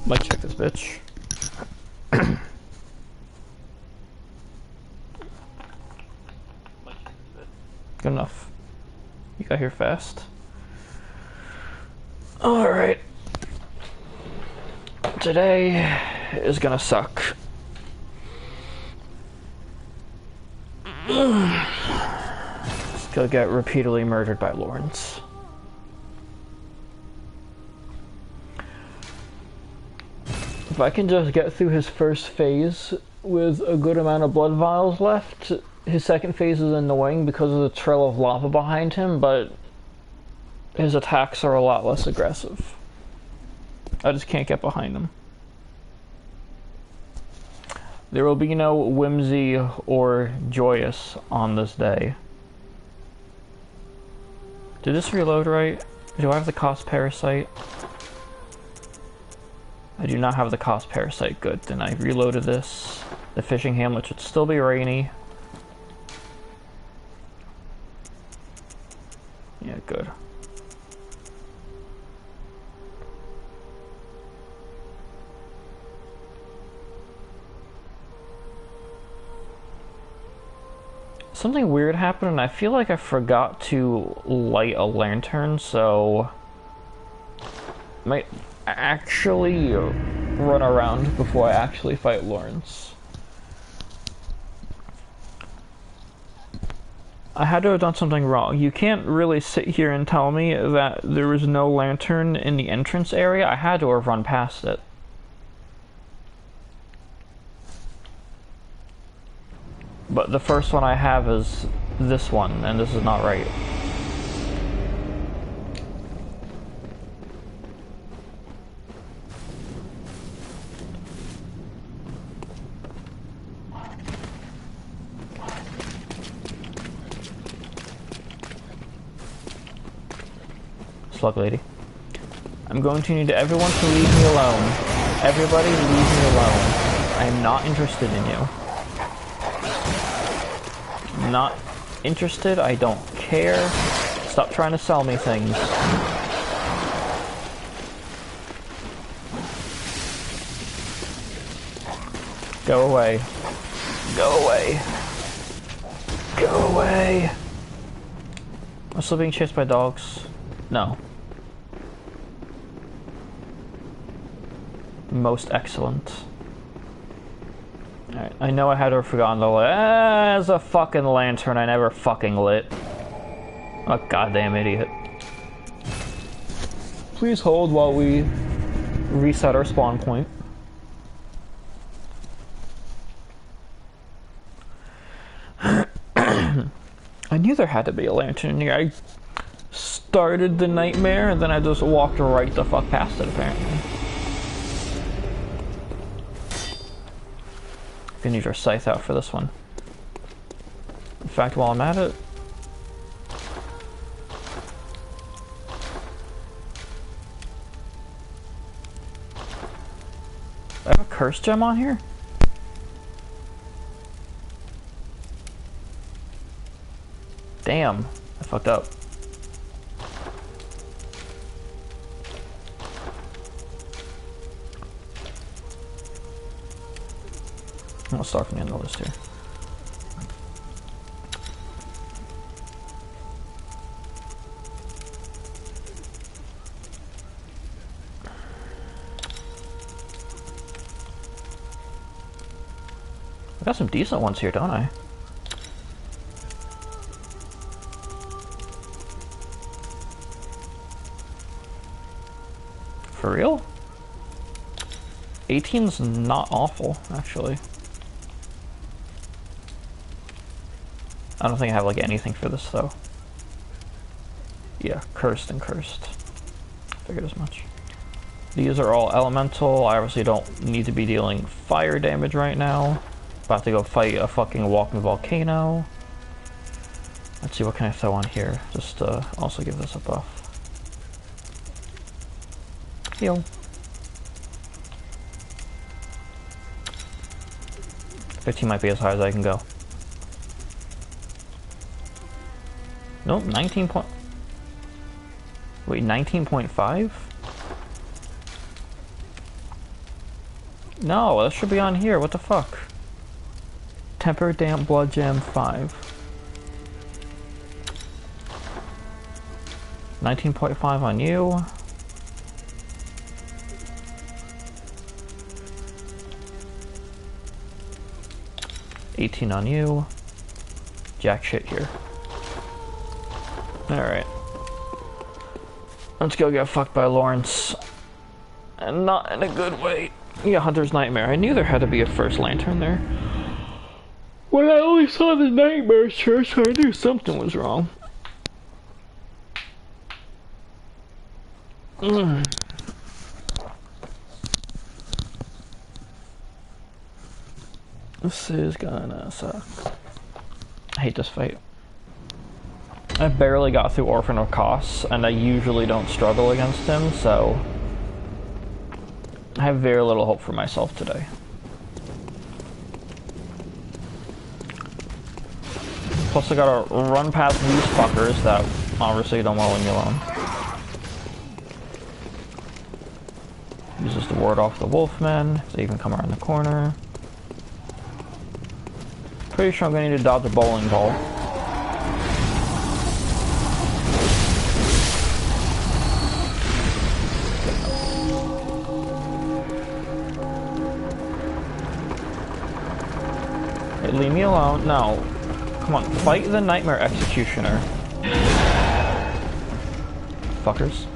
Might check this bitch. Good enough. You got here fast. Alright. Today is gonna suck. Just gonna get repeatedly murdered by Lawrence. If I can just get through his first phase with a good amount of blood vials left, his second phase is annoying because of the trail of lava behind him, but his attacks are a lot less aggressive. I just can't get behind him. There will be no whimsy or joyous on this day. Did this reload right? Do I have the cost parasite? I do not have the cost parasite. Good. Then I reloaded this. The fishing hamlet should still be rainy. Yeah, good. Something weird happened and I feel like I forgot to light a lantern, so I might actually run around before I actually fight Lawrence. I had to have done something wrong. You can't really sit here and tell me that there was no lantern in the entrance area. I had to have run past it. But the first one I have is this one, and this is not right. Slug lady. I'm going to need everyone to leave me alone. Everybody leave me alone. I am not interested in you. Not interested, I don't care. Stop trying to sell me things. Go away. Go away. Go away. I'm still being chased by dogs. No. Most excellent. Alright, I know I had to have forgotten to lit. There's a fucking lantern I never fucking lit. I'm a goddamn idiot. Please hold while we reset our spawn point. I knew there had to be a lantern in here. I started the nightmare and then I just walked right the fuck past it apparently. Gonna need our scythe out for this one. In fact, while I'm at it, I have a curse gem on here? Damn, I fucked up. I'll start from the end of the list here. I got some decent ones here, don't I? For real? 18's not awful, actually. I don't think I have like anything for this though. Yeah, cursed and cursed. Figured as much. These are all elemental. I obviously don't need to be dealing fire damage right now. About to go fight a fucking walking volcano. Let's see, what can I throw on here? Just also give this a buff. Heal. 15 might be as high as I can go. Nope, 19 point... Wait, 19.5? No, that should be on here. What the fuck? Temper Damp Blood Jam 5. 19.5 on you. $18 on you. Jack shit here. Alright. Let's go get fucked by Lawrence. And not in a good way. Yeah, Hunter's Nightmare. I knew there had to be a first lantern there. When I only saw the Nightmare Church, I knew something was wrong. This is gonna suck. I hate this fight. I barely got through Orphan of Kos, and I usually don't struggle against him, so I have very little hope for myself today. Plus I gotta run past these fuckers that obviously don't want to leave me alone. Uses the ward off the Wolfmen, they even come around the corner. Pretty sure I'm gonna need to dodge a bowling ball. Hey, leave me alone. No. Come on, fight the Nightmare Executioner. Fuckers.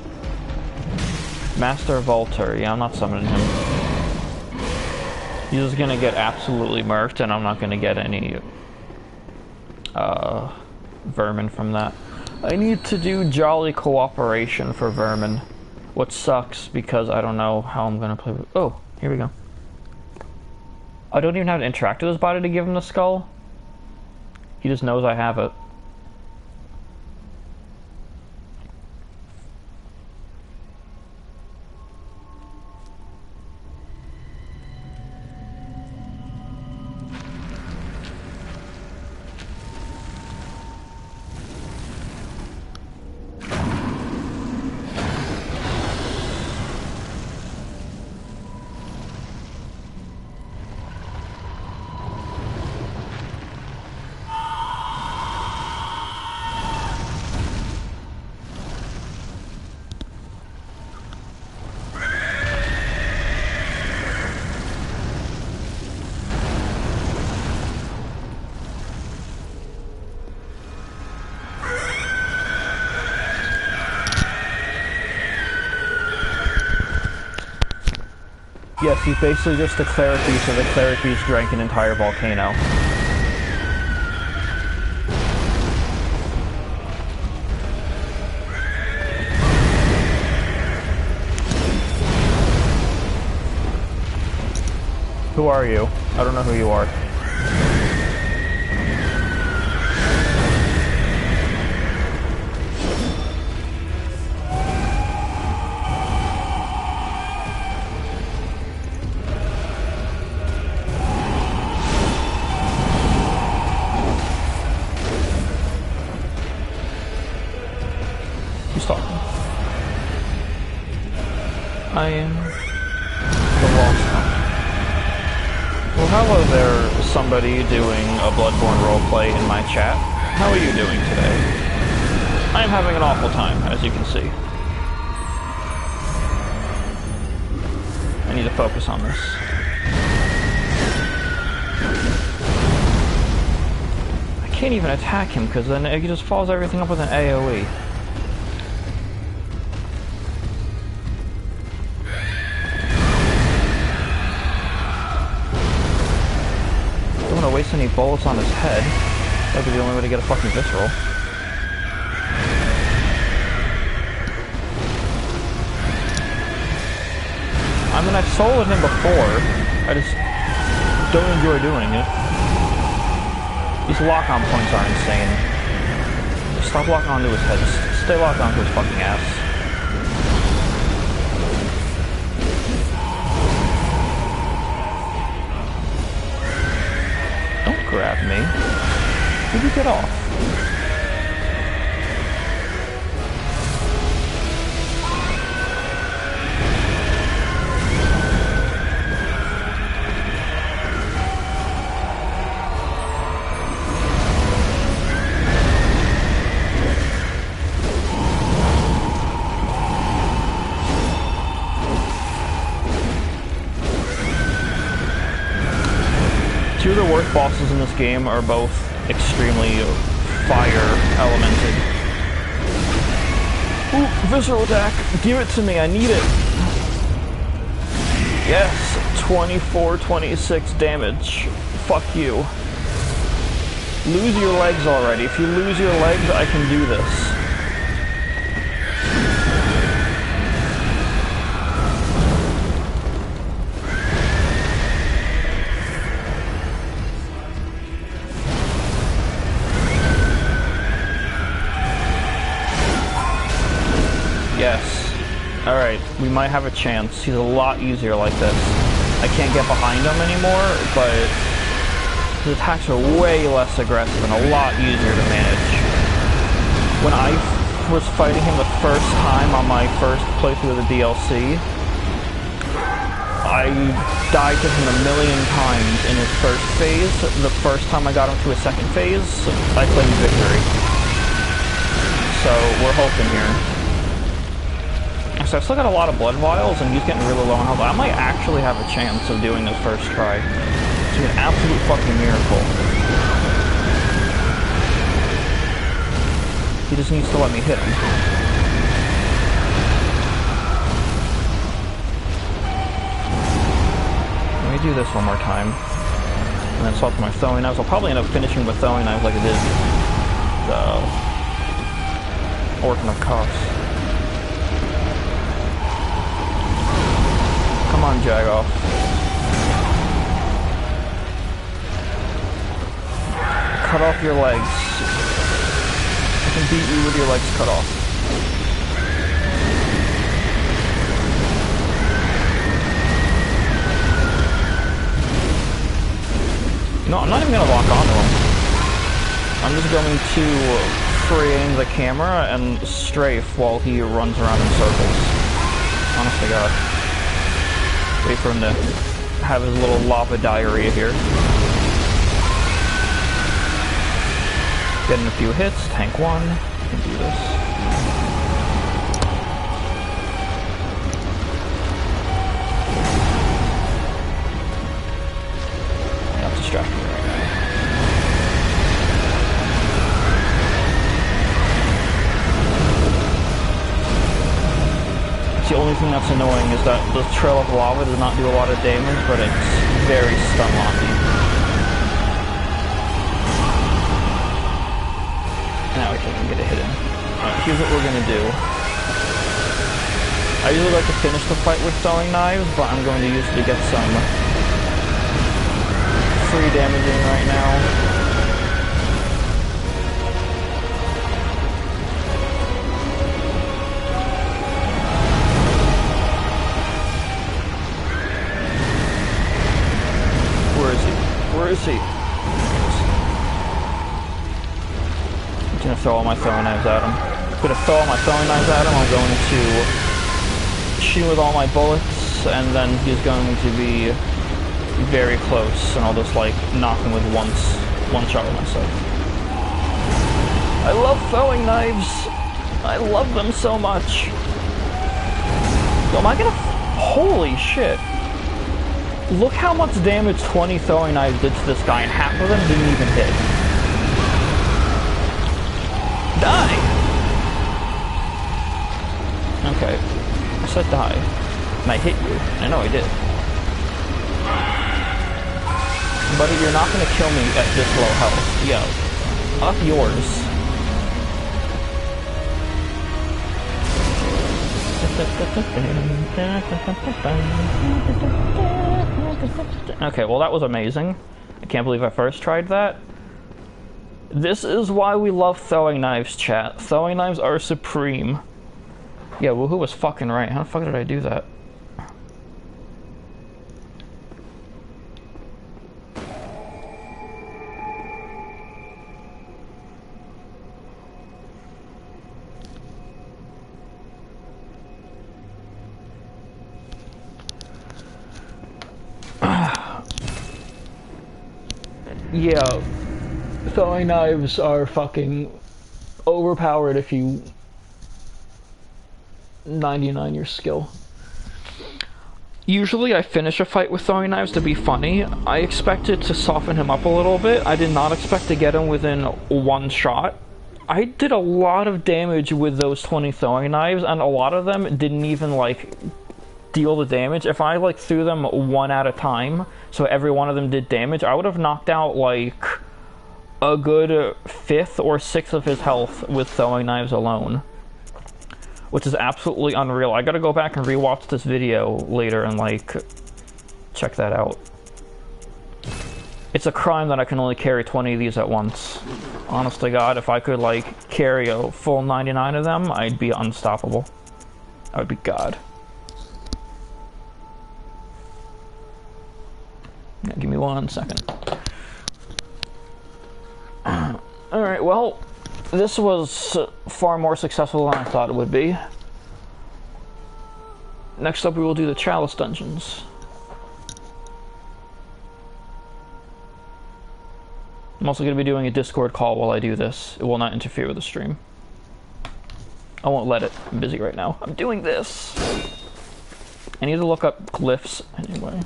Master Volter. Yeah, I'm not summoning him. He's just gonna get absolutely murked, and I'm not gonna get any vermin from that. I need to do Jolly Cooperation for vermin, which sucks because I don't know how I'm gonna play with. Oh, here we go. I don't even have to interact with his body to give him the skull. He just knows I have it. Yes, he's basically just a cleric beast, so the cleric beast drank an entire volcano. Who are you? I don't know who you are. I am the Lost Hunt. Well, hello there, somebody doing a Bloodborne roleplay in my chat. How are you doing today? I am having an awful time, as you can see. I need to focus on this. I can't even attack him, because then he just follows everything up with an AoE. Waste any bullets on his head. That'd be the only way to get a fucking visceral. I mean, I've soloed him before. I just don't enjoy doing it. These lock-on points are insane. Just stop locking onto his head. Just stay locked onto his fucking ass. Grab me. Where'd you get off? Two of the worst bosses in this game are both extremely fire elemented. Ooh, visceral attack! Give it to me, I need it! Yes, 24-26 damage. Fuck you. Lose your legs already. If you lose your legs, I can do this. Yes. Alright, we might have a chance. He's a lot easier like this. I can't get behind him anymore, but his attacks are way less aggressive and a lot easier to manage. When I was fighting him the first time on my first playthrough of the DLC, I died to him a million times in his first phase. The first time I got him to his second phase, I claimed victory. So we're hoping here. So I've still got a lot of blood vials, and he's getting really low on health. I might actually have a chance of doing this first try. It's an absolute fucking miracle. He just needs to let me hit him. Let me do this one more time. And then swap to my throwing knives. I'll probably end up finishing with throwing knives like I did the Orphan of Cops. Come on, Jagoff. Cut off your legs. I can beat you with your legs cut off. No, I'm not even going to lock onto him. I'm just going to free aim the camera and strafe while he runs around in circles. Honest to God. Wait for him to have his little lava diarrhea here. Getting a few hits, tank one. Can do this. That's distracting me right now. The only thing that's annoying is that the trail of lava does not do a lot of damage, but it's very stun-locky. Now I can't even get a hit in. Alright, here's what we're gonna do. I usually like to finish the fight with throwing knives, but I'm going to use it to get some free damage in right now. Where is he? I'm gonna throw all my throwing knives at him. I'm gonna throw all my throwing knives at him. I'm going to shoot with all my bullets, and then he's going to be very close, and I'll just like knock him with one shot with myself. I love throwing knives. I love them so much. Yo, am I gonna? Holy shit! Look how much damage 20 throwing knives did to this guy, and half of them didn't even hit. Die! Okay. I said die. And I hit you. I know I did. Buddy, you're not gonna kill me at this low health. Yo. Up yours. Okay, well that was amazing. I can't believe I first tried that. This is why we love throwing knives, chat. Throwing knives are supreme. Yeah, Woohoo was fucking right. How the fuck did I do that? Yeah, throwing knives are fucking overpowered if you 99 your skill. Usually I finish a fight with throwing knives to be funny. I expected to soften him up a little bit. I did not expect to get him within one shot. I did a lot of damage with those 20 throwing knives, and a lot of them didn't even, like, deal the damage. If I, like, threw them one at a time, so every one of them did damage, I would have knocked out, like, a good fifth or sixth of his health with throwing knives alone. Which is absolutely unreal. I gotta go back and rewatch this video later and, like, check that out. It's a crime that I can only carry 20 of these at once. Honest to God, if I could, like, carry a full 99 of them, I'd be unstoppable. I would be God. Yeah, give me 1 second. Alright, well, this was far more successful than I thought it would be. Next up, we will do the Chalice dungeons. I'm also going to be doing a Discord call while I do this. It will not interfere with the stream. I won't let it. I'm busy right now. I'm doing this. I need to look up glyphs anyway.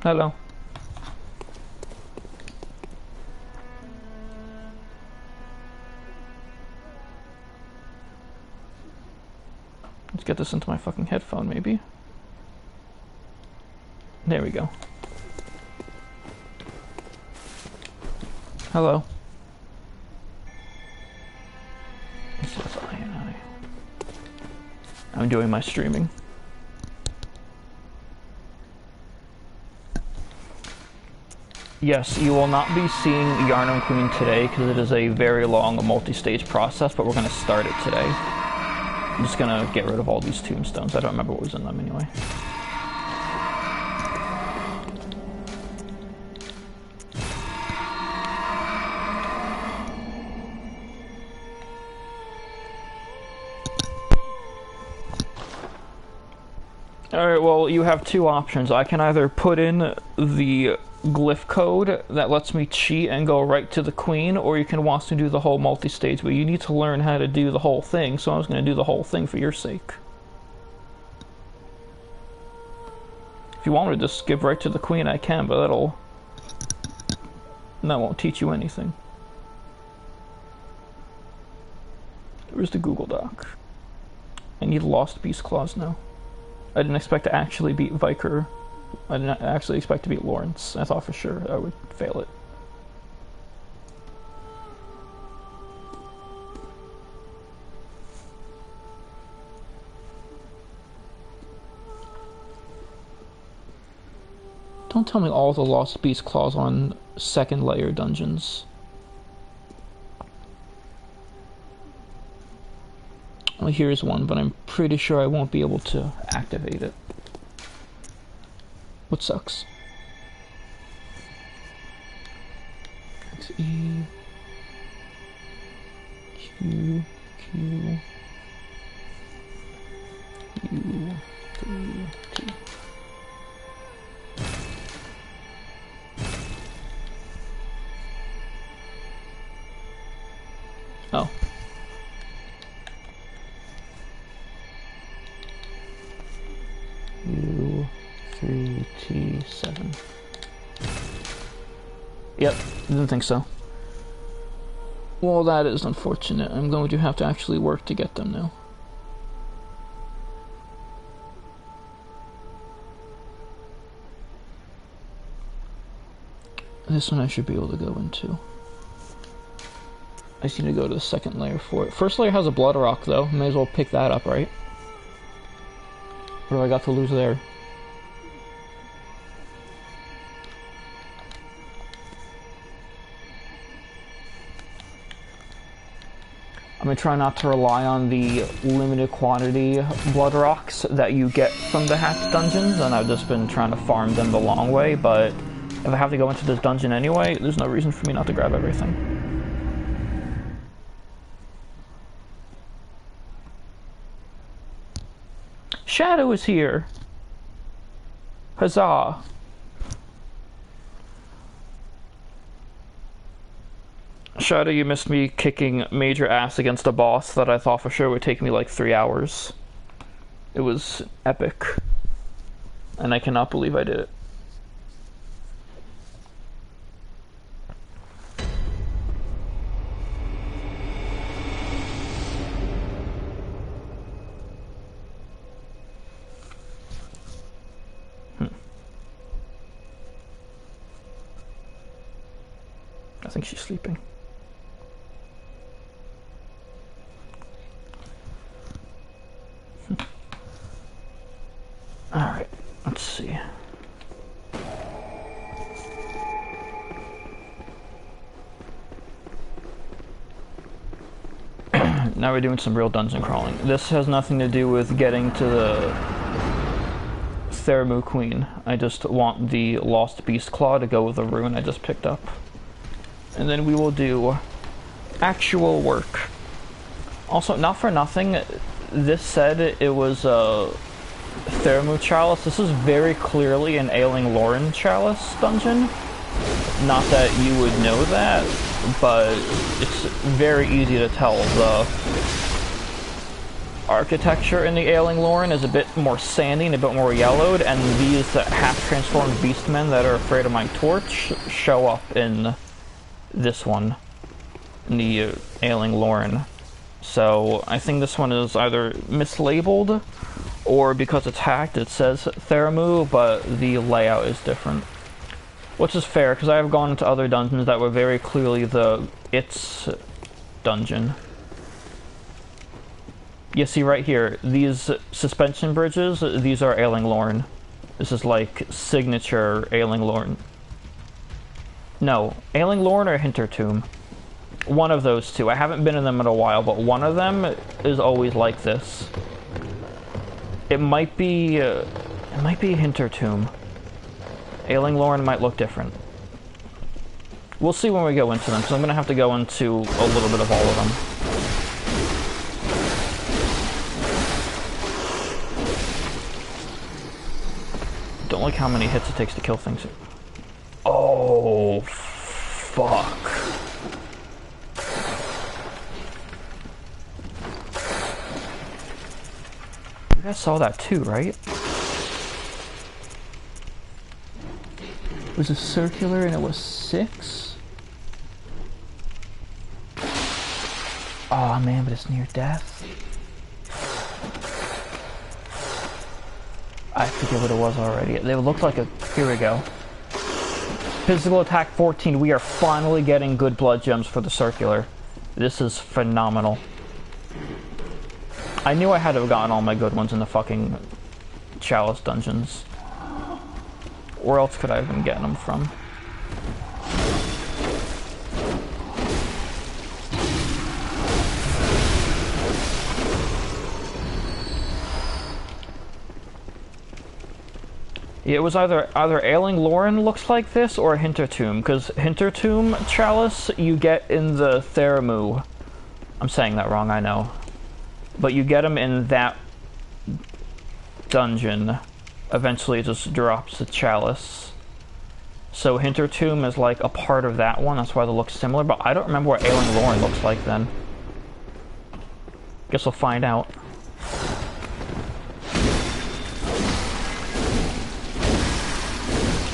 Hello. Let's get this into my fucking headphone, maybe. There we go. Hello. It says I and I. I'm doing my streaming. Yes, you will not be seeing Yarnum Queen today because it is a very long multi-stage process, but we're going to start it today. I'm just going to get rid of all these tombstones. I don't remember what was in them anyway. Alright, well, you have two options. I can either put in the glyph code that lets me cheat and go right to the queen, or you can want to do the whole multi-stage, but you need to learn how to do the whole thing, so I was going to do the whole thing for your sake. If you want me to just skip right to the queen, I can, but that won't teach you anything. Where's the Google Doc? I need Lost Beast Claws now. I didn't expect to actually beat Viker. I didn't actually expect to beat Lawrence. I thought for sure I would fail it. Don't tell me all the Lost Beast Claws on second layer dungeons. Well, here's one, but I'm pretty sure I won't be able to activate it. What sucks? X E Q Q U 3 T. Oh. U3T7. Yep, didn't think so. Well, that is unfortunate. I'm going to have to actually work to get them now. This one I should be able to go into. I just need to go to the second layer for it. First layer has a blood rock though. May as well pick that up, right? What do I got to lose there? I'm gonna try not to rely on the limited quantity blood rocks that you get from the hacked dungeons, and I've just been trying to farm them the long way, but if I have to go into this dungeon anyway, there's no reason for me not to grab everything. Shadow is here! Huzzah! Shadow, you missed me kicking major ass against a boss that I thought for sure would take me like 3 hours. It was epic. And I cannot believe I did it. I think she's sleeping. Alright, let's see. Now we're doing some real dungeon crawling. This has nothing to do with getting to the Theramu Queen. I just want the Lost Beast Claw to go with the rune I just picked up. And then we will do actual work. Also, not for nothing, this said it was a Theramu Chalice. This is very clearly an Ailing Lauren Chalice dungeon. Not that you would know that, but it's very easy to tell. The architecture in the Ailing Lauren is a bit more sandy and a bit more yellowed, and these half-transformed beastmen that are afraid of my torch show up in this one, in the Ailing Lauren. So I think this one is either mislabeled, or because it's hacked it says Theramu, but the layout is different. Which is fair, because I have gone into other dungeons that were very clearly the It's dungeon. You see right here, these suspension bridges, these are Ailing Lauren. This is like signature Ailing Lauren. No, Ailing Lauren or Hintertomb. One of those two. I haven't been in them in a while, but one of them is always like this. It might be Hintertomb. Ailing Lauren might look different. We'll see when we go into them, because I'm going to have to go into a little bit of all of them. Don't like how many hits it takes to kill things. Oh, fuck. You guys saw that too, right? It was a circular and it was 6? Oh man, but it's near death. I forget what it was already. They looked like a... Here we go. Physical attack 14. We are finally getting good blood gems for the circular. This is phenomenal. I knew I had to have gotten all my good ones in the fucking Chalice dungeons. Where else could I have been getting them from? Yeah, it was either Ailing Lauren looks like this or Hintertomb, because Hintertomb Chalice you get in the Theramu. I'm saying that wrong, I know. But you get them in that dungeon. Eventually it just drops the Chalice. So Hintertomb is like a part of that one, that's why they look similar, but I don't remember what Ailing Lauren looks like then. Guess we'll find out.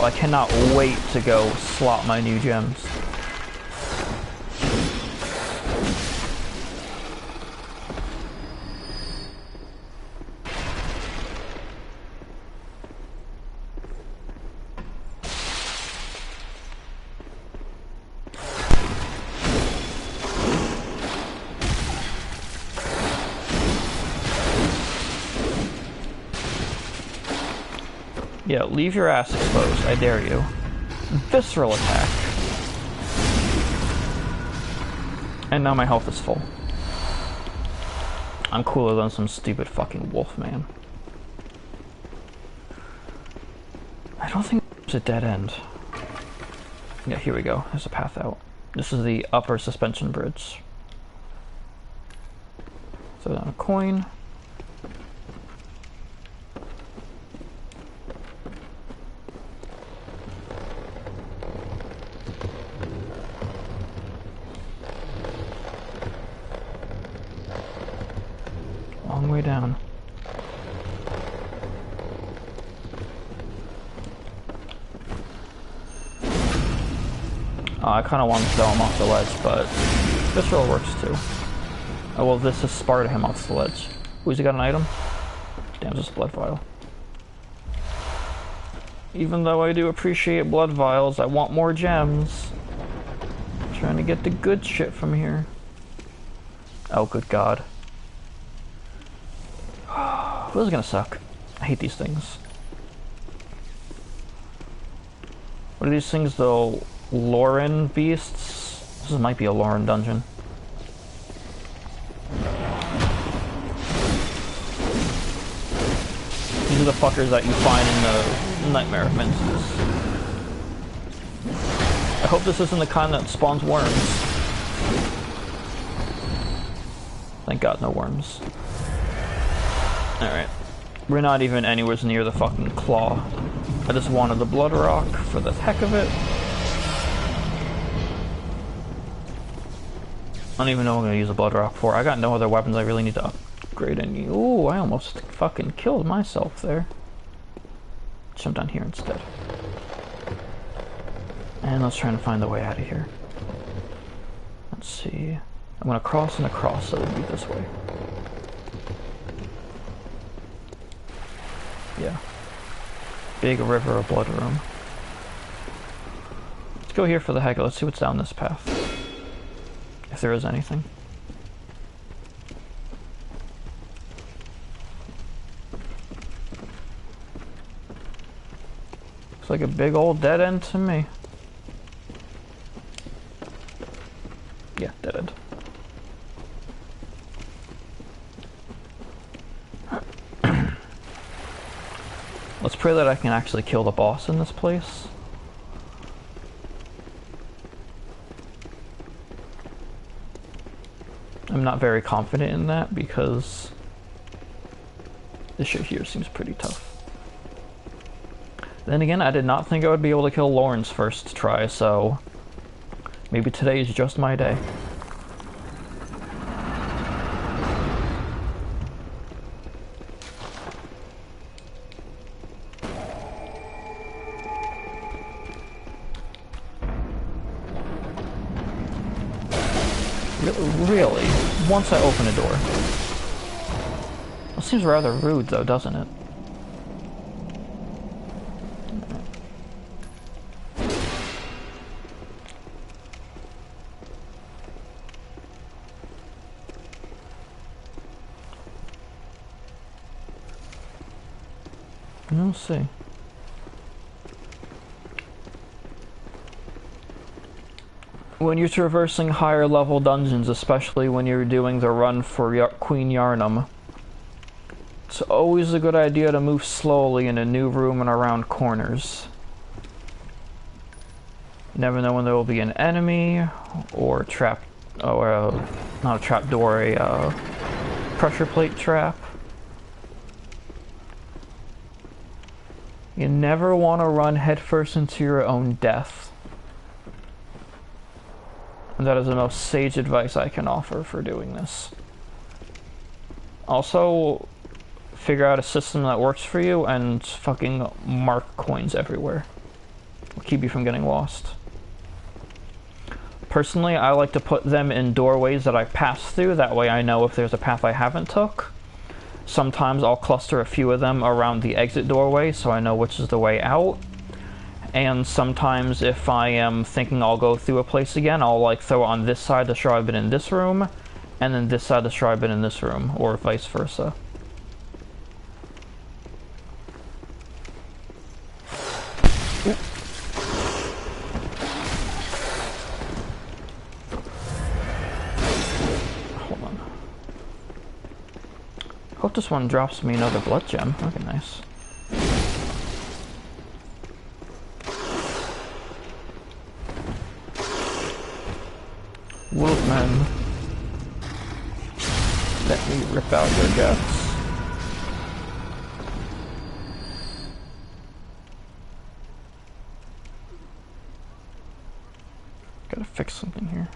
I cannot wait to go slot my new gems. Yeah, leave your ass exposed, I dare you. Visceral attack. And now my health is full. I'm cooler than some stupid fucking wolf man. I don't think there's a dead end. Yeah, here we go. There's a path out. This is the upper suspension bridge. Throw down a coin. I kind of want to throw him off the ledge, but this roll works too. Oh, well, this is Sparta him off the ledge. Who's he got an item? Damn, just a blood vial. Even though I do appreciate blood vials, I want more gems. I'm trying to get the good shit from here. Oh, good God. This is gonna suck. I hate these things. What are these things, though? Lauren beasts? This might be a Lauren dungeon. These are the fuckers that you find in the Nightmare of Menses. I hope this isn't the kind that spawns worms. Thank God, no worms. Alright. We're not even anywhere near the fucking claw. I just wanted the blood rock for the heck of it. I don't even know what I'm gonna use a blood rock for. I got no other weapons I really need to upgrade any. Ooh, I almost fucking killed myself there. Jump down here instead. And let's try and find the way out of here. Let's see. I'm gonna cross and across, so it'll be this way. Yeah. Big river of blood room. Let's go here for the heck of it. Let's see what's down this path. If there is anything. Looks like a big old dead end to me. Yeah, dead end. Let's pray that I can actually kill the boss in this place. I'm not very confident in that because this shit here seems pretty tough. Then again, I did not think I would be able to kill Lauren's first try, so maybe today is just my day. Really? Once I open a door. That seems rather rude though, doesn't it? We'll see. When you're traversing higher level dungeons, especially when you're doing the run for Queen Yarnum, it's always a good idea to move slowly in a new room and around corners. You never know when there will be an enemy, or trap, or not a trap door, a pressure plate trap. You never want to run headfirst into your own death. And that is the most sage advice I can offer for doing this. Also, figure out a system that works for you and fucking mark coins everywhere. It'll keep you from getting lost. Personally, I like to put them in doorways that I pass through, that way I know if there's a path I haven't took. Sometimes I'll cluster a few of them around the exit doorway so I know which is the way out. And sometimes if I am thinking I'll go through a place again, I'll like throw it on this side to show I've been in this room, and then this side to show I've been in this room, or vice versa. Oop. Hold on. Hope this one drops me another blood gem. That'd be nice. Wolfman, let me rip out your guts. Gotta fix something here.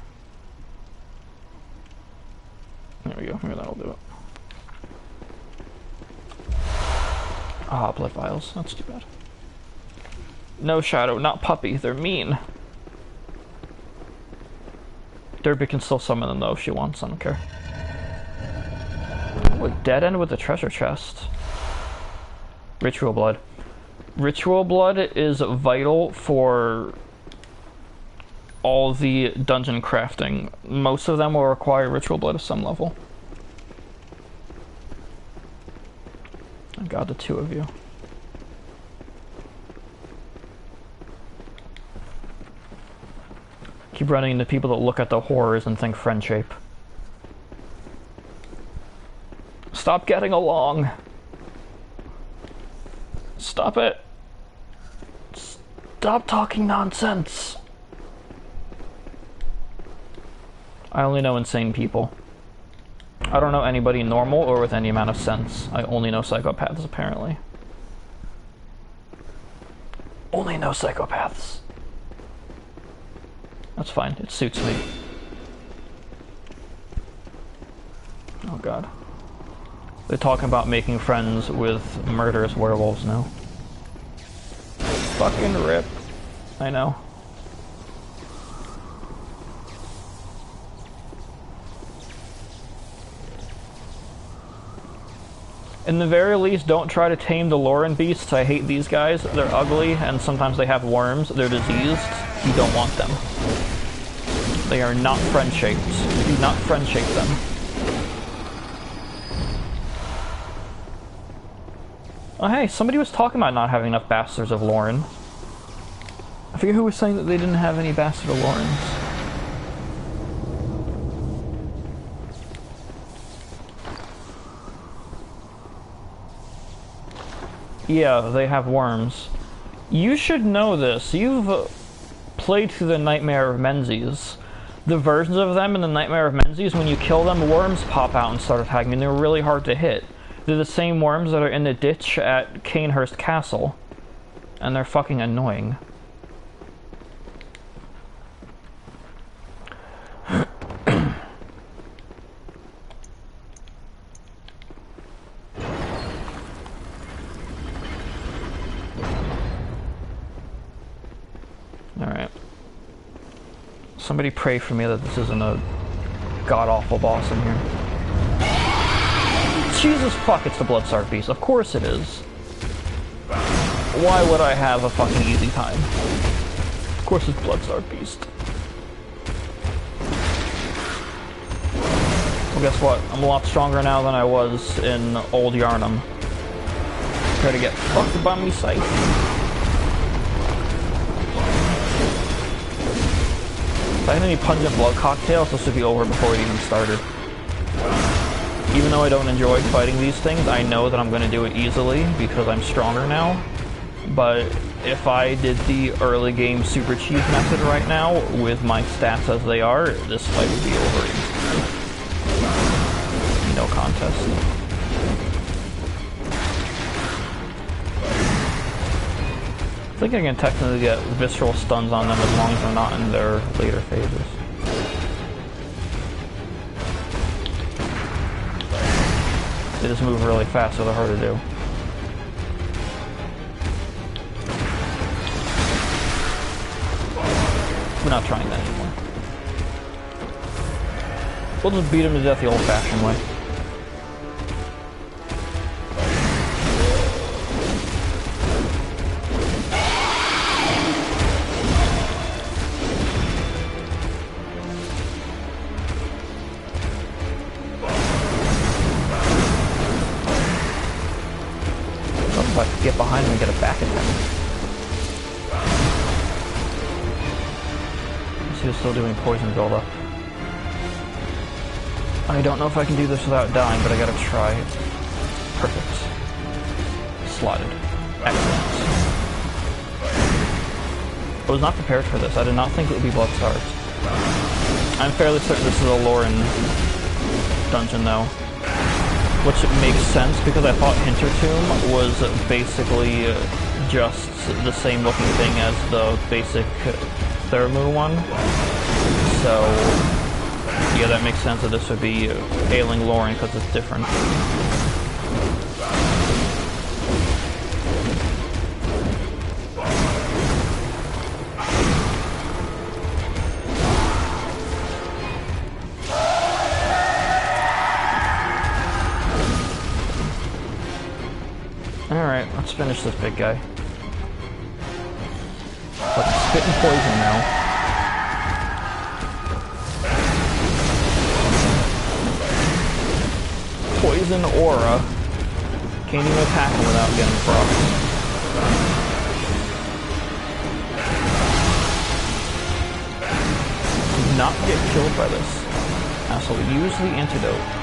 There we go, maybe that'll do it. Ah, blood vials, that's too bad. No Shadow, not Puppy, they're mean. Derby can still summon them though if she wants, I don't care. Ooh, dead end with the treasure chest. Ritual blood. Ritual blood is vital for all the dungeon crafting. Most of them will require ritual blood at some level. I got the two of you. Keep running into people that look at the horrors and think friend shape. Stop getting along. Stop it. Stop talking nonsense. I only know insane people. I don't know anybody normal or with any amount of sense. I only know psychopaths, apparently. Only know psychopaths. That's fine, it suits me. Oh god. They're talking about making friends with murderous werewolves now. Fucking rip. I know. In the very least, don't try to tame the Lauren beasts. I hate these guys. They're ugly, and sometimes they have worms. They're diseased. You don't want them. They are not friend-shaped. Do not friend-shape them. Oh hey, somebody was talking about not having enough bastards of Lauren. I forget who was saying that they didn't have any bastard of Laurens. Yeah, they have worms. You should know this. You've played through the Nightmare of Menzies. The versions of them in the Nightmare of Menzies, when you kill them, worms pop out and start attacking, and they're really hard to hit. They're the same worms that are in the ditch at Canehurst Castle. And they're fucking annoying. Alright. Somebody pray for me that this isn't a god-awful boss in here. Jesus fuck, it's the Bloodstarved Beast. Of course it is. Why would I have a fucking easy time? Of course it's Bloodstarved Beast. Well, guess what? I'm a lot stronger now than I was in Old Yarnum. Try to get fucked by me sight. If I had any pungent blood cocktails, this would be over before it even started. Even though I don't enjoy fighting these things, I know that I'm going to do it easily because I'm stronger now. But if I did the early game super cheese method right now, with my stats as they are, this fight would be over instantly. No contest. I think I can technically get visceral stuns on them as long as they're not in their later phases. They just move really fast, so they're hard to do. We're not trying that anymore. We'll just beat him to death the old-fashioned way. If I could get behind him and get a back attack. He was still doing poison buildup. I don't know if I can do this without dying, but I gotta try. Perfect. Slotted. Excellent. I was not prepared for this. I did not think it would be Bloodstarved. I'm fairly certain this is a Lauren dungeon, though. Which makes sense, because I thought Hintertomb was basically just the same looking thing as the basic Theramu one. So, yeah, that makes sense that this would be Ailing Lauren, because it's different. Alright, let's finish this big guy. Let's spit and poison now. Poison aura. Can't even attack him without getting frost. Do not get killed by this. Asshole, use the antidote.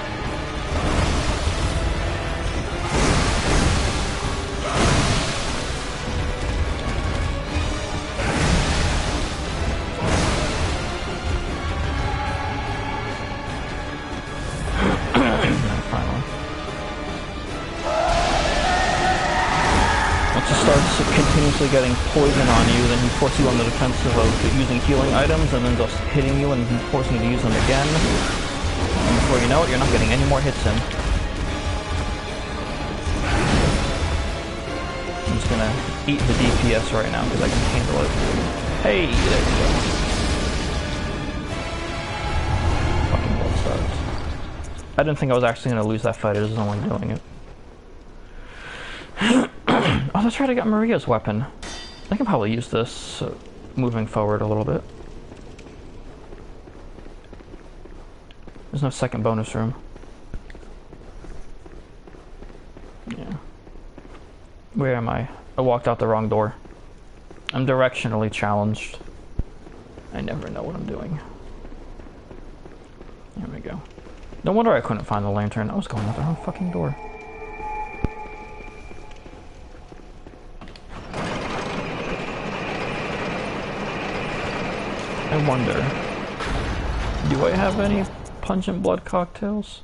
Continuously getting poison on you, then he forces you on the defensive of using healing items, and then just hitting you and forcing you to use them again. And before you know it, you're not getting any more hits in. I'm just gonna eat the DPS right now because I can handle it. Hey, there you go. Fucking blood stars. I didn't think I was actually gonna lose that fight. I just don't like doing it. Oh, that's right, I got Maria's weapon. I can probably use this moving forward a little bit. There's no second bonus room. Yeah. Where am I? I walked out the wrong door. I'm directionally challenged. I never know what I'm doing. There we go. No wonder I couldn't find the lantern. I was going out the wrong fucking door. I wonder, do I have any pungent blood cocktails?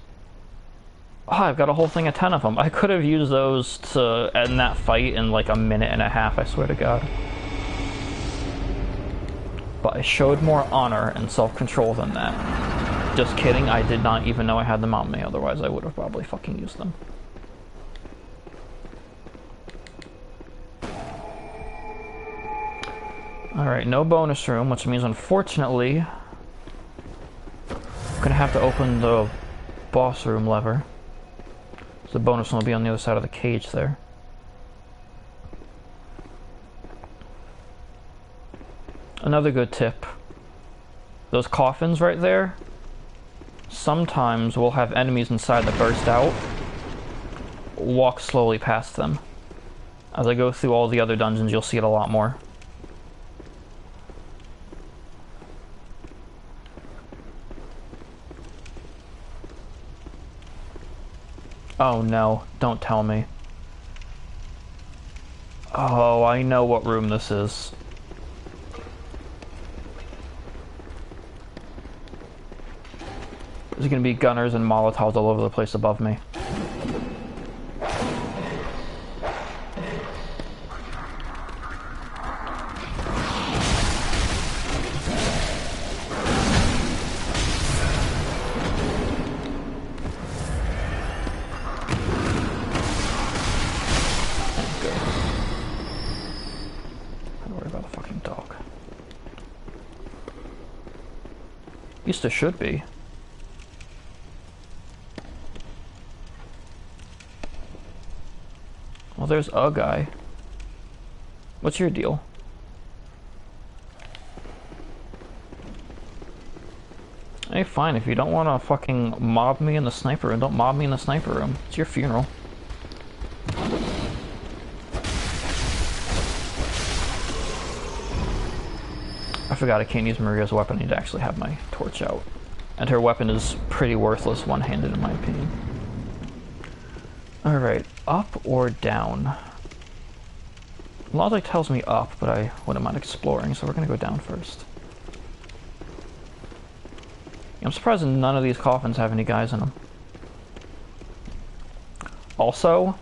Oh, I've got a whole thing of 10 of them. I could have used those to end that fight in like a minute and a half, I swear to God. But I showed more honor and self-control than that. Just kidding, I did not even know I had them on me, otherwise I would have probably fucking used them. Alright, no bonus room, which means unfortunately I'm gonna have to open the boss room lever. So the bonus room will be on the other side of the cage there. Another good tip. Those coffins right there, sometimes we'll have enemies inside that burst out. Walk slowly past them. As I go through all the other dungeons, you'll see it a lot more. Oh no, don't tell me. Oh, I know what room this is. There's gonna be gunners and molotovs all over the place above me. At least it should be. Well, there's a guy. What's your deal? Hey, fine, if you don't want to fucking mob me in the sniper room, don't mob me in the sniper room. It's your funeral. I forgot I can't use Maria's weapon. I need to actually have my torch out. And her weapon is pretty worthless one-handed in my opinion. Alright, up or down? Logic tells me up, but I wouldn't mind exploring, so we're gonna go down first. I'm surprised none of these coffins have any guys in them. Also,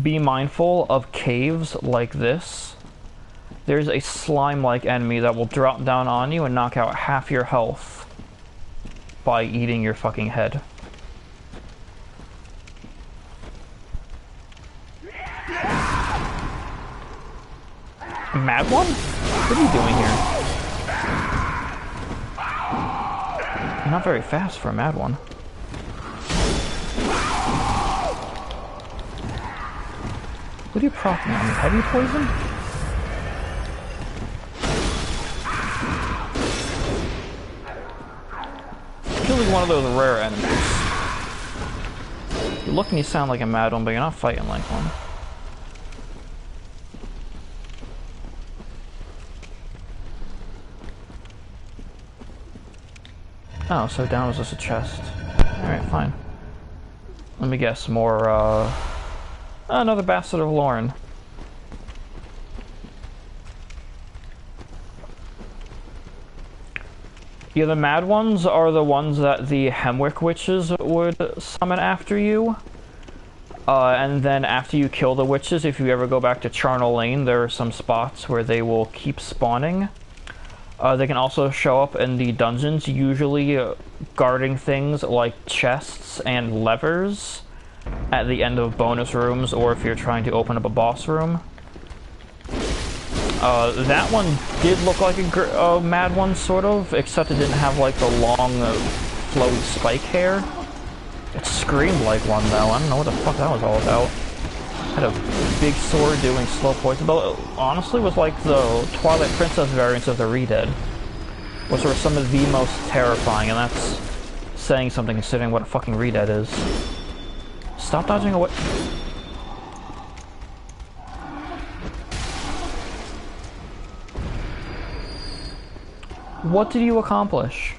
be mindful of caves like this. There's a slime-like enemy that will drop down on you and knock out half your health by eating your fucking head. Mad one? What are you doing here? You're not very fast for a mad one. What are you propping on? Heavy poison? Feels like one of those rare enemies. You look and you sound like a mad one, but you're not fighting like one. Oh, so down was just a chest. Alright, fine. Let me guess, more, another Bastard of Lorne. Yeah, the mad ones are the ones that the Hemwick witches would summon after you. And then after you kill the witches, if you ever go back to Charnel Lane, there are some spots where they will keep spawning. They can also show up in the dungeons, usually guarding things like chests and levers at the end of bonus rooms, or if you're trying to open up a boss room. That one did look like a mad one, sort of, except it didn't have like the long, flowy spike hair. It screamed like one, though. I don't know what the fuck that was all about. Had a big sword doing slow poison, but honestly was like the Twilight Princess variants of the Redead, which were some of the most terrifying, and that's saying something considering what a fucking Redead is. Stop dodging away. What did you accomplish?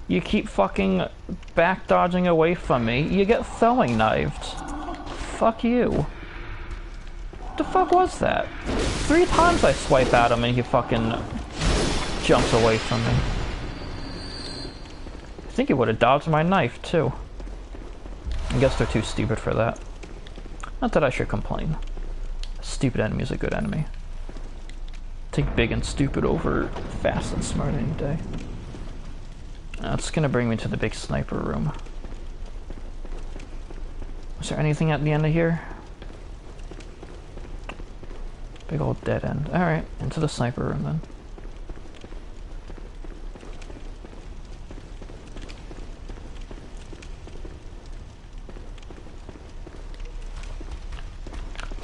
You keep fucking back dodging away from me, you get throwing knifed. Fuck you. What the fuck was that? 3 times I swipe at him and he fucking jumps away from me. I think he would have dodged my knife too. I guess they're too stupid for that. Not that I should complain. A stupid enemy is a good enemy. Take big and stupid over fast and smart any day. That's gonna bring me to the big sniper room. Is there anything at the end of here? Big old dead end. Alright, into the sniper room then.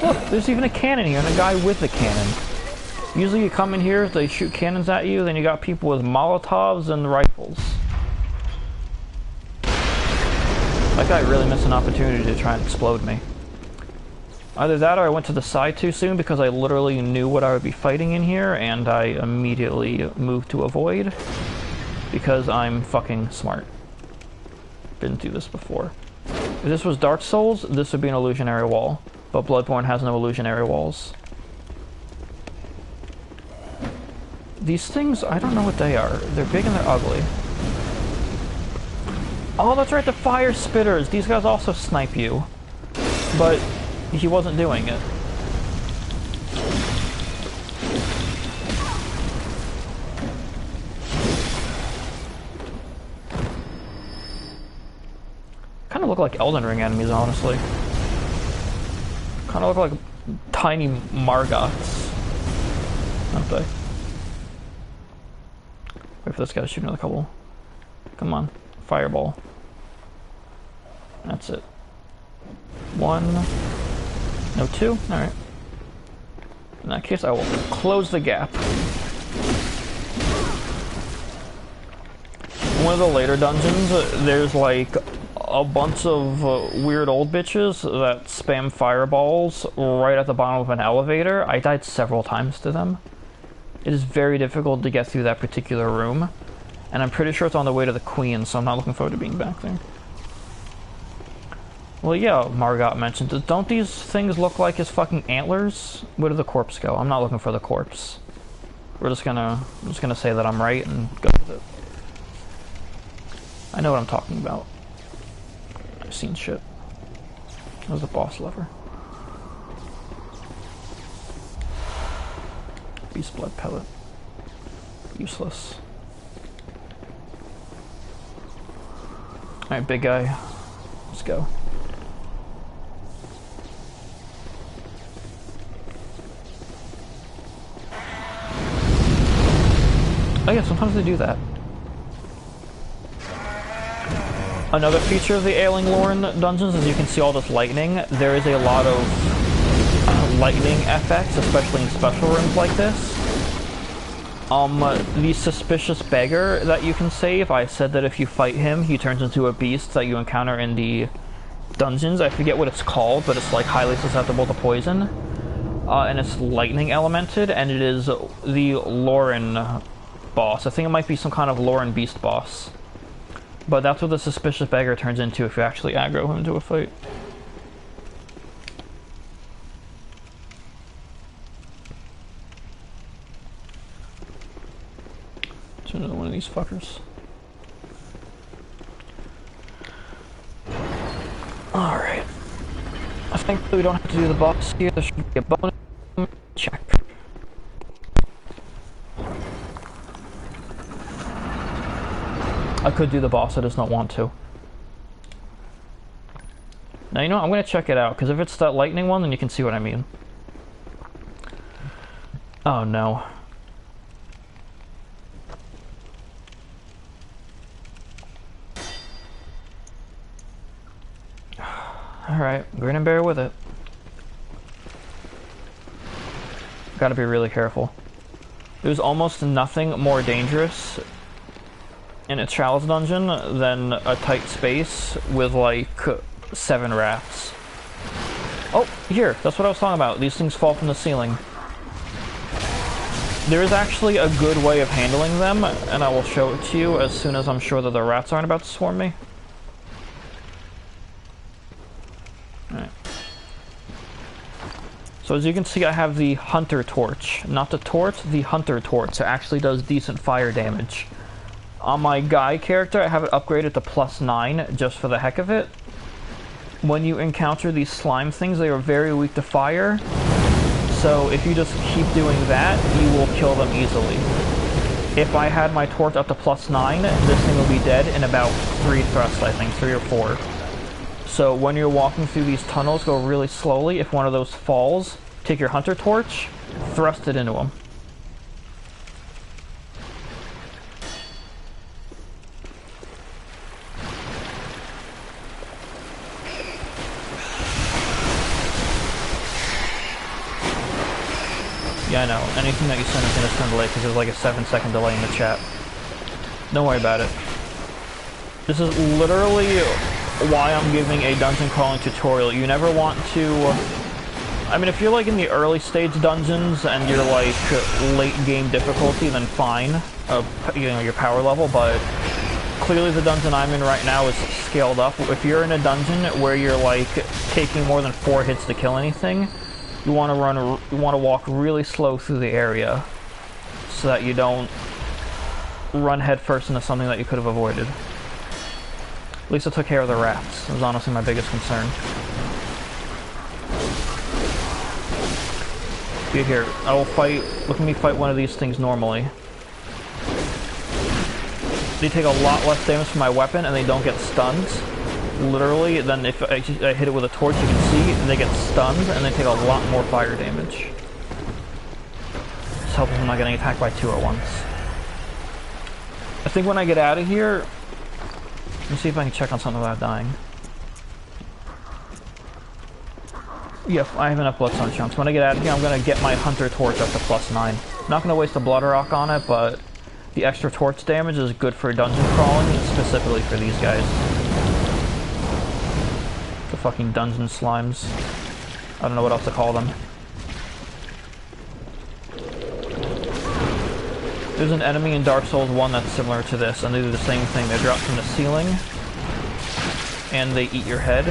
Look, there's even a cannon here and a guy with a cannon. Usually you come in here, they shoot cannons at you, then you got people with Molotovs and rifles. That guy really missed an opportunity to try and explode me. Either that or I went to the side too soon because I literally knew what I would be fighting in here and I immediately moved to avoid because I'm fucking smart. Been through this before. If this was Dark Souls, this would be an illusionary wall, but Bloodborne has no illusionary walls. These things, I don't know what they are. They're big and they're ugly. Oh, that's right, the fire spitters! These guys also snipe you. But he wasn't doing it. Kind of look like Elden Ring enemies, honestly. Kind of look like tiny Margots. Don't they? Wait for this guy to shoot another couple. Come on. Fireball. That's it. 1. No, 2? Alright. In that case, I will close the gap. In one of the later dungeons, there's like a bunch of weird old bitches that spam fireballs right at the bottom of an elevator. I died several times to them. It is very difficult to get through that particular room. And I'm pretty sure it's on the way to the Queen, so I'm not looking forward to being back there. Well, yeah, Margot mentioned it. Don't these things look like his fucking antlers? Where did the corpse go? I'm not looking for the corpse. I'm just gonna say that I'm right and go with it. I know what I'm talking about. I've seen shit. That was the boss lever. Beast blood pellet. Useless. Alright, big guy. Let's go. Oh yeah, sometimes they do that. Another feature of the Ailing Lorne dungeons is you can see all this lightning. There is a lot of lightning effects, especially in special rooms like this. The suspicious beggar that you can save, I said that if you fight him, he turns into a beast that you encounter in the dungeons. I forget what it's called, but it's like highly susceptible to poison. And it's lightning elemented, and it is the Lauren boss. I think it might be some kind of Lauren beast boss. But that's what the suspicious beggar turns into if you actually aggro him into a fight. It's another one of these fuckers. Alright. I think we don't have to do the boss here. There should be a bonus check. I could do the boss, I just don't want to. Now, you know what? I'm going to check it out, because if it's that lightning one, then you can see what I mean. Oh, no. Alright, grin and bear with it. Gotta be really careful. There's almost nothing more dangerous in a chalice dungeon than a tight space with like 7 rats. Oh, here, that's what I was talking about. These things fall from the ceiling. There is actually a good way of handling them, and I will show it to you as soon as I'm sure that the rats aren't about to swarm me. Alright. So as you can see, I have the Hunter Torch. Not the torch, the Hunter Torch. It actually does decent fire damage. On my guy character, I have it upgraded to +9, just for the heck of it. When you encounter these slime things, they are very weak to fire. So if you just keep doing that, you will kill them easily. If I had my torch up to +9, this thing will be dead in about 3 thrusts, I think, 3 or 4. So when you're walking through these tunnels, go really slowly. If one of those falls, take your Hunter Torch, thrust it into them. Yeah, I know. Anything that you send is going to send delay because there's like a 7-second delay in the chat. Don't worry about it. This is literally why I'm giving a dungeon crawling tutorial. You never want to... I mean, if you're like in the early stage dungeons and you're like late game difficulty, then fine. You know, your power level, but clearly the dungeon I'm in right now is scaled up. If you're in a dungeon where you're like taking more than 4 hits to kill anything, you want to walk really slow through the area so that you don't run headfirst into something that you could have avoided. At least I took care of the rats. That was honestly my biggest concern. Here, I will fight. Look at me fight one of these things normally. They take a lot less damage from my weapon and they don't get stunned. Literally, then if I hit it with a torch, you can see they get stunned and they take a lot more fire damage. Just helps I'm not getting attacked by 2 at once. I think when I get out of here, let me see if I can check on something without dying. Yep, I have enough bloodstone chunks. When I get out of here, I'm going to get my Hunter Torch up to +9. Not going to waste a Blood Rock on it, but the extra torch damage is good for dungeon crawling, specifically for these guys. The fucking dungeon slimes. I don't know what else to call them. There's an enemy in Dark Souls 1 that's similar to this, and they do the same thing. They drop from the ceiling, and they eat your head.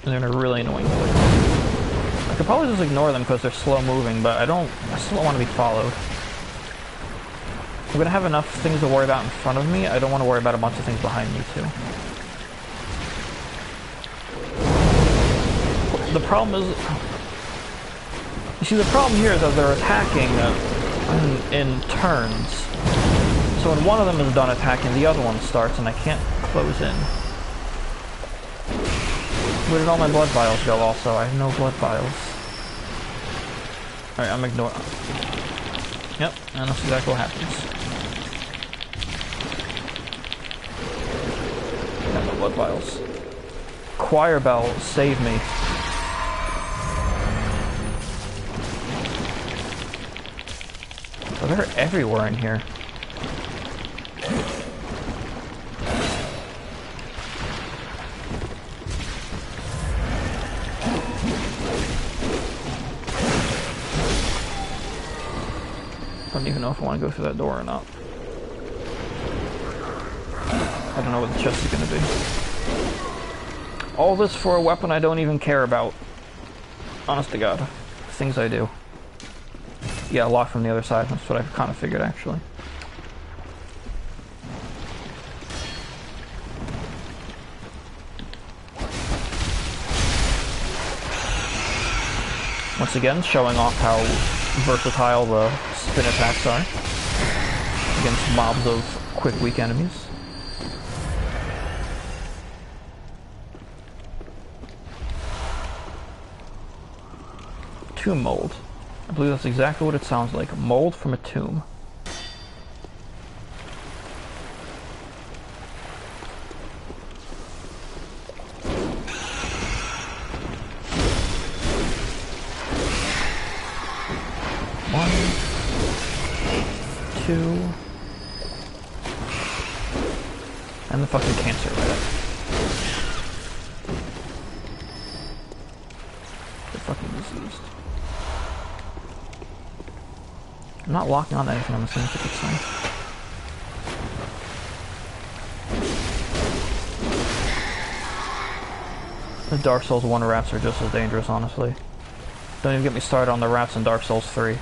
And they're in a really annoying place. I could probably just ignore them because they're slow moving, but I still don't want to be followed. I'm gonna have enough things to worry about in front of me. I don't want to worry about a bunch of things behind me too. The problem is, you see, the problem here is that they're attacking in turns. So when one of them is done attacking, the other one starts, and I can't close in. Where did all my blood vials go also? I have no blood vials. Alright, I'm ignoring. Yep, and that's exactly what happens. Got no blood vials. choir bell save me. Oh, they're everywhere in here. I don't even know if I want to go through that door or not. I don't know what the chest is going to be. All this for a weapon I don't even care about. Honest to God. Things I do. Yeah, lock from the other side. That's what I kind of figured, actually. Once again, showing off how versatile the spin attacks are against mobs of quick, weak enemies. Tomb mold. I believe that's exactly what it sounds like. A mold from a tomb. One, two, and the fucking cancer right up. The fucking diseased. I'm not locking on anything, I'm assuming it's a good sign. The Dark Souls 1 rats are just as dangerous, honestly. Don't even get me started on the rats in Dark Souls 3.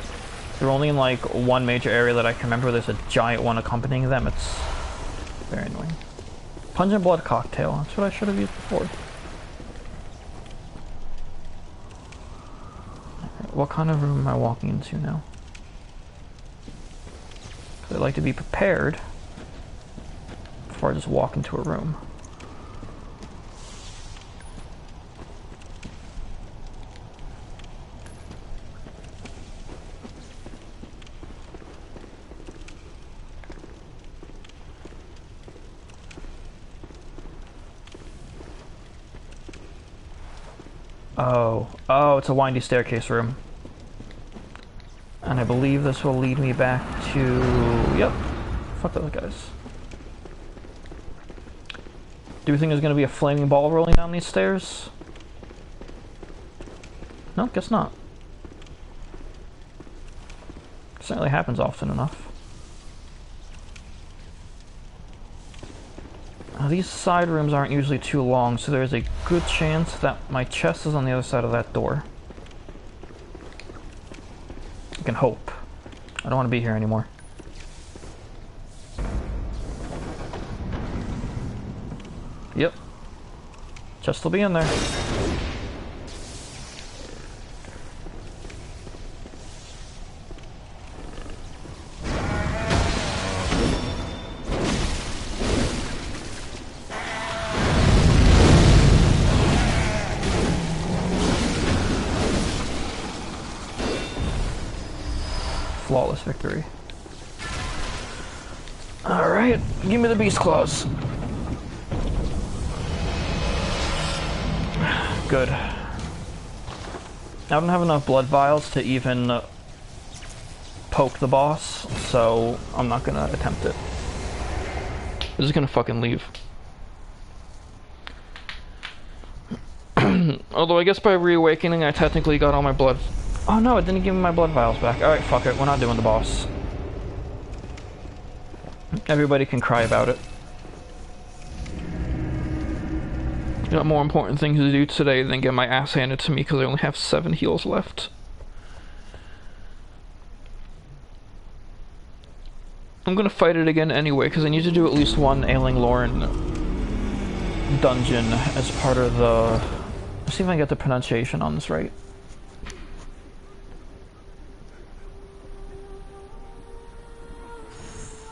They're only in like one major area that I can remember. There's a giant one accompanying them. It's very annoying. Pungent Blood Cocktail. That's what I should have used before. What kind of room am I walking into now? I like to be prepared before I just walk into a room. Oh, it's a windy staircase room. And I believe this will lead me back to... Yep. Fuck those guys. Do you think there's going to be a flaming ball rolling down these stairs? No, guess not. Certainly happens often enough. These side rooms aren't usually too long, so there's a good chance that my chest is on the other side of that door. I can hope. I don't want to be here anymore. Yep. Chest will be in there. Flawless victory. Alright, give me the beast claws. Good. I don't have enough blood vials to even poke the boss, so I'm not gonna attempt it. I'm just gonna fucking leave. Although I guess by reawakening I technically got all my blood. Oh no, it didn't give me my blood vials back. Alright, fuck it, we're not doing the boss. Everybody can cry about it. Got more important things to do today than get my ass handed to me because I only have 7 heals left. I'm gonna fight it again anyway because I need to do at least one Ailing Lauren dungeon as part of the... Let's see if I can get the pronunciation on this right.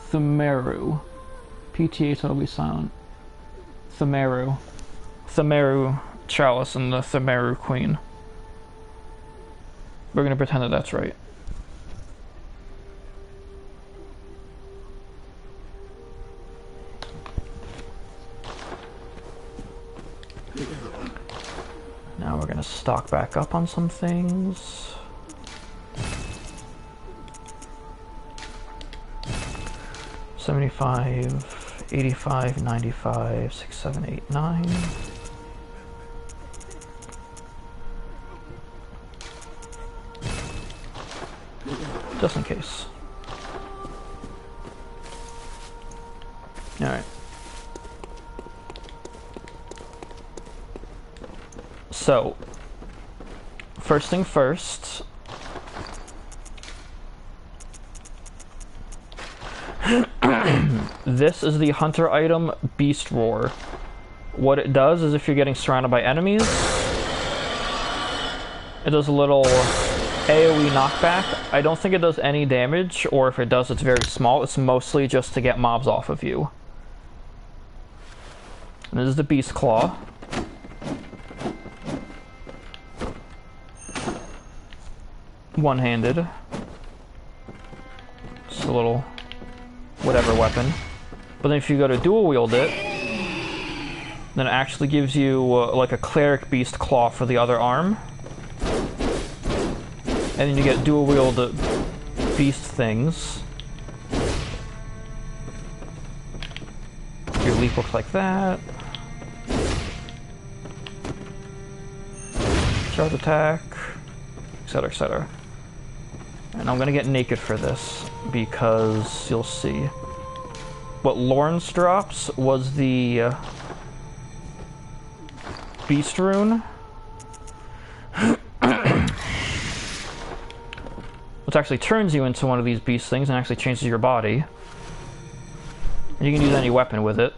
Themeru. PTH, that'll be silent. Themeru. Themeru Chalice and the Themeru Queen. We're gonna pretend that that's right. Now we're gonna stock back up on some things. $75, $85, $95, $6, $7, $8, $9. Just in case. Alright. So, first thing first. This is the hunter item, Beast Roar. What it does is if you're getting surrounded by enemies, it does a little AoE knockback. I don't think it does any damage, or if it does, it's very small. It's mostly just to get mobs off of you. And this is the Beast Claw. One-handed. Just a little whatever weapon. But then if you go to dual wield it, then it actually gives you like a cleric beast claw for the other arm. And then you get dual wield beast things. Your leap looks like that. Charge attack, etc., etc. And I'm gonna get naked for this because you'll see. What Lawrence drops was the Beast Rune, which actually turns you into one of these beast things and actually changes your body. And you can use any weapon with it.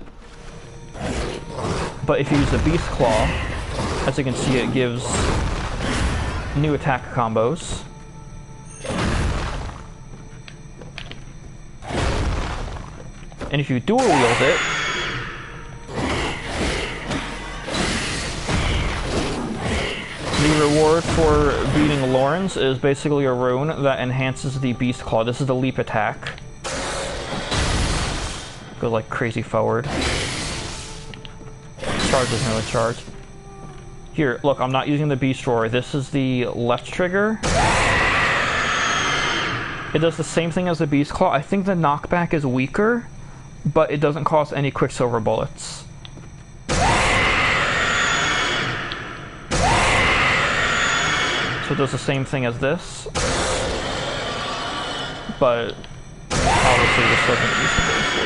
But if you use the Beast Claw, as you can see, it gives new attack combos. And if you dual wield it, the reward for beating Lawrence is basically a rune that enhances the Beast Claw. This is the leap attack. Go like crazy forward. Charge doesn't really charge. Here, look, I'm not using the Beast Roar. This is the left trigger. It does the same thing as the Beast Claw. I think the knockback is weaker, but it doesn't cost any Quicksilver bullets. So it does the same thing as this, but obviously this doesn't use the Beast.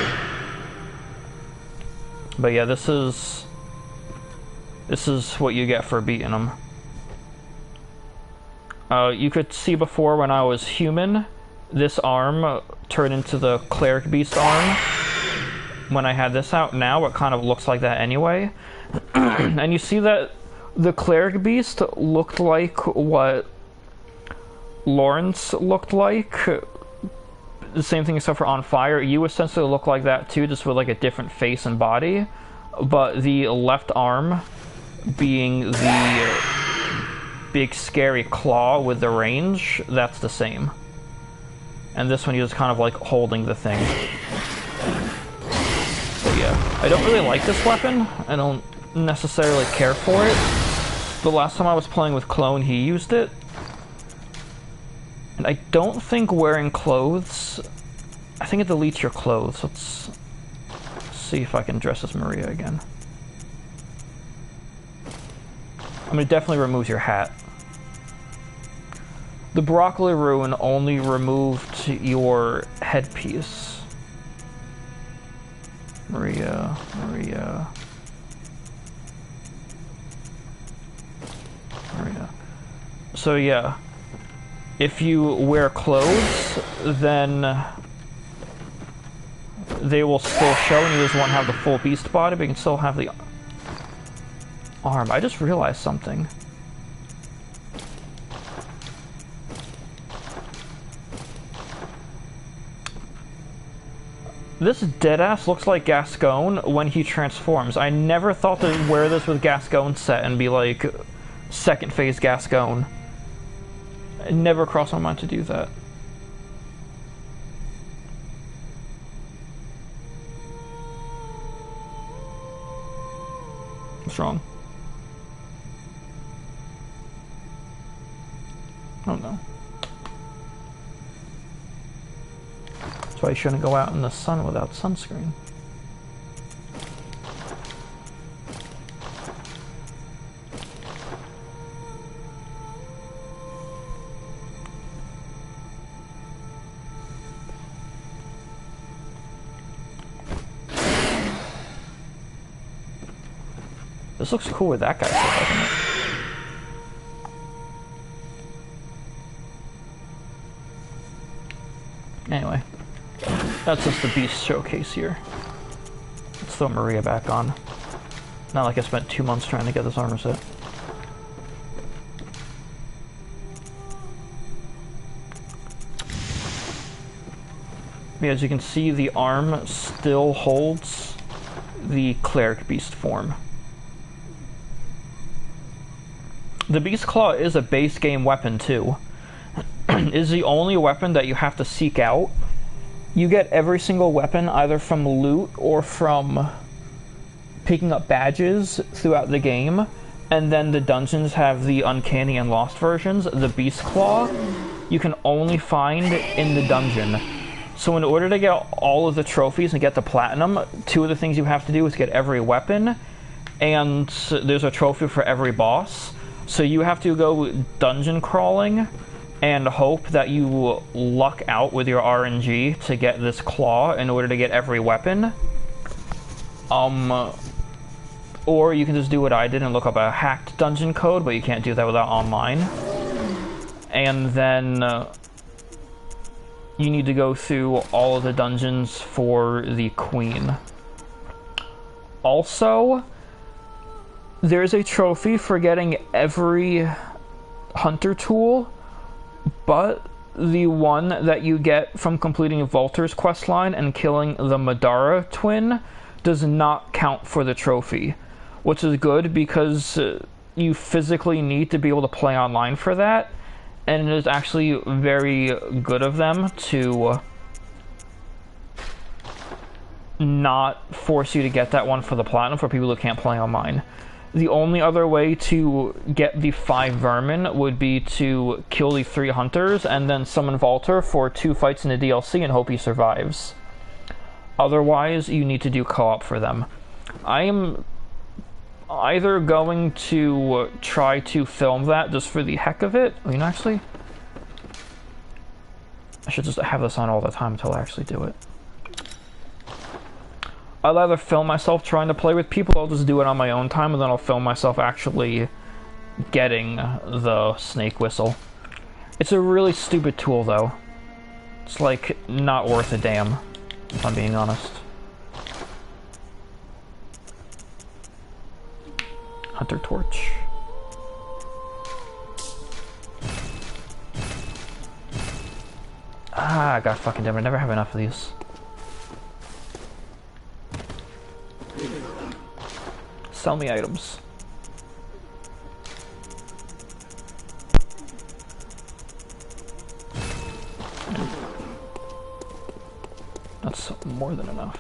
But yeah, this is what you get for beating them. You could see before when I was human, this arm turned into the Cleric Beast arm. When I had this out, now it kind of looks like that anyway. And you see that the Cleric Beast looked like what Lawrence looked like. The same thing except for on fire. You essentially look like that too, just with like a different face and body. But the left arm being the big scary claw with the range, that's the same. And this one you're just kind of like holding the thing. But yeah, I don't really like this weapon. I don't necessarily care for it. The last time I was playing with Clone, he used it. And I don't think wearing clothes... I think it deletes your clothes. Let's see if I can dress as Maria again. I mean, it definitely removes your hat. The Broccoli Rune only removed your headpiece. Maria. So yeah, if you wear clothes, then they will still show, and you just won't have the full beast body, but you can still have the arm. I just realized something. This deadass looks like Gascoigne when he transforms. I never thought to wear this with Gascoigne set and be like second phase Gascoigne. It never crossed my mind to do that. What's wrong? Oh no. That's why you shouldn't go out in the sun without sunscreen. This looks cool with that guy, doesn't it? Anyway, that's just the beast showcase here. Let's throw Maria back on. Not like I spent 2 months trying to get this armor set. As you can see, the arm still holds the cleric beast form. The beast claw is a base game weapon too. Is the only weapon that you have to seek out. You get every single weapon either from loot or from picking up badges throughout the game, and then the dungeons have the uncanny and lost versions. The beast claw you can only find in the dungeon. So in order to get all of the trophies and get the platinum, 2 of the things you have to do is get every weapon, and there's a trophy for every boss. So you have to go dungeon crawling and hope that you luck out with your RNG to get this claw in order to get every weapon. Or you can just do what I did and look up a hacked dungeon code, but you can't do that without online. And then you need to go through all of the dungeons for the queen. Also, there's a trophy for getting every hunter tool, but the one that you get from completing Volter's questline and killing the Madara twin does not count for the trophy, which is good because you physically need to be able to play online for that, and it is actually very good of them to not force you to get that one for the platinum for people who can't play online. The only other way to get the 5 vermin would be to kill the 3 hunters and then summon Volter for 2 fights in the DLC and hope he survives. Otherwise, you need to do co-op for them. I am either going to try to film that just for the heck of it. I mean, actually, I should just have this on all the time until I actually do it. I'll either film myself trying to play with people, I'll just do it on my own time, and then I'll film myself actually getting the snake whistle. It's a really stupid tool, though. It's, like, not worth a damn, if I'm being honest. Hunter Torch. Ah, god fucking damn it, I never have enough of these. Sell me items. That's more than enough.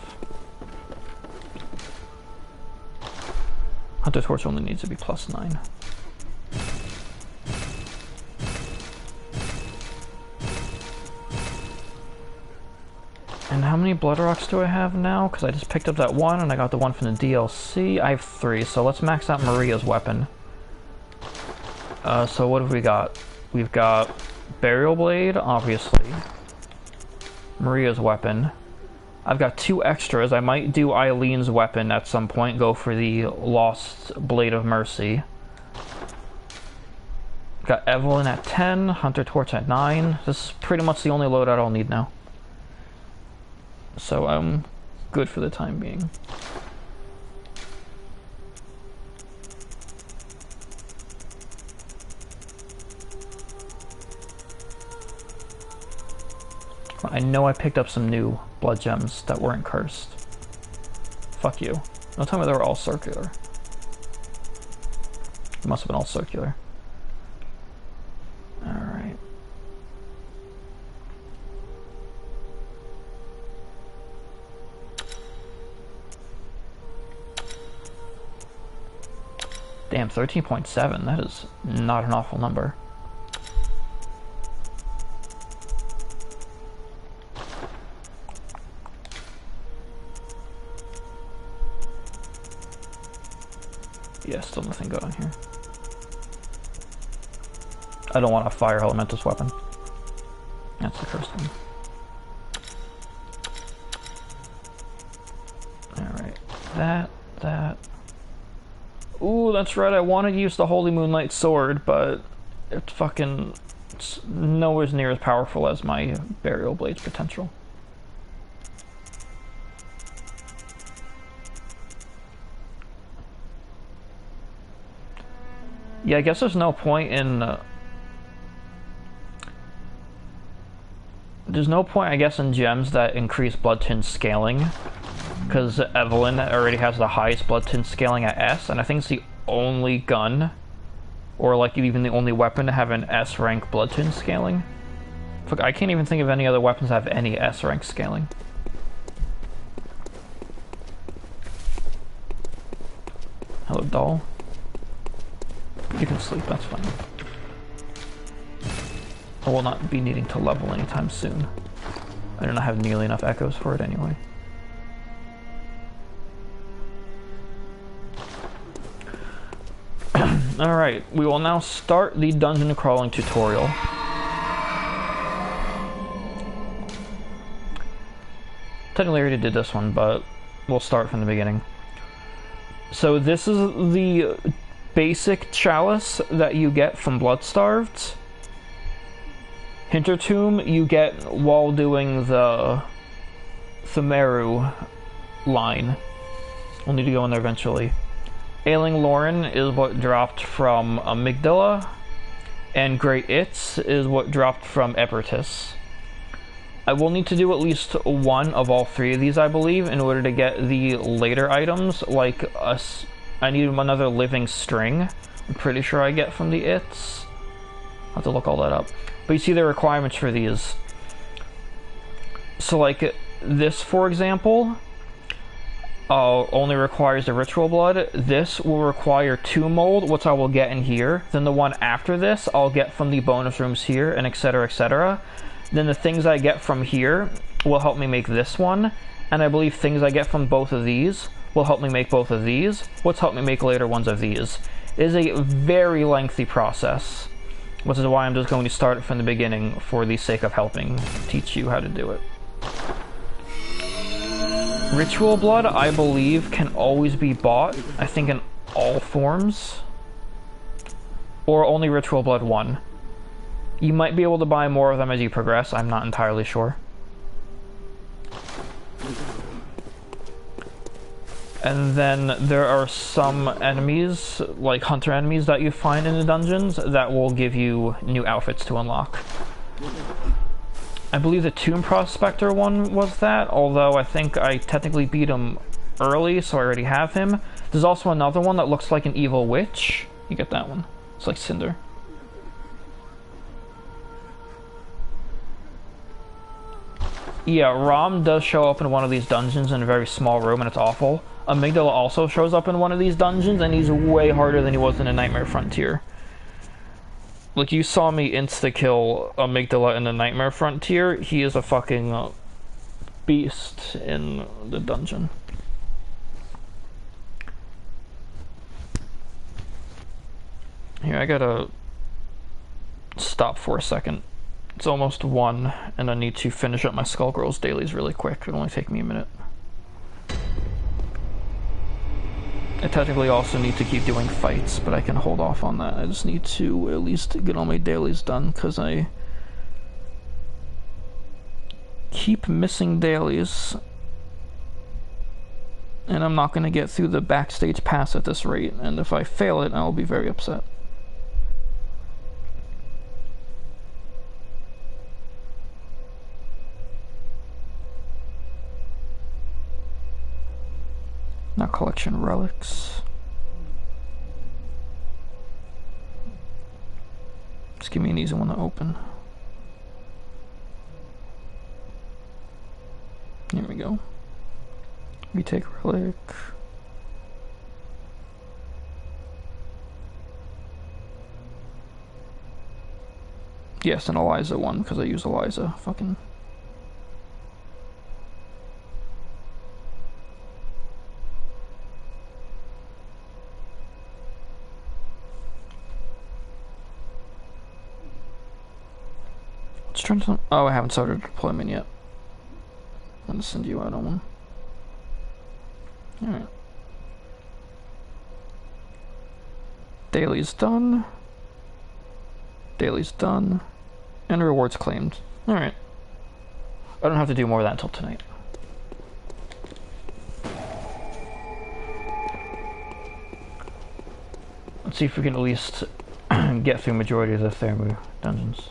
Hunter Torch only needs to be +9. And how many Blood Rocks do I have now? Because I just picked up that one and I got the one from the DLC. I have 3, so let's max out Maria's weapon. So what have we got? We've got Burial Blade, obviously. Maria's weapon. I've got 2 extras. I might do Eileen's weapon at some point, go for the Lost Blade of Mercy. Got Evelyn at 10, Hunter Torch at 9. This is pretty much the only loadout I'll need now. So I'm good for the time being. I know I picked up some new blood gems that weren't cursed. Fuck you. Don't tell me they were all circular. It must have been all circular. Alright. Damn, 13.7. That is not an awful number. still nothing good on here. I don't want a fire elementalist weapon. That's the cursed one. Alright. That. Ooh, that's right, I want to use the Holy Moonlight Sword, but it's nowhere near as powerful as my Burial Blade's potential. Yeah, I guess there's no point in... there's no point, I guess, in gems that increase blood tint scaling, because Evelyn already has the highest blood tint scaling at S, and I think it's the only gun, or like even the only weapon to have an S rank blood tint scaling. Fuck, I can't even think of any other weapons that have any S rank scaling. Hello, doll. You can sleep, that's fine. I will not be needing to level anytime soon. I do not have nearly enough echoes for it anyway. Alright, we will now start the dungeon crawling tutorial. Technically I already did this one, but we'll start from the beginning. So this is the basic chalice that you get from Bloodstarved. Hintertomb you get while doing the Thumeru line. We'll need to go in there eventually. Ailing Lauren is what dropped from Amygdala, and Great Its is what dropped from Ebertus. I will need to do at least one of all three of these, I believe, in order to get the later items, like I need another living string. I'm pretty sure I get from the Its. I'll have to look all that up. But you see the requirements for these. So like this, for example, only requires the ritual blood. This will require 2 mold, which I will get in here. Then the one after this, I'll get from the bonus rooms here, and etc, etc. Then the things I get from here will help me make this one. And I believe things I get from both of these will help me make both of these, which help me make later ones of these. It is a very lengthy process, which is why I'm just going to start it from the beginning for the sake of helping teach you how to do it. Ritual blood, I believe, can always be bought, I think in all forms, or only Ritual Blood 1. You might be able to buy more of them as you progress, I'm not entirely sure. And then there are some enemies, like hunter enemies that you find in the dungeons, that will give you new outfits to unlock. I believe the Tomb Prospector one was that, although I think I technically beat him early, so I already have him. There's also another one that looks like an evil witch. You get that one. It's like Cinder. Yeah, Rom does show up in one of these dungeons in a very small room, and it's awful. Amygdala also shows up in one of these dungeons, and he's way harder than he was in the Nightmare Frontier. Like, you saw me insta-kill Amygdala in the Nightmare Frontier. He is a fucking beast in the dungeon. Here, I gotta stop for a second. It's almost 1, and I need to finish up my Skullgirls dailies really quick. It'll only take me a minute. I technically also need to keep doing fights, but I can hold off on that. I just need to at least get all my dailies done, because I keep missing dailies. And I'm not going to get through the backstage pass at this rate, and if I fail it, I'll be very upset. Now collection relics. Just give me an easy one to open. Here we go. Retake relic. Yes, an Eliza one, because I use Eliza. Fucking... Just trying to... Oh, I haven't started deployment yet. I'm gonna send you out on one. Alright. Daily's done. Daily's done. And rewards claimed. Alright. I don't have to do more of that until tonight. Let's see if we can at least get through majority of the Thermu dungeons.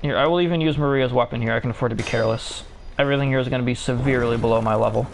Here, I will even use Maria's weapon here. I can afford to be careless. Everything here is going to be severely below my level.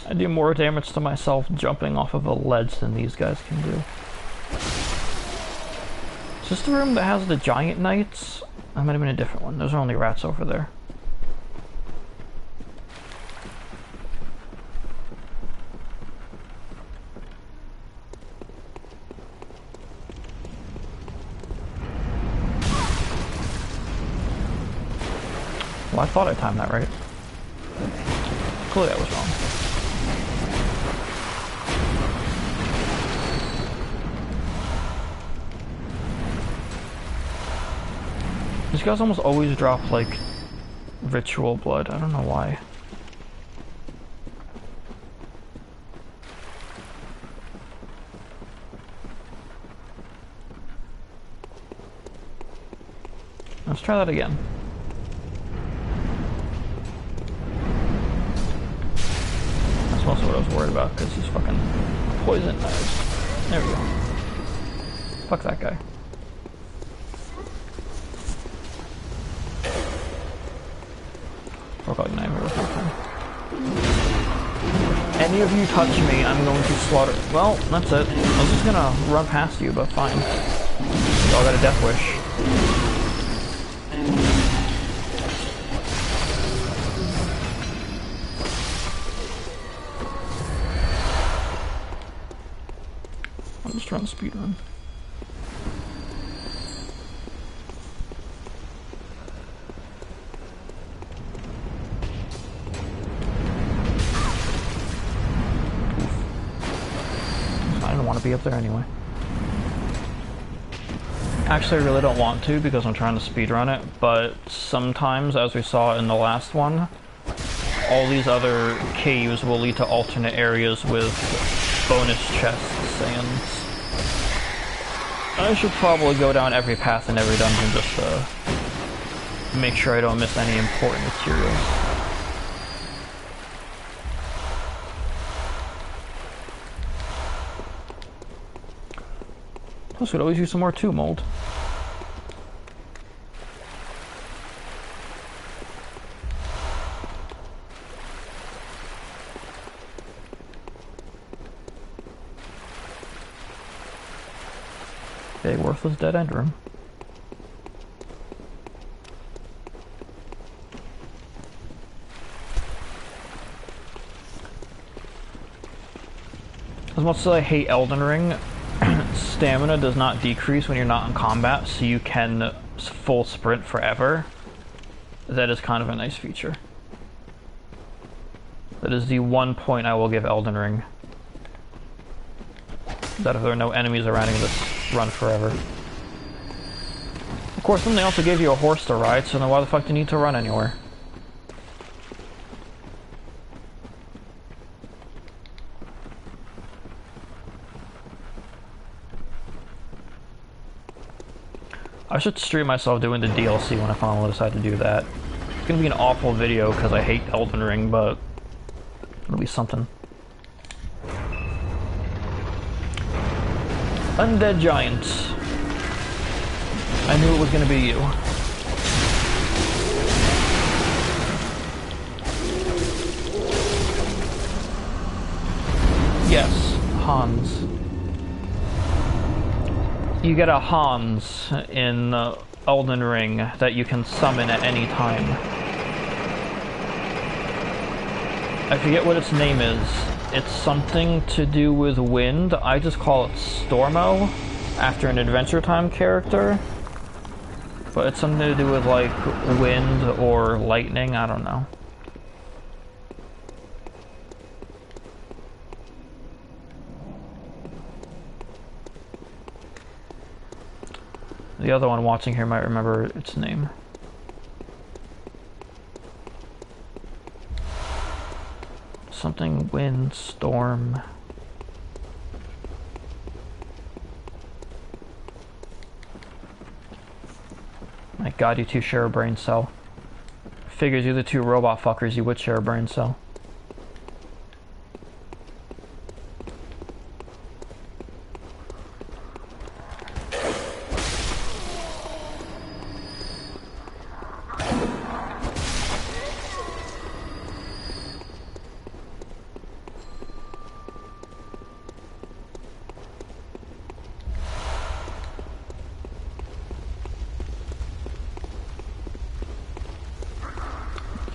I do more damage to myself jumping off of a ledge than these guys can do. Is this the room that has the giant knights? That might have been a different one. Those are only rats over there. Well, I thought I timed that right. Clearly I was wrong. These guys almost always drop, like, ritual blood. I don't know why. Let's try that again. That's also what I was worried about, because he's fucking poison knives. There we go. Fuck that guy. Any of you touch me, I'm going to slaughter. Well, that's it. I was just gonna run past you, but fine. Y'all got a death wish. I'm just trying to speedrun. Be up there anyway. Actually, I really don't want to because I'm trying to speedrun it, but sometimes, as we saw in the last one, all these other caves will lead to alternate areas with bonus chests, and I should probably go down every path in every dungeon just to make sure I don't miss any important materials. Plus, we'd always use some more 2 mold. Big worthless dead end room. As much as I hate Elden Ring, stamina does not decrease when you're not in combat, so you can full sprint forever. That is kind of a nice feature. That is the one point I will give Elden Ring. That if there are no enemies around, you can just run forever. Of course, then they also gave you a horse to ride, so then why the fuck do you need to run anywhere? I should stream myself doing the DLC when I finally decide to do that. It's gonna be an awful video because I hate Elden Ring, but it'll be something. Undead Giants. I knew it was gonna be you. Yes, Hans. You get a Hans in Elden Ring that you can summon at any time. I forget what its name is. It's something to do with wind. I just call it Stormo, after an Adventure Time character. But it's something to do with, like, wind or lightning, I don't know. The other one watching here might remember its name. Something wind, storm. My god, you two share a brain cell. Figures you're the two robot fuckers, you would share a brain cell.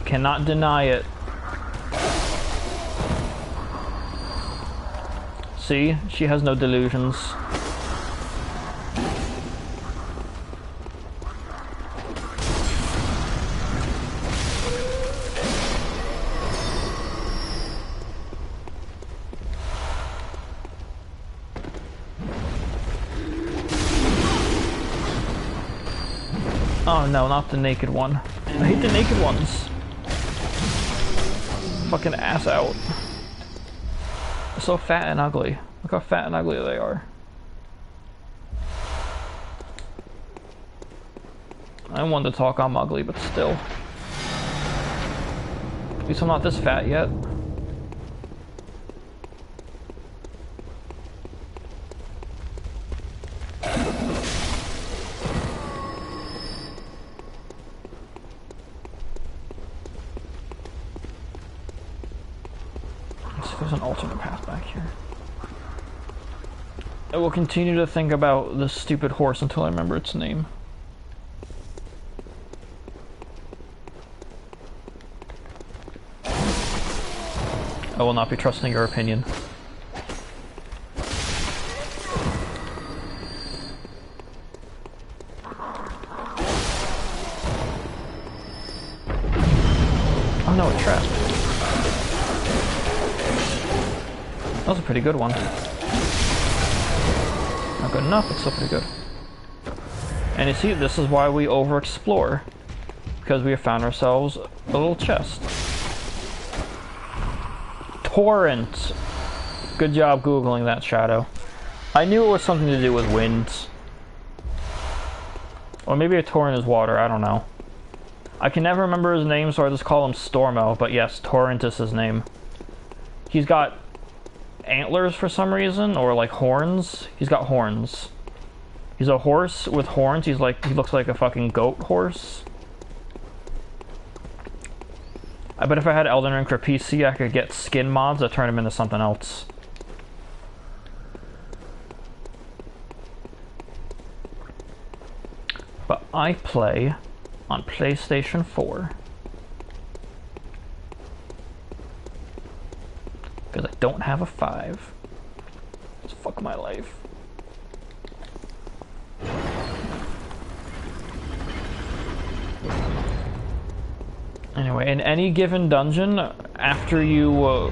Cannot deny it. See? She has no delusions. Oh no, not the naked one. I hate the naked ones. Fucking ass out. They're so fat and ugly. Look how fat and ugly they are. I want to talk I'm ugly, but still. At least I'm not this fat yet. There's an alternate path back here. I will continue to think about this stupid horse until I remember its name. I will not be trusting your opinion. Oh no, it trapped. That was a pretty good one. Not good enough, but still pretty good. And you see, this is why we overexplore. Because we have found ourselves a little chest. Torrent! Good job Googling that, Shadow. I knew it was something to do with winds. Or maybe a torrent is water, I don't know. I can never remember his name, so I just call him Stormo, but yes, Torrent is his name. He's got antlers for some reason, or like horns. He's got horns. He's a horse with horns. He looks like a fucking goat horse. I bet if I had Elden Ring for PC, I could get skin mods that turn him into something else. But I play on PlayStation 4. Because I don't have a 5. Let's fuck my life. Anyway, in any given dungeon, after you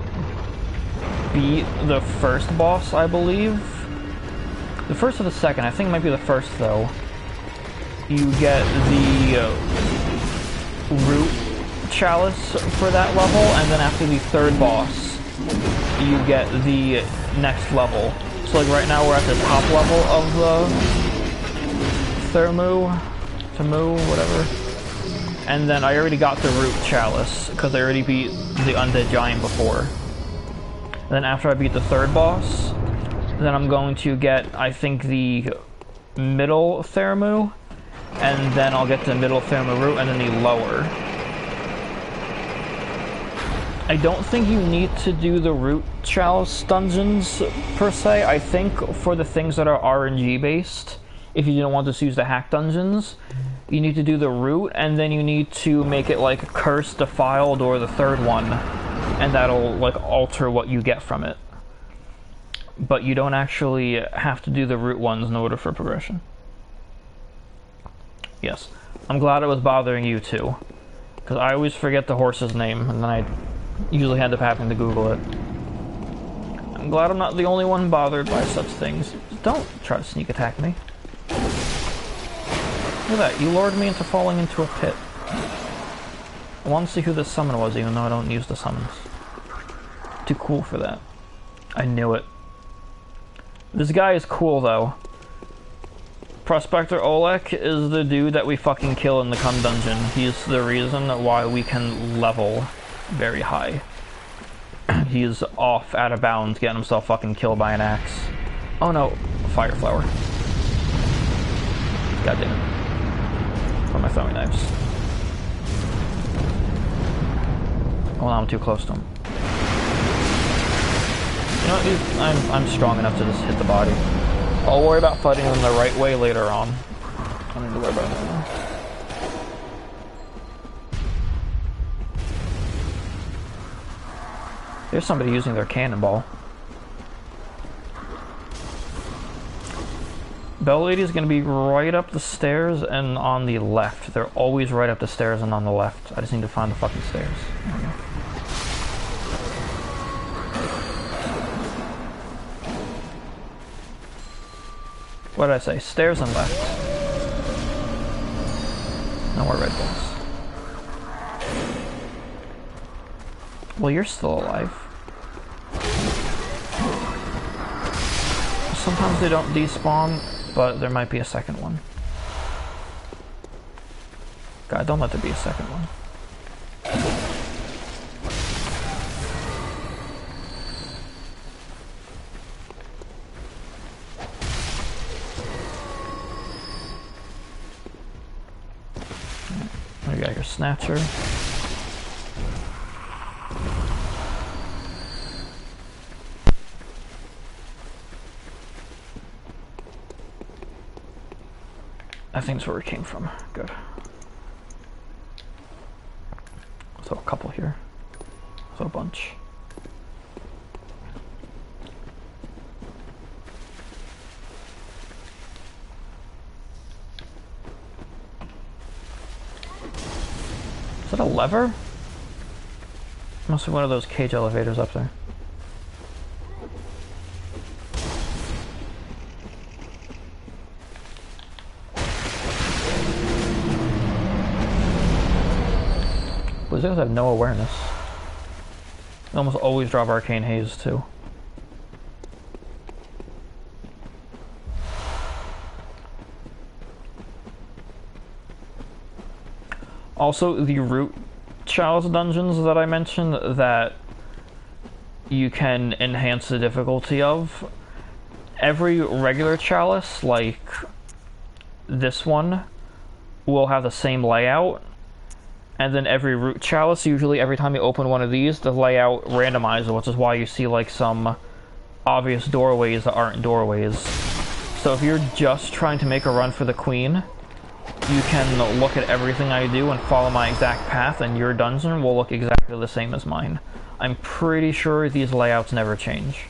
beat the first boss, I believe. The first or the second, I think it might be the first though. You get the root chalice for that level, and then after the third boss, you get the next level. So like right now we're at the top level of the Tamu, whatever. And then I already got the root chalice, because I already beat the undead giant before. And then after I beat the third boss, then I'm going to get, I think, the middle Theramu, and then I'll get the middle Theramu root, and then the lower. I don't think you need to do the root chalice dungeons per se. I think for the things that are RNG based, if you didn't want to use the hack dungeons, you need to do the root, and then you need to make it like cursed, defiled, or the third one and that'll like alter what you get from it. But you don't actually have to do the root ones in order for progression. Yes. I'm glad it was bothering you too. Because I always forget the horse's name, and then I usually end up having to Google it. I'm glad I'm not the only one bothered by such things. Don't try to sneak attack me. Look at that, you lured me into falling into a pit. I want to see who this summon was, even though I don't use the summons. Too cool for that. I knew it. This guy is cool, though. Prospector Olek is the dude that we fucking kill in the Kun dungeon. He's the reason why we can level very high. He's off out of bounds, getting himself fucking killed by an axe. Oh no, fire flower. God damn it. For my throwing knives. Well, now I'm too close to him. You know what, I'm strong enough to just hit the body. I'll worry about fighting them the right way later on. I don't need to worry about that now. There's somebody using their cannonball. Bell Lady is going to be right up the stairs and on the left. They're always right up the stairs and on the left. I just need to find the fucking stairs. There we go. What did I say? Stairs and left. No more red balls. Well, you're still alive. Sometimes they don't despawn, but there might be a second one. God, don't let there be a second one. You got your snatcher. I think that's where it came from. Good. Throw a couple here. Throw a bunch. Is that a lever? Must be one of those cage elevators up there. Blizzards have no awareness. They almost always drop Arcane Haze too. Also, the root chalice dungeons that I mentioned that you can enhance the difficulty of, every regular chalice, like this one, will have the same layout, and then every root chalice, usually every time you open one of these, the layout randomizes, which is why you see like some obvious doorways that aren't doorways. So if you're just trying to make a run for the queen, you can look at everything I do and follow my exact path, and your dungeon will look exactly the same as mine. I'm pretty sure these layouts never change.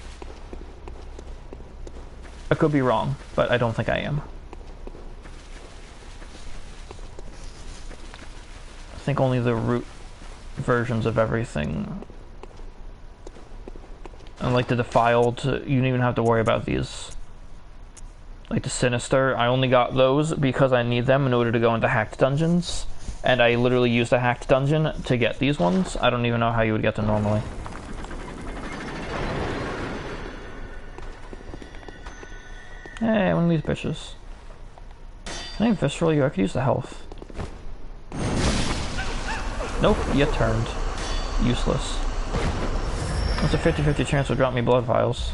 I could be wrong, but I don't think I am. I think only the root versions of everything. And like the defiled, you don't even have to worry about these. Like the Sinister, I only got those because I need them in order to go into hacked dungeons. And I literally used a hacked dungeon to get these ones. I don't even know how you would get them normally. Hey, one of these bitches. Can I visceral you? I could use the health. Nope, you turned. Useless. What's a 50-50 chance to drop me blood vials?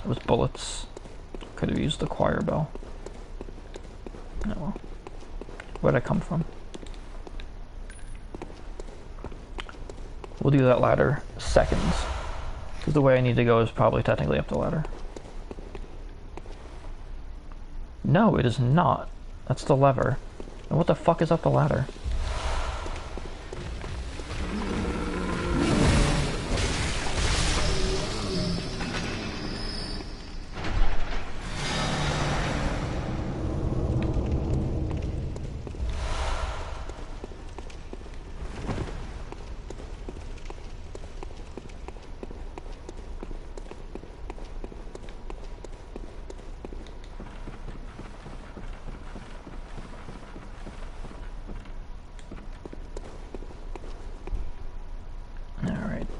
It was bullets. Could have used the choir bell. Oh well. Where'd I come from? We'll do that ladder seconds. Because the way I need to go is probably technically up the ladder. No, it is not. That's the lever. And what the fuck is up the ladder?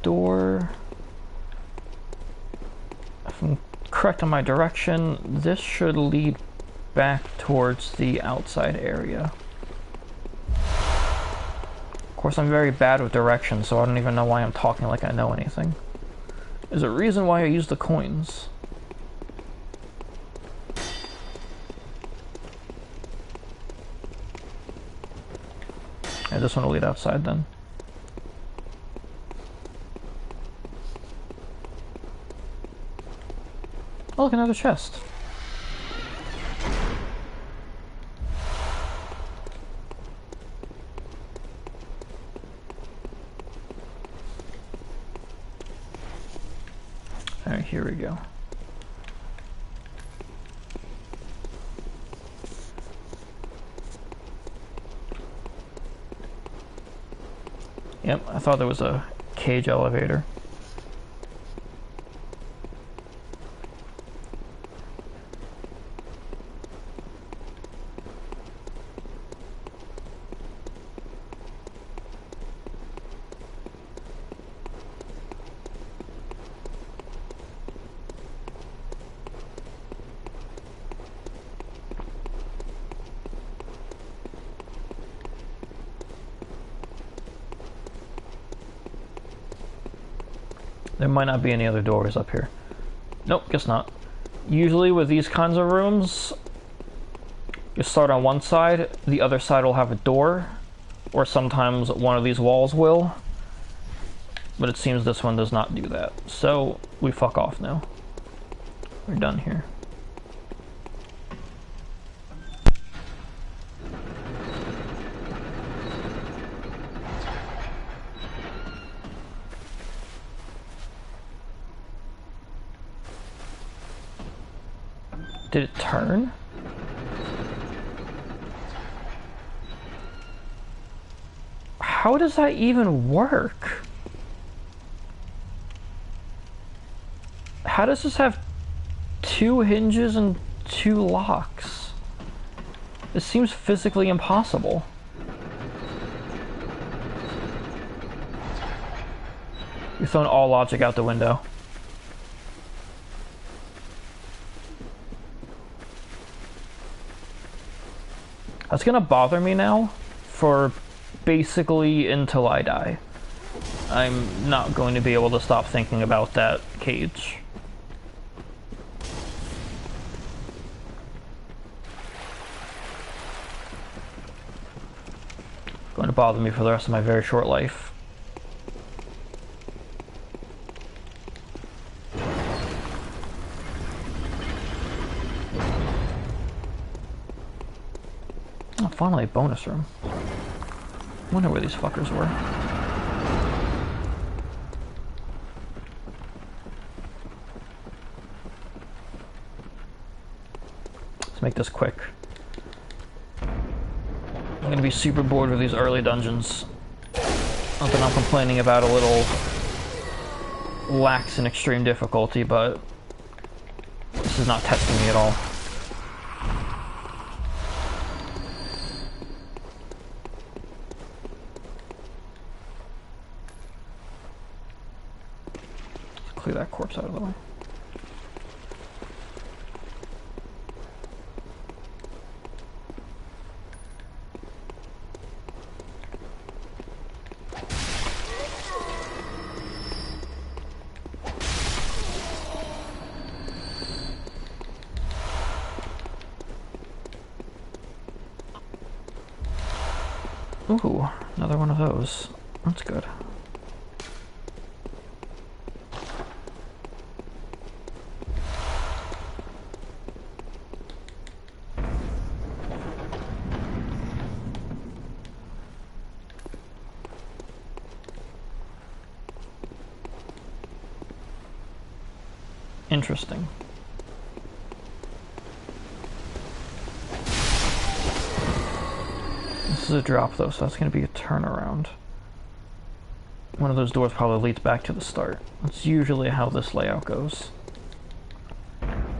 door, if I'm correct on my direction, this should lead back towards the outside area. Of course, I'm very bad with directions, so I don't even know why I'm talking like I know anything. There's a reason why I use the coins. Yeah, this one will lead outside then. Oh, look, another chest. Alright, here we go. Yep, I thought there was a cage elevator. There might not be any other doors up here. Nope, guess not. Usually with these kinds of rooms, you start on one side, the other side will have a door, or sometimes one of these walls will. But it seems this one does not do that. So, we fuck off now. We're done here. Did it turn? How does that even work? How does this have 2 hinges and 2 locks? This seems physically impossible. You've thrown all logic out the window. That's gonna bother me now for basically until I die. I'm not going to be able to stop thinking about that cage. Going to bother me for the rest of my very short life. Oh, finally a bonus room. Wonder where these fuckers were. Let's make this quick. I'm gonna be super bored with these early dungeons. Not that I'm complaining about a little lax in extreme difficulty, but this is not testing me at all. Clear that corpse out of the way. Ooh, another one of those. That's good. Interesting. This is a drop though, so that's going to be a turnaround. One of those doors probably leads back to the start. That's usually how this layout goes.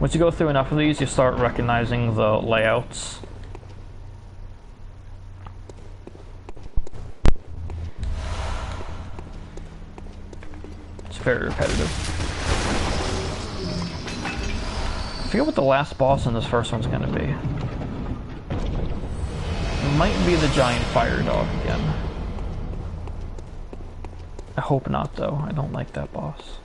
Once you go through enough of these, you start recognizing the layouts. very repetitive. I forget what the last boss in this first one's gonna be. It might be the giant fire dog again. I hope not, though. I don't like that boss.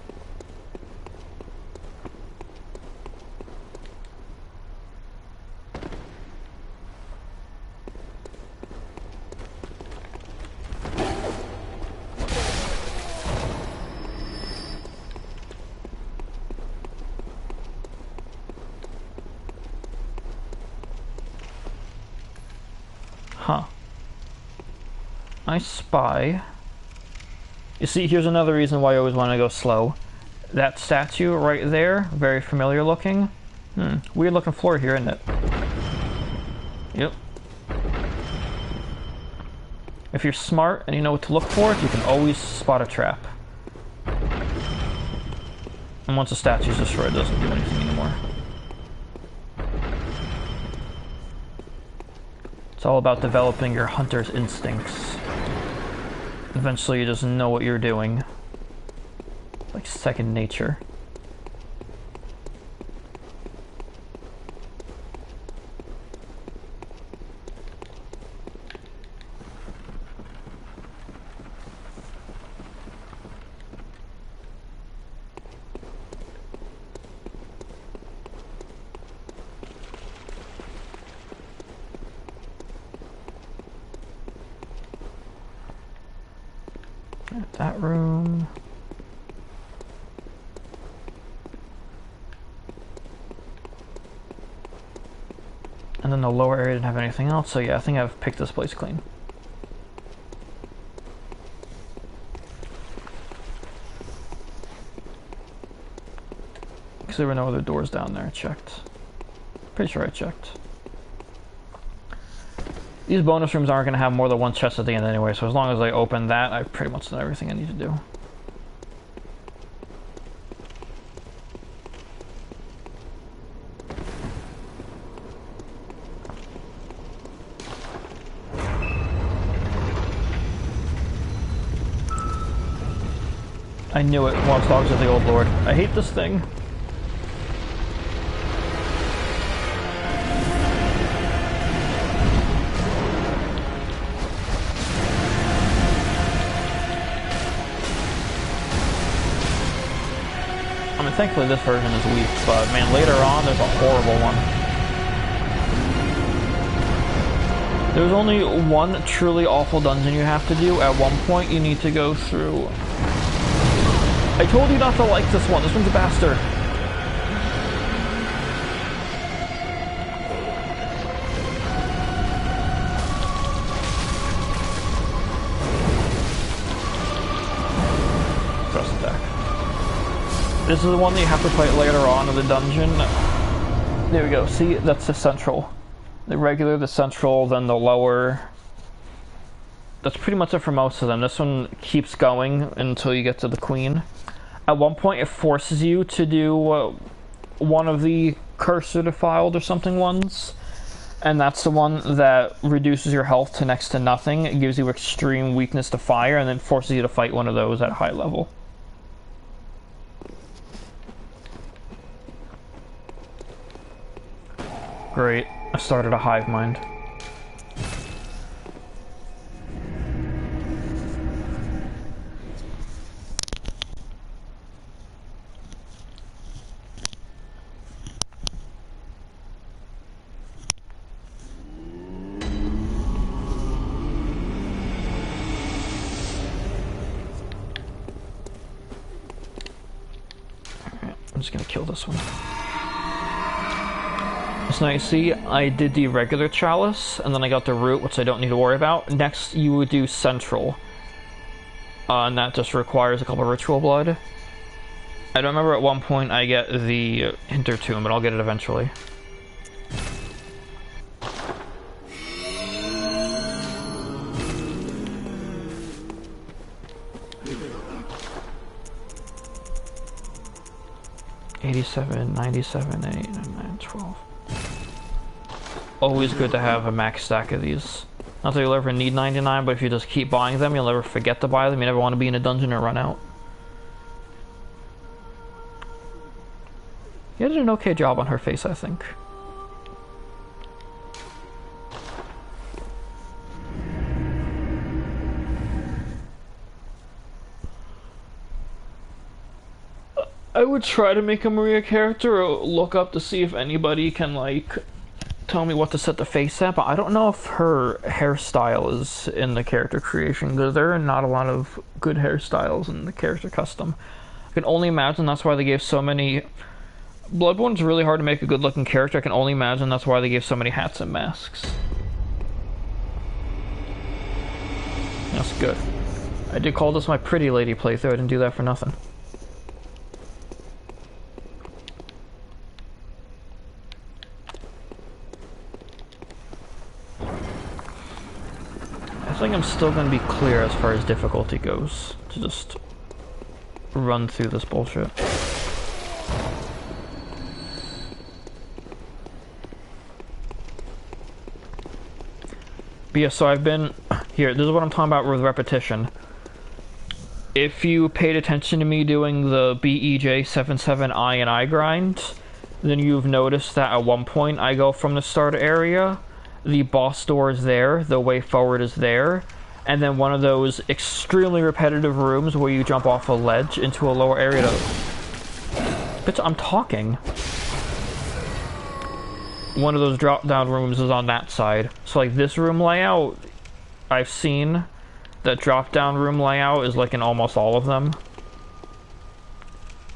Huh. I spy. You see, here's another reason why I always want to go slow. That statue right there, very familiar looking. Weird looking floor here, isn't it? Yep. If you're smart and you know what to look for, you can always spot a trap. And once the statue's destroyed, it doesn't do anything anymore. It's all about developing your hunter's instincts. Eventually you just know what you're doing. Like second nature. That room. And then the lower area didn't have anything else, so yeah, I think I've picked this place clean. Because there were no other doors down there, I checked. Pretty sure I checked. These bonus rooms aren't going to have more than one chest at the end anyway, so as long as I open that, I've pretty much done everything I need to do. I knew it. Watch Dogs of the Old Lord. I hate this thing. I mean, thankfully this version is weak, but man, later on there's a horrible one. There's only one truly awful dungeon you have to do. At one point you need to go through... I told you not to like this one. This one's a bastard. Press attack. This is the one that you have to fight later on in the dungeon. There we go. See, that's the central. The regular, the central, then the lower. That's pretty much it for most of them. This one keeps going until you get to the queen. At one point, it forces you to do one of the cursor defiled or something ones, and that's the one that reduces your health to next to nothing. It gives you extreme weakness to fire, and then forces you to fight one of those at high level. Great. I started a hive mind. I'm just gonna kill this one. So now you see, I did the regular chalice, and then I got the root, which I don't need to worry about. Next, you would do central. And that just requires a couple of ritual blood. I don't remember at one point I get the Hinter Tomb, but I'll get it eventually. $87, $97, 8, 9, 12. Always good to have a max stack of these. Not that you'll ever need 99, but if you just keep buying them, you'll never forget to buy them. You never want to be in a dungeon and run out. You did an okay job on her face, I think. I would try to make a Maria character or look up to see if anybody can, like, tell me what to set the face at, but I don't know if her hairstyle is in the character creation, because there are not a lot of good hairstyles in the character custom. I can only imagine that's why they gave so many... Bloodborne's really hard to make a good-looking character. I can only imagine that's why they gave so many hats and masks. That's good. I did call this my pretty lady playthrough. I didn't do that for nothing. I think I'm still going to be clear as far as difficulty goes, to just run through this bullshit. But yeah, so I've been... Here, this is what I'm talking about with repetition. If you paid attention to me doing the BEJ77I and I grind, then you've noticed that at one point I go from the start area, the boss door is there, the way forward is there, and then one of those extremely repetitive rooms where you jump off a ledge into a lower area to... Bitch, I'm talking. One of those drop-down rooms is on that side. So, like, this room layout, I've seen that drop-down room layout is, like, in almost all of them.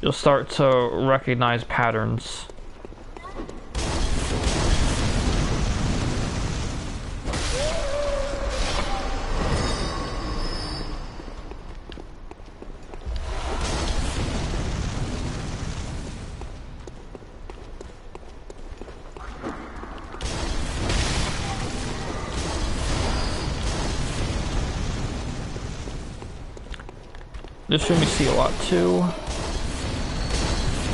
You'll start to recognize patterns. This room you see a lot too.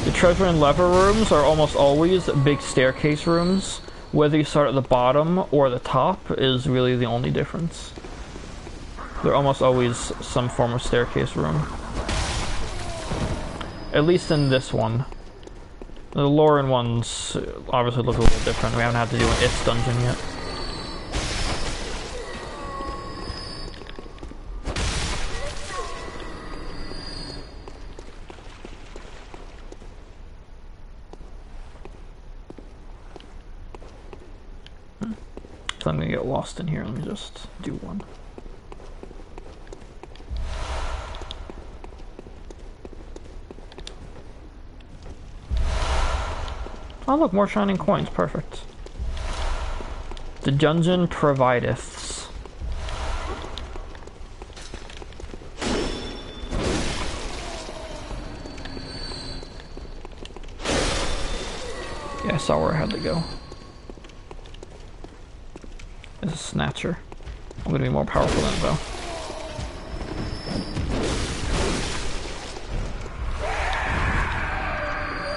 The treasure and lever rooms are almost always big staircase rooms. Whether you start at the bottom or the top is really the only difference. They're almost always some form of staircase room. At least in this one. The Lauren ones obviously look a little different. We haven't had to do an It's dungeon yet. So I'm gonna get lost in here. Let me just do one. Oh look, more shining coins. Perfect. The dungeon provideth. Yeah, I saw where I had to go. It's a snatcher. I'm gonna be more powerful than it though.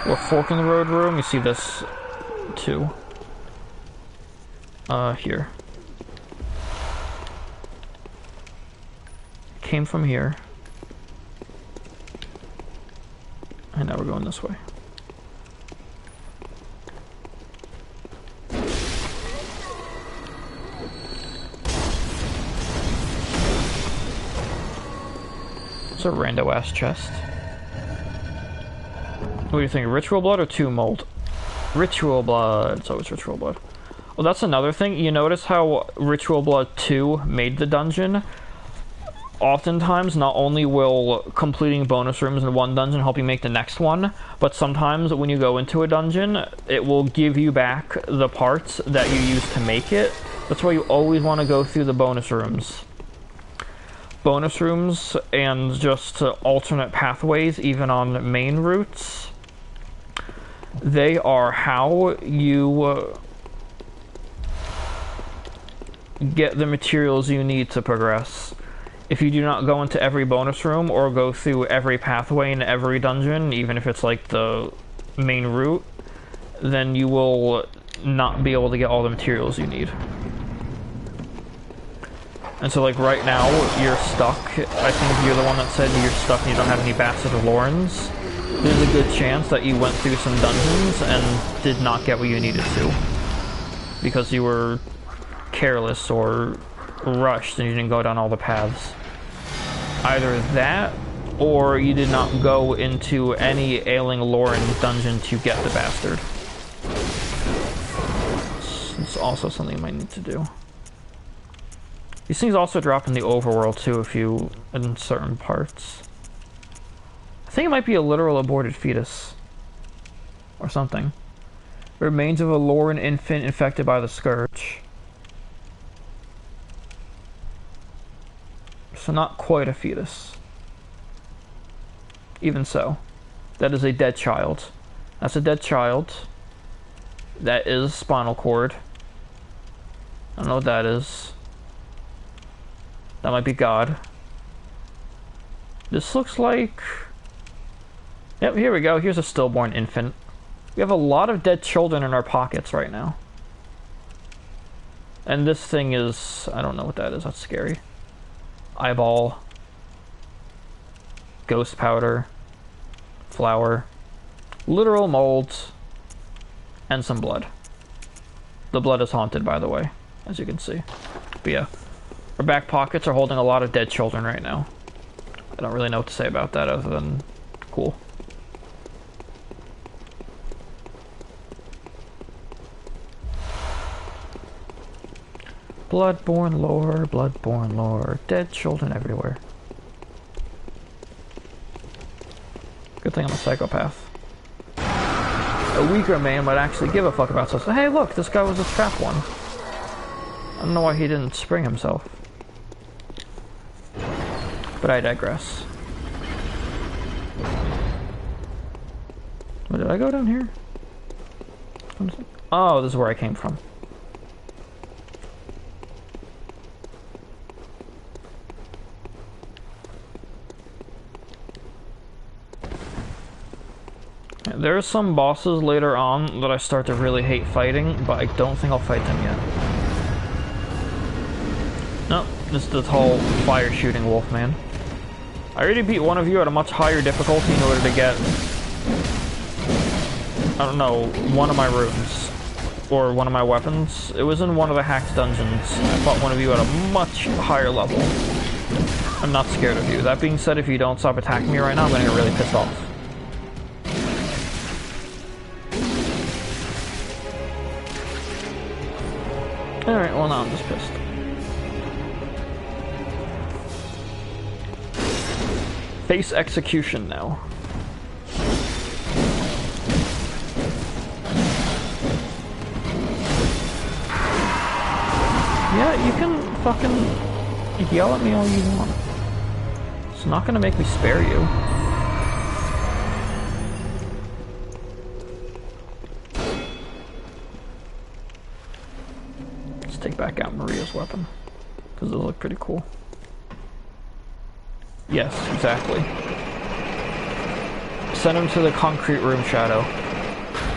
Or fork in the road room, you see this too. Here. Came from here. And now we're going this way. It's a rando ass chest. What do you think, ritual blood or tomb mold? Ritual blood. So it's ritual blood. Well, that's another thing. You notice how Ritual Blood 2 made the dungeon? Oftentimes, not only will completing bonus rooms in one dungeon help you make the next one, but sometimes when you go into a dungeon, it will give you back the parts that you used to make it. That's why you always want to go through the bonus rooms. Bonus rooms and just alternate pathways, even on main routes. They are how you get the materials you need to progress. If you do not go into every bonus room or go through every pathway in every dungeon, even if it's like the main route, then you will not be able to get all the materials you need. And so like right now, you're stuck. I think you're the one that said you're stuck and you don't have any Basset or Laurens. there's a good chance that you went through some dungeons and did not get what you needed to. Because you were careless or rushed and you didn't go down all the paths. Either that, or you did not go into any ailing Lauren dungeon to get the bastard. It's also something you might need to do. These things also drop in the overworld too, if you in certain parts. I think it might be a literal aborted fetus. Or something. Remains of a Lauren infant infected by the scourge. So not quite a fetus. Even so. That is a dead child. That's a dead child. That is spinal cord. I don't know what that is. That might be God. This looks like... Yep, here we go. Here's a stillborn infant. We have a lot of dead children in our pockets right now. And this thing is... I don't know what that is. That's scary. Eyeball. Ghost powder. Flour. Literal molds. And some blood. The blood is haunted, by the way, as you can see. But yeah. Our back pockets are holding a lot of dead children right now. I don't really know what to say about that other than cool. Bloodborne lore, dead children everywhere. Good thing I'm a psychopath. A weaker man might actually give a fuck about such. Hey look, this guy was a trap one. I don't know why he didn't spring himself. But I digress. Oh, did I go down here? Oh, this is where I came from. There are some bosses later on that I start to really hate fighting, but I don't think I'll fight them yet. No, this is the tall fire shooting wolfman. I already beat one of you at a much higher difficulty in order to get, I don't know, one of my runes. Or one of my weapons. It was in one of the hacked dungeons. I fought one of you at a much higher level. I'm not scared of you. That being said, if you don't stop attacking me right now, I'm gonna get really pissed off. Alright, well now I'm just pissed. Face execution now. Yeah, you can fucking yell at me all you want. It's not gonna make me spare you. Let's take back out Maria's weapon, because those look pretty cool. Yes, exactly. Send him to the concrete room, Shadow.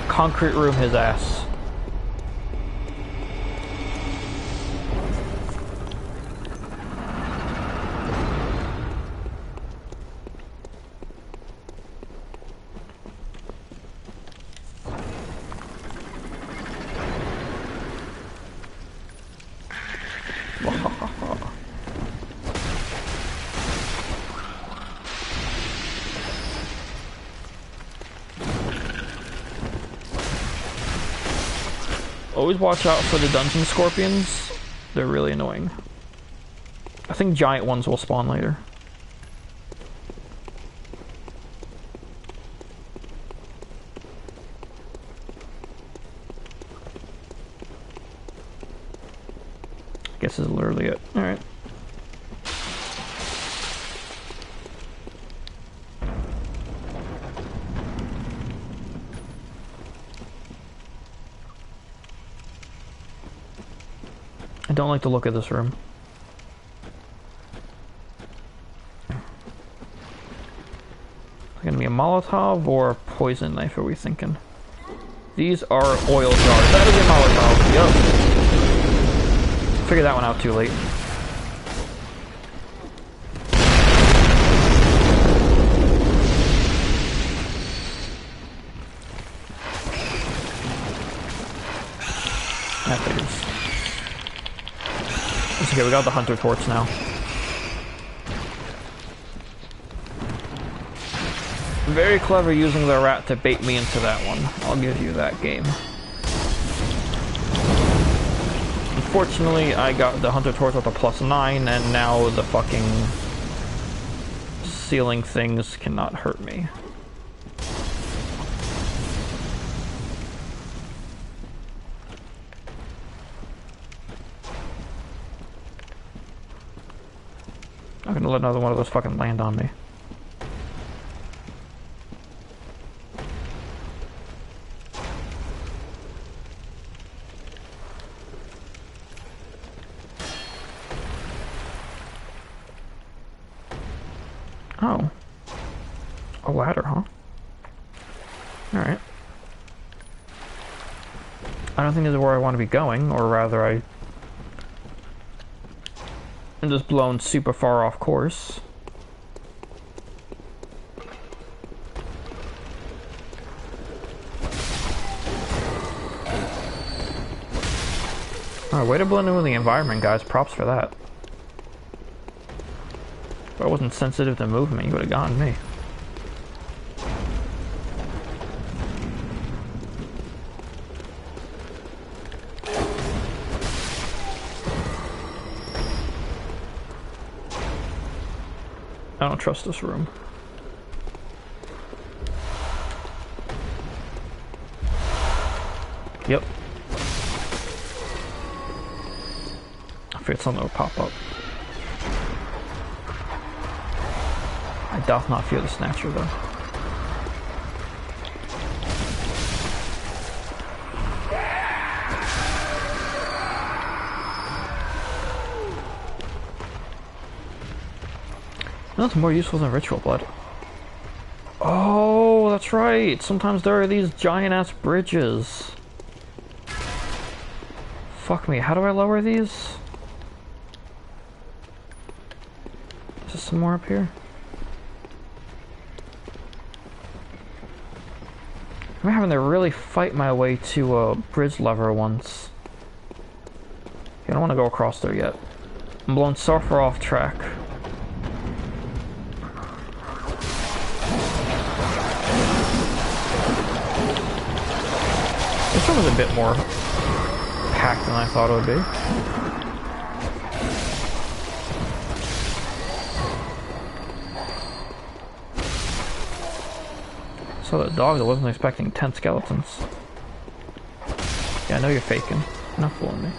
Concrete room his ass. Always watch out for the dungeon scorpions. They're really annoying. I think giant ones will spawn later. Guess this is literally it. Alright. I don't like the look of this room. Is it gonna be a Molotov or a poison knife, are we thinking? These are oil jars. That is a Molotov. Yup. Figured that one out too late. That figures. It's okay, we got the hunter torch now. Very clever using the rat to bait me into that one. I'll give you that game. Unfortunately, I got the hunter torch with a +9, and now the fucking ceiling things cannot hurt me. I'm gonna let another one of those fucking land on me. Oh. A ladder, huh? Alright. I don't think this is where I want to be going, or rather I'm just blown super far off course. Oh, way to blend in with the environment, guys. Props for that. If I wasn't sensitive to movement, you would have gotten me. I don't trust this room. Yep. I figured something would pop up. I doth not fear the Snatcher, though. That's more useful than ritual blood. Oh, that's right. Sometimes there are these giant-ass bridges. Fuck me. How do I lower these? Is there some more up here? I'm having to really fight my way to a bridge lever once. I don't want to go across there yet. I'm blown so far off track. This one was a bit more packed than I thought it would be. So that dog, I wasn't expecting 10 skeletons. Yeah, I know you're faking. You're not fooling me.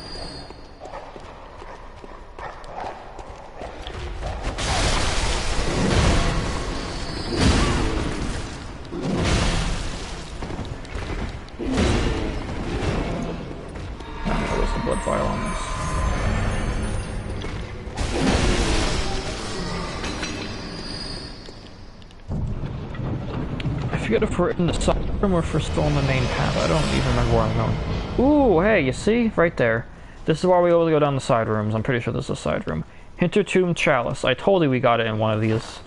Blood vial on this. I forget if we're in the side room or if we're still on the main path. I don't even remember where I'm going. Ooh, hey, you see? Right there. This is why we always go down the side rooms. I'm pretty sure this is a side room. Hintertomb Chalice. I told you we got it in one of these.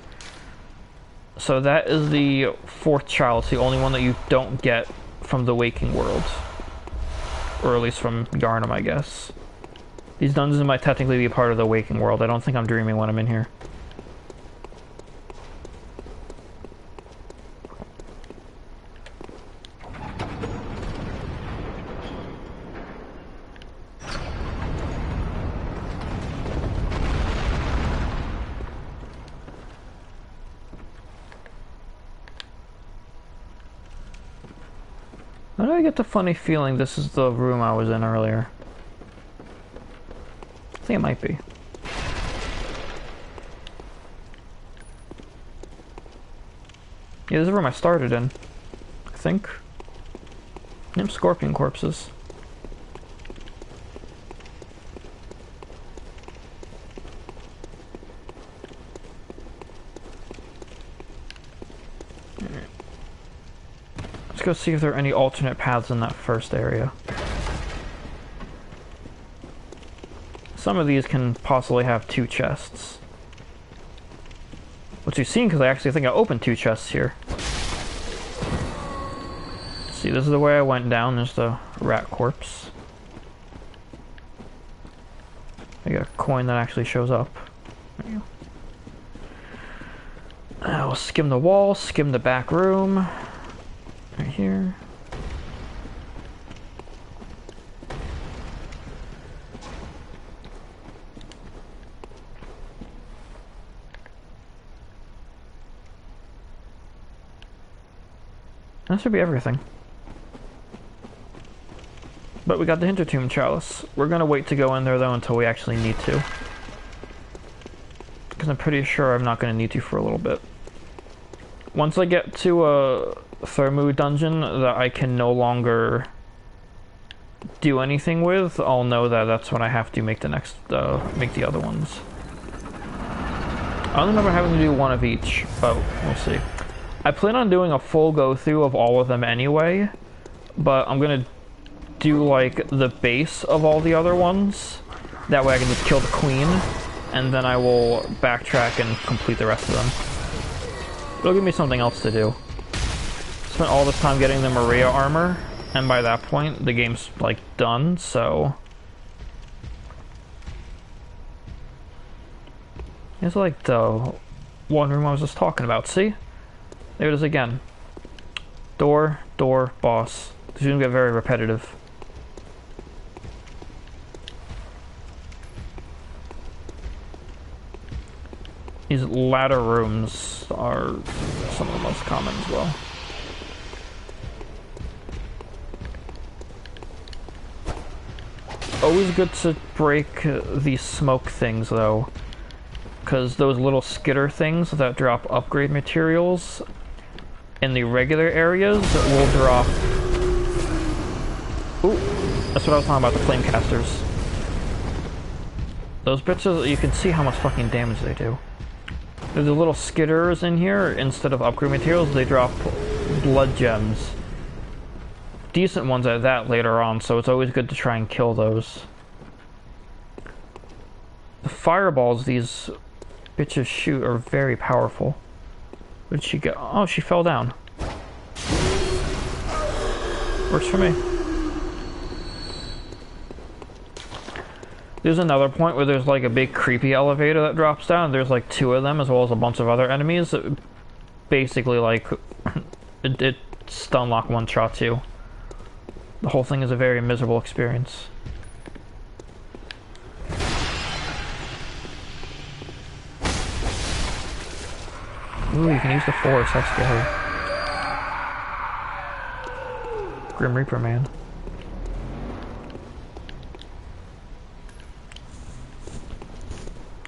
So that is the 4th chalice, the only one that you don't get from the Waking World. Or at least from Garnham, I guess. These dungeons might technically be part of the Waking World. I don't think I'm dreaming when I'm in here. How do I get the funny feeling this is the room I was in earlier? I think it might be. Yeah, this is the room I started in. I think. Them scorpion corpses. Let's go see if there are any alternate paths in that first area. Some of these can possibly have 2 chests. Which you've seen because I actually think I opened 2 chests here. See, this is the way I went down. There's the rat corpse. I got a coin that actually shows up. There you go. We'll skim the wall, skim the back room. Right here. That should be everything. But we got the Hintertomb Chalice. We're gonna wait to go in there though until we actually need to. Because I'm pretty sure I'm not gonna need to for a little bit. Once I get to a Thermu dungeon that I can no longer do anything with, I'll know that that's when I have to make the next, make the other ones. I don't remember having to do one of each, but we'll see. I plan on doing a full go-through of all of them anyway, but I'm gonna do like the base of all the other ones. That way I can just kill the queen, and then I will backtrack and complete the rest of them. It'll give me something else to do. Spent all this time getting the Maria armor, and by that point the game's like done, so... It's like the one room I was just talking about, see? There it is again. Door, door, boss. This is gonna get very repetitive. These ladder rooms are some of the most common as well. Always good to break these smoke things though, because those little skitter things that drop upgrade materials in the regular areas will drop... Ooh, that's what I was talking about, the flame casters. Those bitches, you can see how much fucking damage they do. There's the little skitters in here, instead of upgrade materials, they drop blood gems. Decent ones at that later on, so it's always good to try and kill those. The fireballs these bitches shoot are very powerful. Where did she go? Oh, she fell down. Works for me. There's another point where there's like a big creepy elevator that drops down. There's like 2 of them as well as a bunch of other enemies. Basically like, it stun lock one-shots you. The whole thing is a very miserable experience. Ooh, you can use the force, that's scary. Grim Reaper man.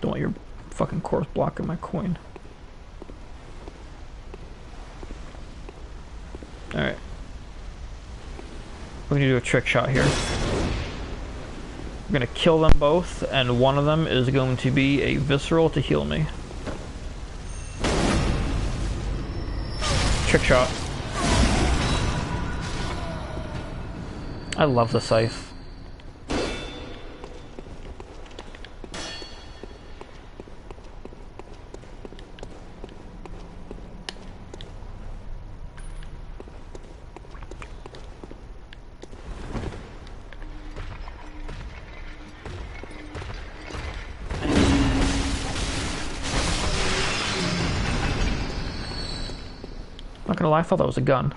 Don't want your fucking corpse blocking my coin. Alright. We're gonna do a trick shot here. We're gonna kill them both, and one of them is going to be a visceral to heal me. Trick shot. I love the scythe. Not gonna lie, I thought that was a gun.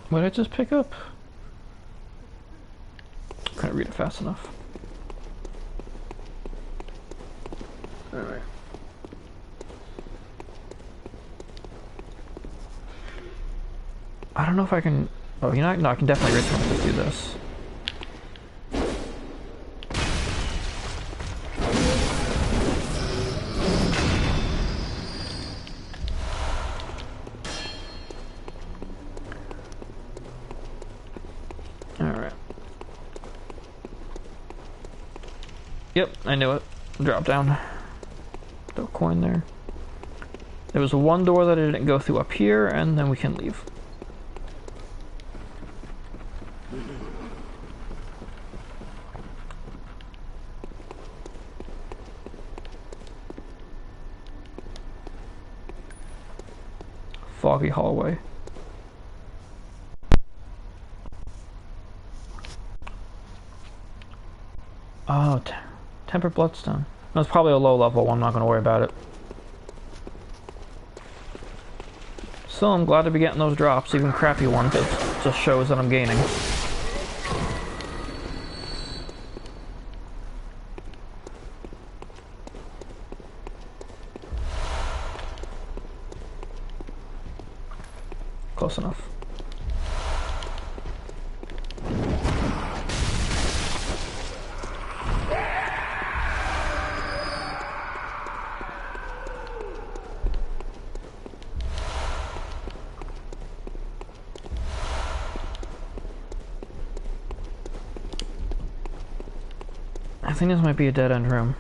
What did I just pick up? Couldn't read it fast enough. Alright. I don't know if I can... Oh, you know, no, I can definitely reach one to do this. Yep, I knew it. Drop down. Throw a coin there. There was one door that I didn't go through up here, and then we can leave. Foggy hallway. Oh, Tempered Bloodstone. That's probably a low level one, I'm not going to worry about it. So I'm glad to be getting those drops, even crappy ones. It just shows that I'm gaining. Close enough. I think this might be a dead-end room.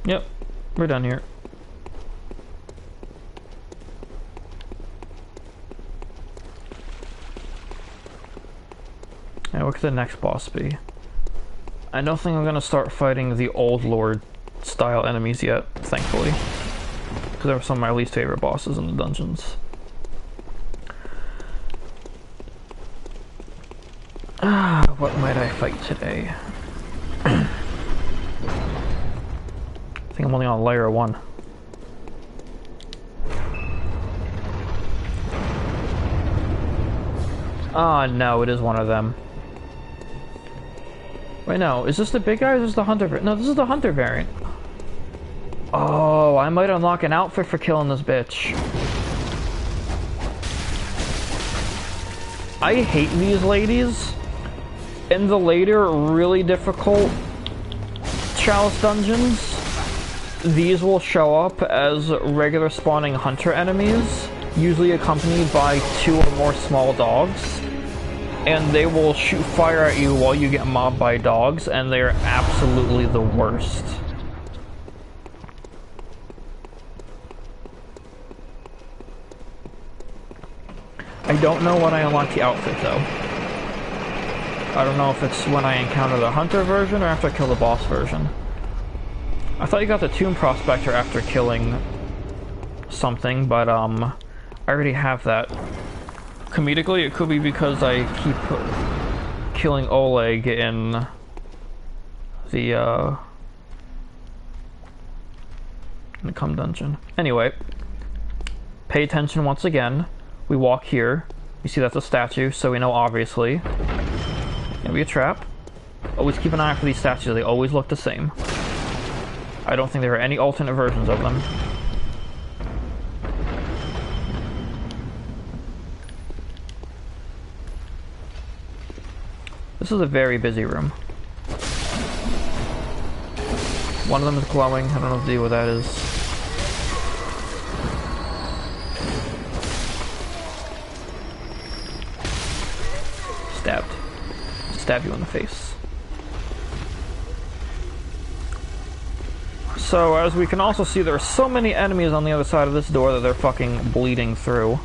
Yep, we're done here. Now, what could the next boss be? I don't think I'm gonna start fighting the old lord style enemies yet, thankfully. Because they were some of my least favorite bosses in the dungeons. What might I fight today? I think I'm only on layer 1. Ah, no, it is one of them. Wait, no, is this the big guy or is this the hunter variant? No, this is the hunter variant. Oh, I might unlock an outfit for killing this bitch. I hate these ladies. In the later, really difficult Chalice dungeons, these will show up as regular spawning hunter enemies, usually accompanied by 2 or more small dogs, and they will shoot fire at you while you get mobbed by dogs, and they're absolutely the worst. I don't know when I unlock the outfit though. I don't know if it's when I encounter the hunter version or after I kill the boss version. I thought you got the Tomb Prospector after killing something, but I already have that. Comedically, it could be because I keep killing Oleg in the Cum dungeon. Anyway, pay attention once again. We walk here. You see that's a statue, so we know obviously. Gonna be a trap. Always keep an eye out for these statues, they always look the same. I don't think there are any alternate versions of them. This is a very busy room. One of them is glowing, I don't know what to do with that is. Stabbed. Stab you in the face. So, as we can also see, there are so many enemies on the other side of this door that they're fucking bleeding through.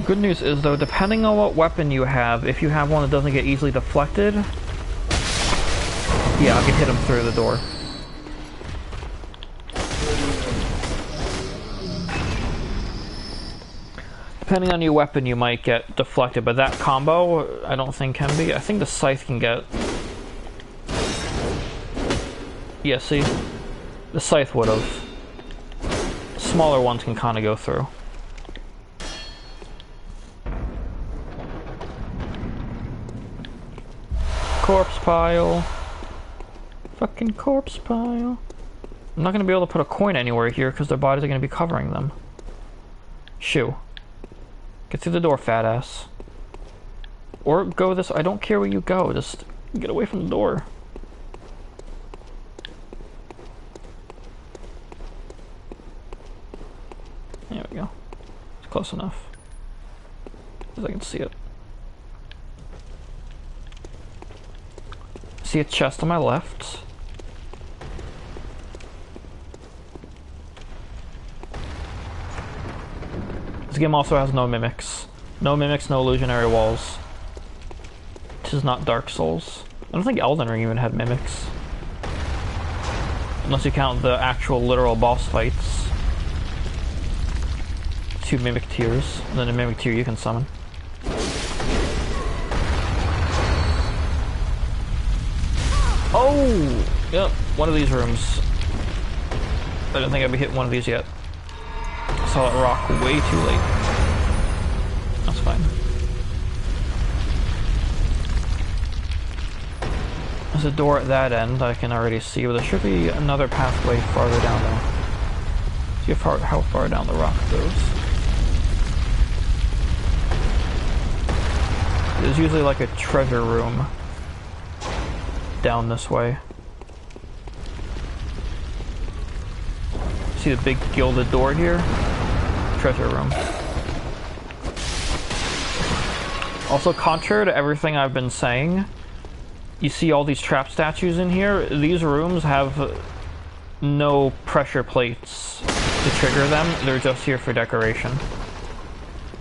Good news is, though, depending on what weapon you have, if you have one that doesn't get easily deflected, yeah, I can hit him through the door. Depending on your weapon, you might get deflected, but that combo, I don't think can be. I think the scythe can get... Yeah, see? The scythe would've. Smaller ones can kinda go through. Corpse pile. Fucking corpse pile. I'm not gonna be able to put a coin anywhere here because their bodies are gonna be covering them. Shoo. Get through the door, fat ass. Or go this... I don't care where you go, just get away from the door. There we go. It's close enough. As I can see it. See a chest on my left. This game also has no mimics. No mimics, no illusionary walls. This is not Dark Souls. I don't think Elden Ring even had mimics. Unless you count the actual literal boss fights. 2 mimic tiers, and then a mimic tier you can summon. Oh! Yep, one of these rooms. I didn't think I'd be hitting one of these yet. I saw that rock way too late. That's fine. There's a door at that end I can already see, but there should be another pathway farther down there. See how far down the rock goes. There's usually like a treasure room down this way. See the big gilded door here? Treasure room. Also, contrary to everything I've been saying, you see all these trap statues in here? These rooms have no pressure plates to trigger them. They're just here for decoration.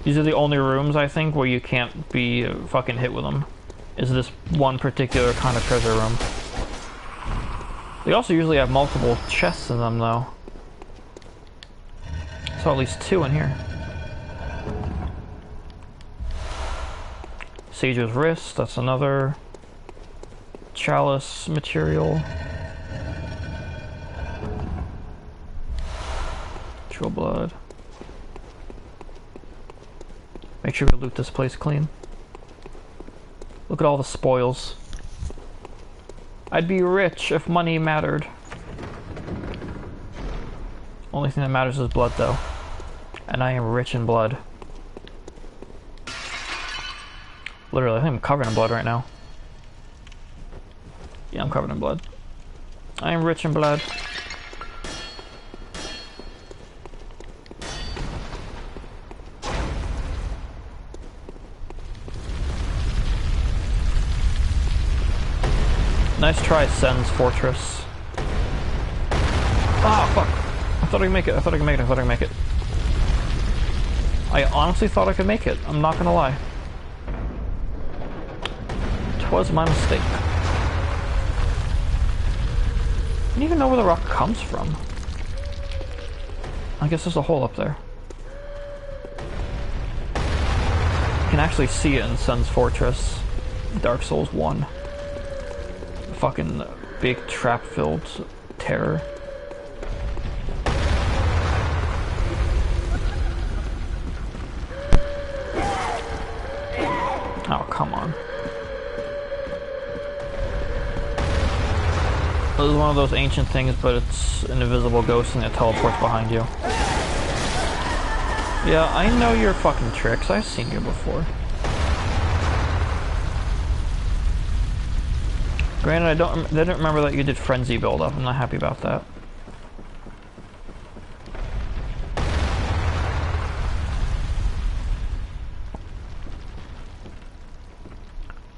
These are the only rooms, I think, where you can't be fucking hit with them. Is this one particular kind of treasure room. They also usually have multiple chests in them, though. So at least 2 in here. Sage's wrist, that's another chalice material. Ritual blood. Make sure we loot this place clean. Look at all the spoils. I'd be rich if money mattered. Only thing that matters is blood, though. And I am rich in blood. Literally, I think I'm covered in blood right now. Yeah, I'm covered in blood. I am rich in blood. Nice try, Sen's Fortress. Ah, fuck. I thought I could make it, I thought I could make it, I thought I could make it. I honestly thought I could make it, I'm not gonna lie. 'Twas my mistake. I don't even know where the rock comes from. I guess there's a hole up there. You can actually see it in Sen's Fortress. Dark Souls 1. Fucking big trap-filled terror. Oh, come on. This is one of those ancient things, but it's an invisible ghost and it teleports behind you. Yeah, I know your fucking tricks. I've seen you before. Granted, I didn't remember that you did frenzy build-up. I'm not happy about that.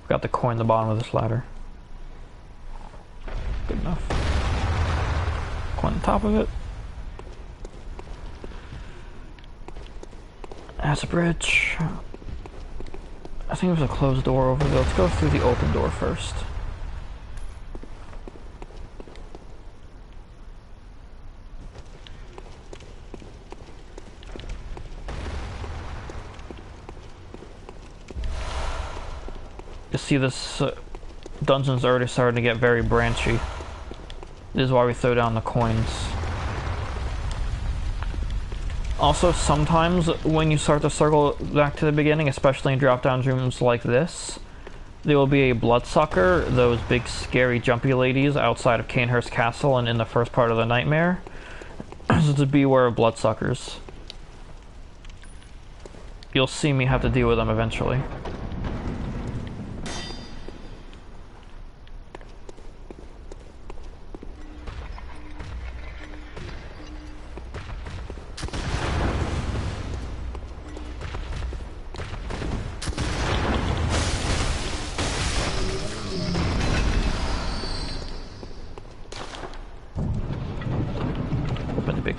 Got the coin at the bottom of this ladder. Good enough. Coin on top of it. That's a bridge. I think there's a closed door over there. Let's go through the open door first. You see, this dungeon's already starting to get very branchy. This is why we throw down the coins. Also, sometimes when you start to circle back to the beginning, especially in drop-down rooms like this, there will be a bloodsucker, those big scary jumpy ladies outside of Canehurst Castle and in the first part of the nightmare. So to beware of bloodsuckers. You'll see me have to deal with them eventually.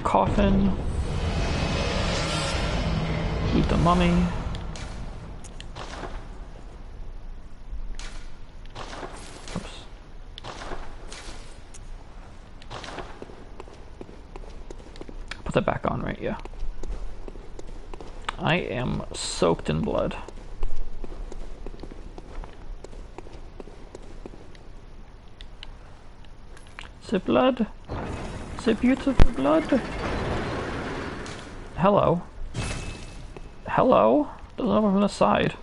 Coffin. Loot the mummy. Oops. Put that back on, right? Yeah. I am soaked in blood. The blood. The beautiful blood. Hello. Hello? Doesn't open from the side.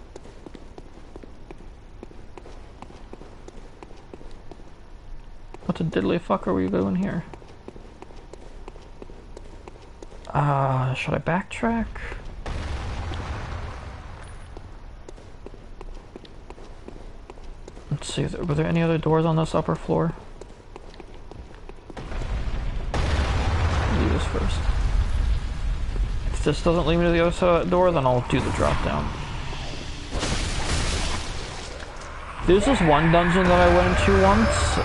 What the diddly fuck are we doing here? Should I backtrack? Let's see, were there any other doors on this upper floor? Do this first. If this doesn't lead me to the other side of that door, then I'll do the drop down. There's this one dungeon that I went into once,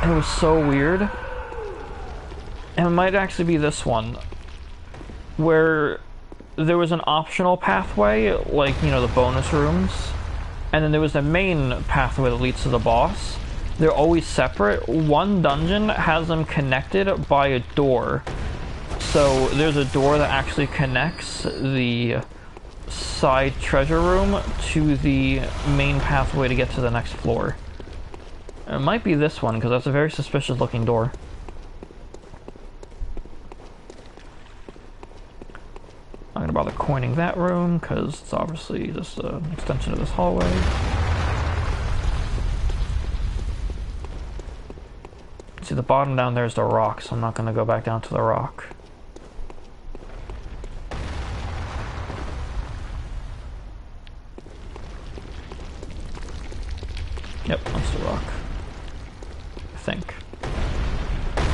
and it was so weird. And it might actually be this one, where there was an optional pathway, like, you know, the bonus rooms, and then there was the main pathway that leads to the boss. They're always separate. One dungeon has them connected by a door. So there's a door that actually connects the side treasure room to the main pathway to get to the next floor. It might be this one, because that's a very suspicious looking door. I'm gonna bother coining that room, because it's obviously just an extension of this hallway. See, the bottom down there is the rock, so I'm not gonna go back down to the rock. Yep, that's the rock. I think.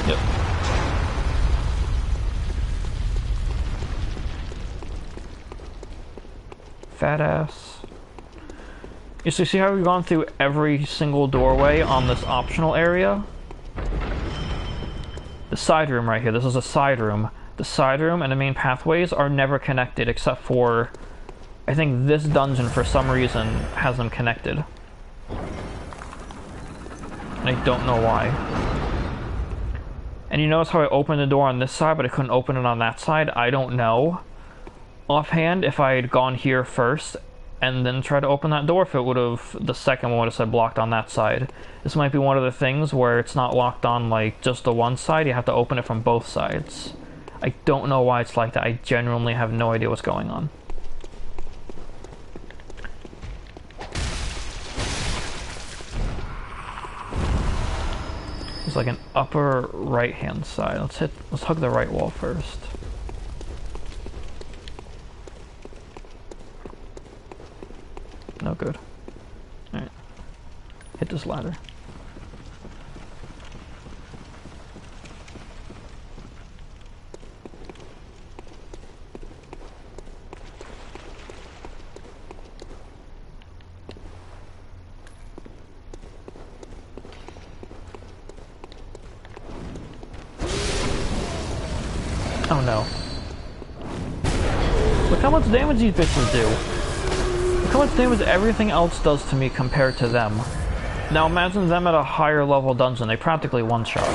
Yep. Fat ass. You see how we've gone through every single doorway on this optional area? The side room right here, this is a side room. The side room and the main pathways are never connected except for, I think this dungeon for some reason has them connected. And I don't know why. And you notice how I opened the door on this side, but I couldn't open it on that side? I don't know. Offhand, if I had gone here first and then tried to open that door, if it would have, the second one would have said blocked on that side. This might be one of the things where it's not locked on like just the one side, you have to open it from both sides. I don't know why it's like that. I genuinely have no idea what's going on. It's like an upper right hand side. Let's hug the right wall first. No good. Alright. Hit this ladder. Oh no. Look how much damage these bitches do. Look how much damage everything else does to me compared to them. Now imagine them at a higher level dungeon. They practically one-shot.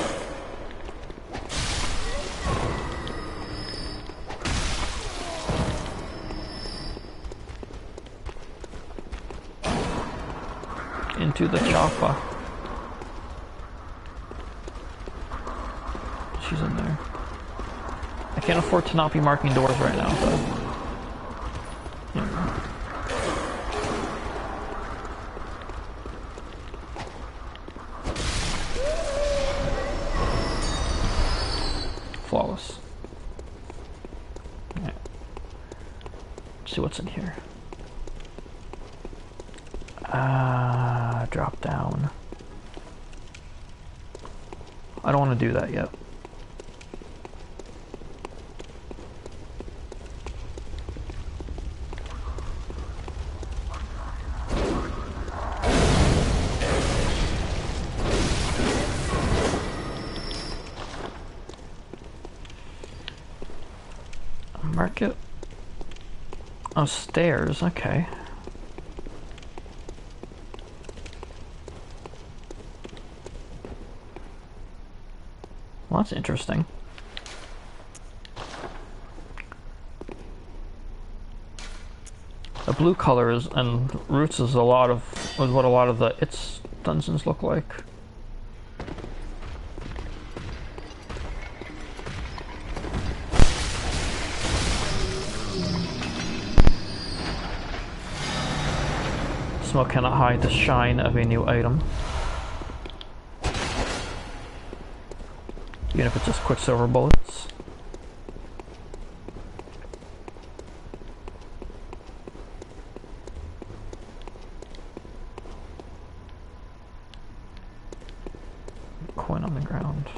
Into the chopper. She's in there. I can't afford to not be marking doors right now, but... yeah. Flawless. Alright. Let's see what's in here. Drop down. I don't want to do that yet. Market. Oh, stairs, okay. Well, that's interesting. The blue color is, and roots is what a lot of the its dungeons look like. Smoke cannot hide the shine of a new item. Even if it's just Quicksilver bullets. Coin on the ground.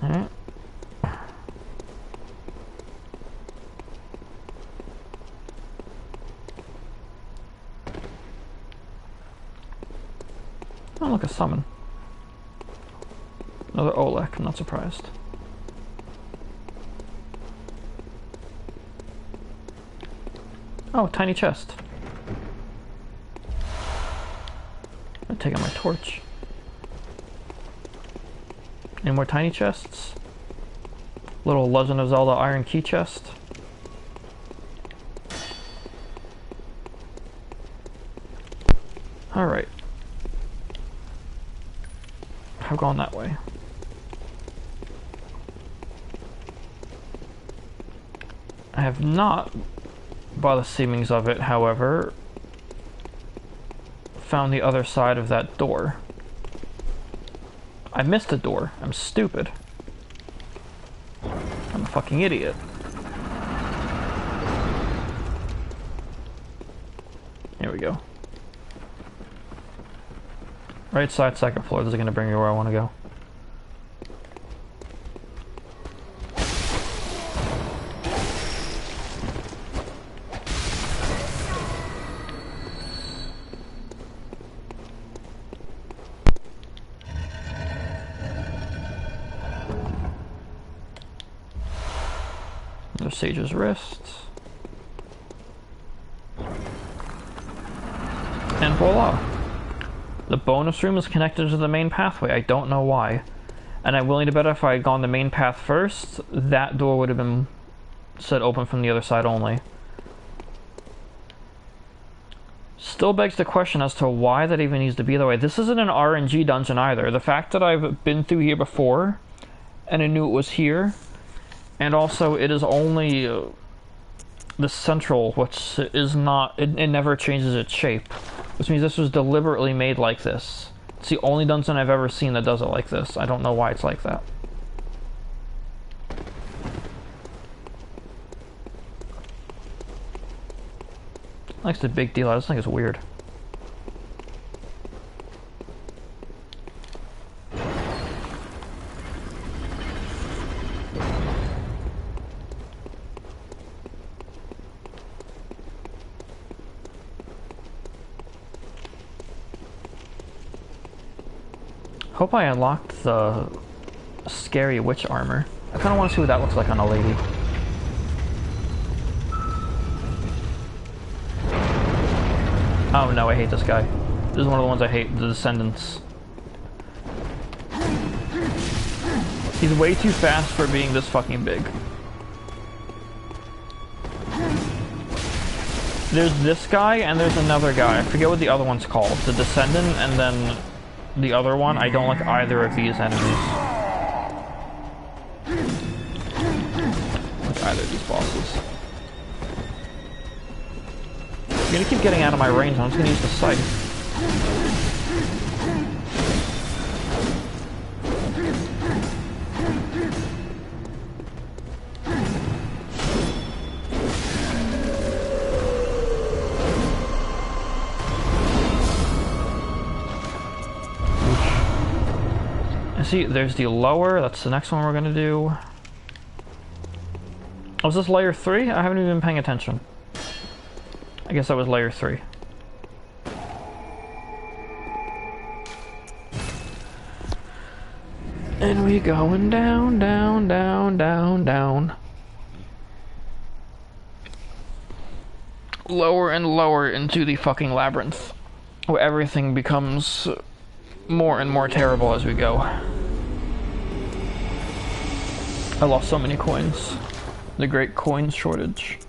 Alright. Oh, look, a summon. Another Olek, I'm not surprised. Oh, tiny chest. I'm taking my torch. Any more tiny chests? Little Legend of Zelda iron key chest. Alright. I've gone that way. I have not, by the seemings of it, however, found the other side of that door. I missed a door. I'm stupid. I'm a fucking idiot. Here we go. Right side, second floor. This is gonna bring me where I want to go. There's Sage's wrists. And voila! The bonus room is connected to the main pathway. I don't know why. And I'm willing to bet if I had gone the main path first, that door would have been set open from the other side only. Still begs the question as to why that even needs to be that way. This isn't an RNG dungeon either. The fact that I've been through here before, and I knew it was here, and also it is only the central, which is not, it never changes its shape. Which means this was deliberately made like this. It's the only dungeon I've ever seen that does it like this. I don't know why it's like that. Like the big deal, I just think it's weird. Hope I unlocked the scary witch armor. I kind of want to see what that looks like on a lady. Oh no, I hate this guy. This is one of the ones I hate, the Descendants. He's way too fast for being this fucking big. There's this guy and there's another guy. I forget what the other one's called. The Descendant and then the other one. I don't like either of these enemies. Like either of these bosses. I'm gonna keep getting out of my range. I'm just gonna use the scythe. See, there's the lower, that's the next one we're gonna do. Was this layer 3? I haven't even been paying attention. I guess that was layer 3. And we going down, down, down, down, down. Lower and lower into the fucking labyrinth, where everything becomes more and more terrible as we go. I lost so many coins. The great coins shortage.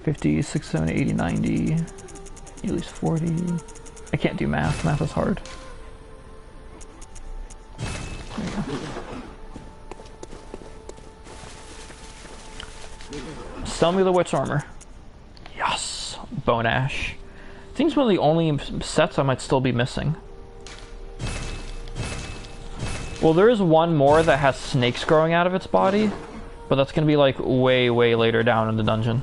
50, 60, 70, 80, 90, at least 40. I can't do math. Math is hard. There you go. Sell me the witch armor. bone ash. I think it's one of the only sets I might still be missing. Well, there is one more that has snakes growing out of its body, but that's gonna be like way, way later down in the dungeon.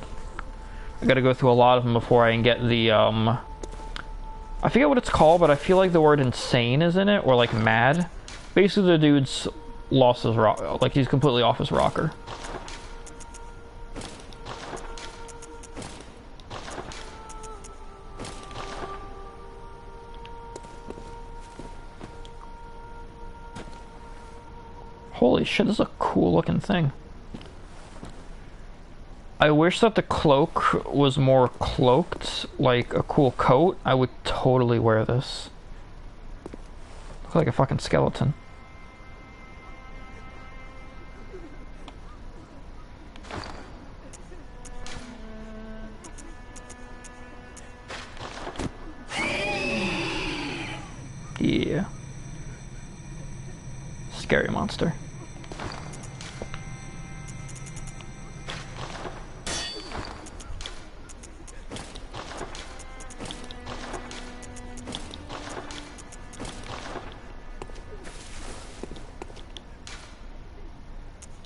I gotta go through a lot of them before I can get the, I forget what it's called, but I feel like the word insane is in it, or like mad. Basically, the dude's lost his rock, like he's completely off his rocker. Holy shit, this is a cool looking thing. I wish that the cloak was more cloaked, like a cool coat. I would totally wear this. Look like a fucking skeleton. Yeah. Scary monster.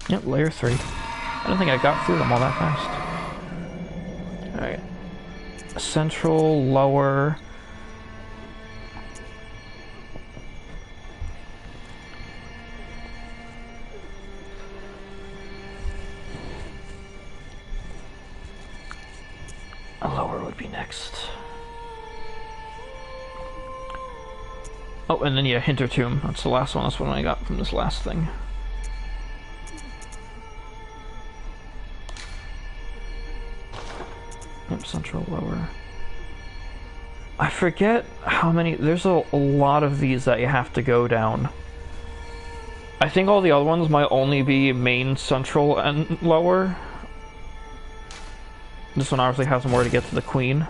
Yep, layer 3. I don't think I got through them all that fast. Alright. Central, lower. A lower would be next. Oh, and then yeah, Hintertomb. That's the last one. That's what I got from this last thing. Yep, central, lower. I forget how many... There's a lot of these that you have to go down. I think all the other ones might only be main, central, and lower. This one obviously has more to get to the queen.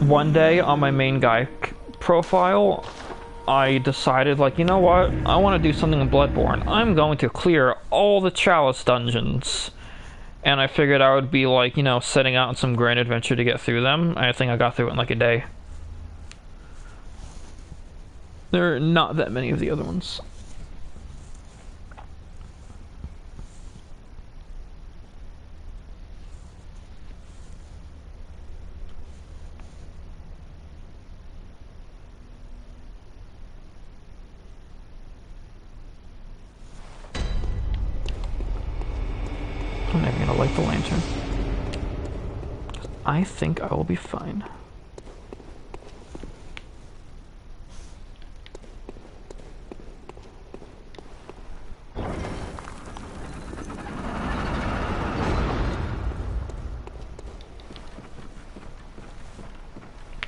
One day on my main guy profile, I decided, like, you know what? I want to do something in Bloodborne. I'm going to clear all the Chalice dungeons. And I figured I would be, like, you know, setting out on some grand adventure to get through them. I think I got through it in like a day. There are not that many of the other ones. I'm never gonna light the lantern. I think I will be fine.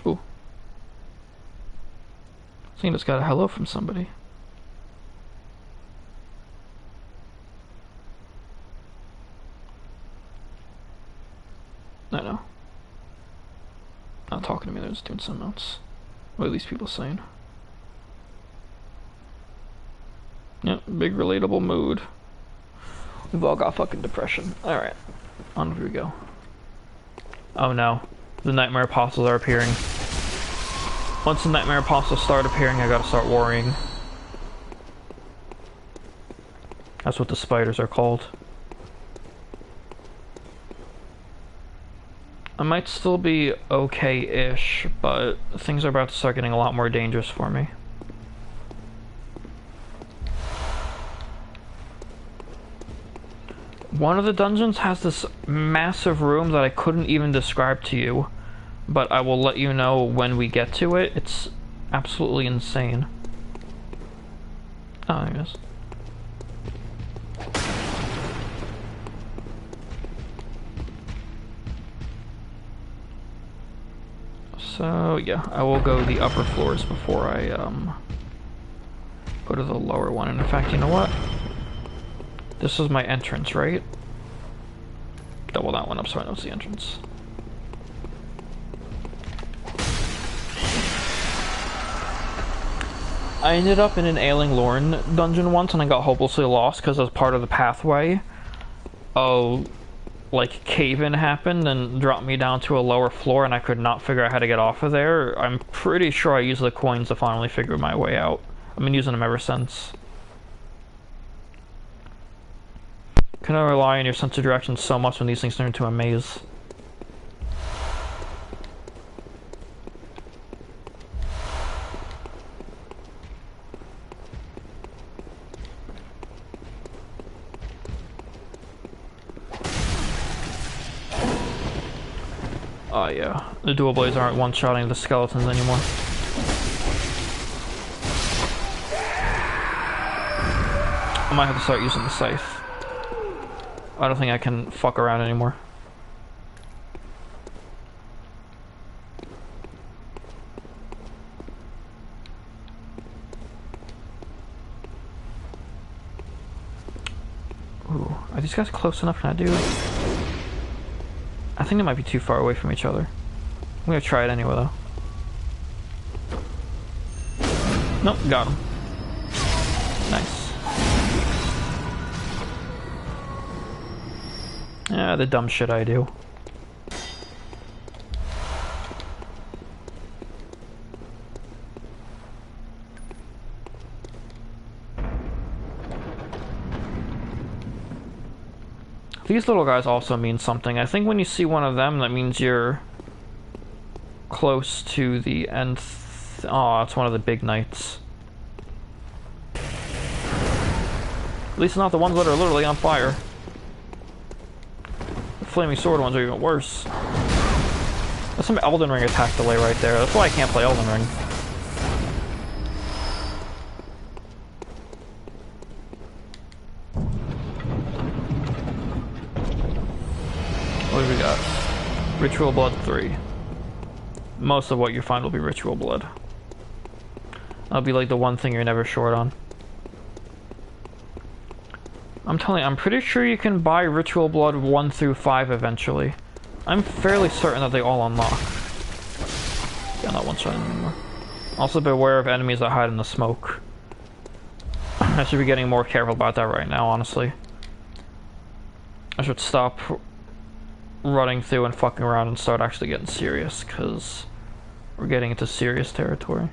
Ooh. I think I just got a hello from somebody. I know. Not talking to me, they're just doing something else. What are these people saying? Yep, big relatable mood. We've all got fucking depression. Alright, on we go. Oh no, the nightmare apostles are appearing. Once the nightmare apostles start appearing, I gotta start worrying. That's what the spiders are called. I might still be okay-ish, but things are about to start getting a lot more dangerous for me. One of the dungeons has this massive room that I couldn't even describe to you, but I will let you know when we get to it. It's absolutely insane. Oh, there it is. So yeah, I will go the upper floors before I go to the lower one. And in fact, you know what? This is my entrance, right? Double that one up so I know it's the entrance. I ended up in an Ailing Lorn dungeon once and I got hopelessly lost because I was part of the pathway. Oh, like cave-in happened and dropped me down to a lower floor and I could not figure out how to get off of there. I'm pretty sure I used the coins to finally figure my way out. I've been using them ever since. Can I rely on your sense of direction so much when these things turn into a maze? Oh yeah, the dual blades aren't one-shotting the skeletons anymore. I might have to start using the scythe. I don't think I can fuck around anymore. Ooh, are these guys close enough? Can I do it? I think they might be too far away from each other. I'm gonna try it anyway though. Nope, got him. Nice. Yeah, the dumb shit I do. These little guys also mean something. I think when you see one of them, that means you're close to the end. Oh, it's one of the big knights. At least not the ones that are literally on fire. The flaming sword ones are even worse. That's some Elden Ring attack delay right there. That's why I can't play Elden Ring. What do we got? Ritual Blood 3. Most of what you find will be Ritual Blood. That'll be like the one thing you're never short on. I'm telling you, I'm pretty sure you can buy Ritual Blood 1 through 5 eventually. I'm fairly certain that they all unlock. Yeah, not one shot anymore. Also beware of enemies that hide in the smoke. I should be getting more careful about that right now, honestly. I should stop running through and fucking around and start actually getting serious, because we're getting into serious territory.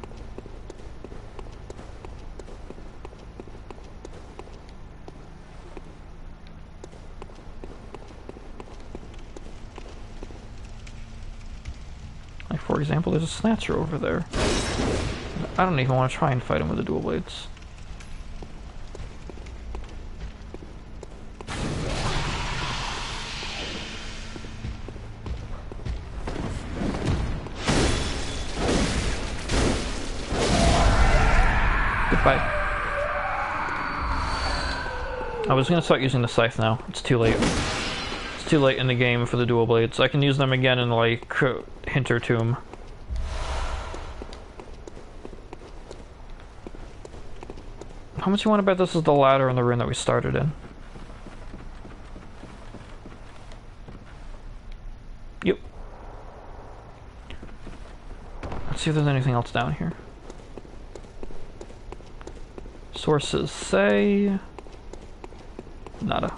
Like, for example, there's a snatcher over there. I don't even want to try and fight him with the dual blades. Goodbye. I was gonna start using the scythe now. It's too late. It's too late in the game for the dual blades. I can use them again in, like, Hinter Tomb. How much you want to bet this is the ladder in the room that we started in? Yep. Let's see if there's anything else down here. Sources say... nada.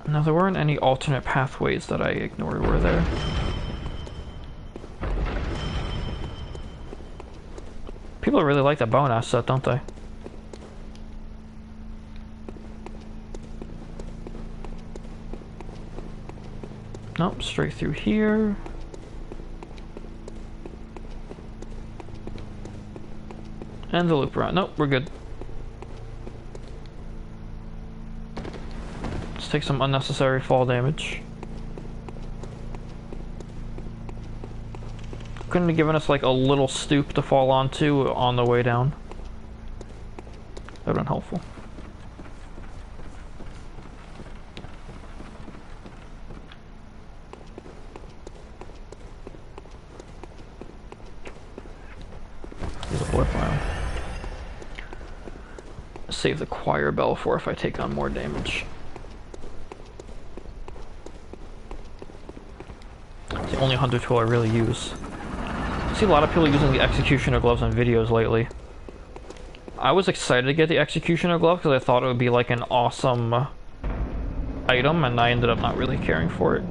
Now, there weren't any alternate pathways that I ignored, were there? People really like that bone asset, don't they? Nope, straight through here. And the loop around. Nope, we're good. Let's take some unnecessary fall damage. Couldn't have given us like a little stoop to fall onto on the way down. That would have been helpful. There's a blood vial. Save the choir bell for if I take on more damage. It's the only hunter tool I really use. see a lot of people using the Executioner gloves on videos lately. I was excited to get the Executioner glove because I thought it would be like an awesome item, and I ended up not really caring for it.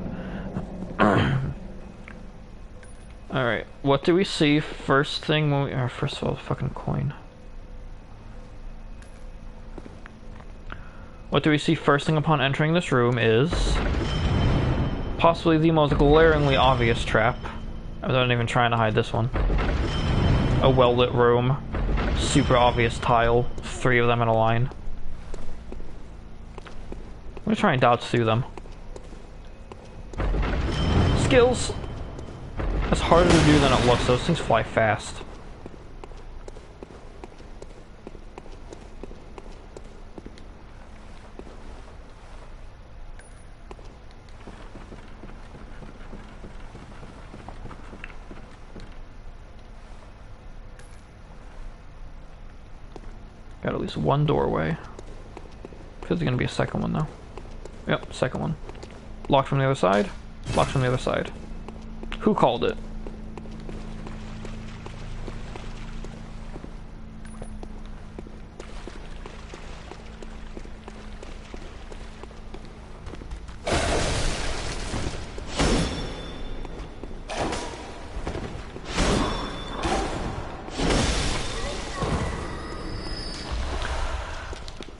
Alright, what do we see first thing when we... first of all, fucking coin. What do we see first thing upon entering this room is... possibly the most glaringly obvious trap. I wasn't even trying to hide this one. A well-lit room. Super obvious tile. 3 of them in a line. I'm gonna try and dodge through them. Skills! That's harder to do than it looks. Those things fly fast. Got at least one doorway. There's gonna be a second one though. Yep, second one. Locked from the other side. Locked from the other side. Who called it?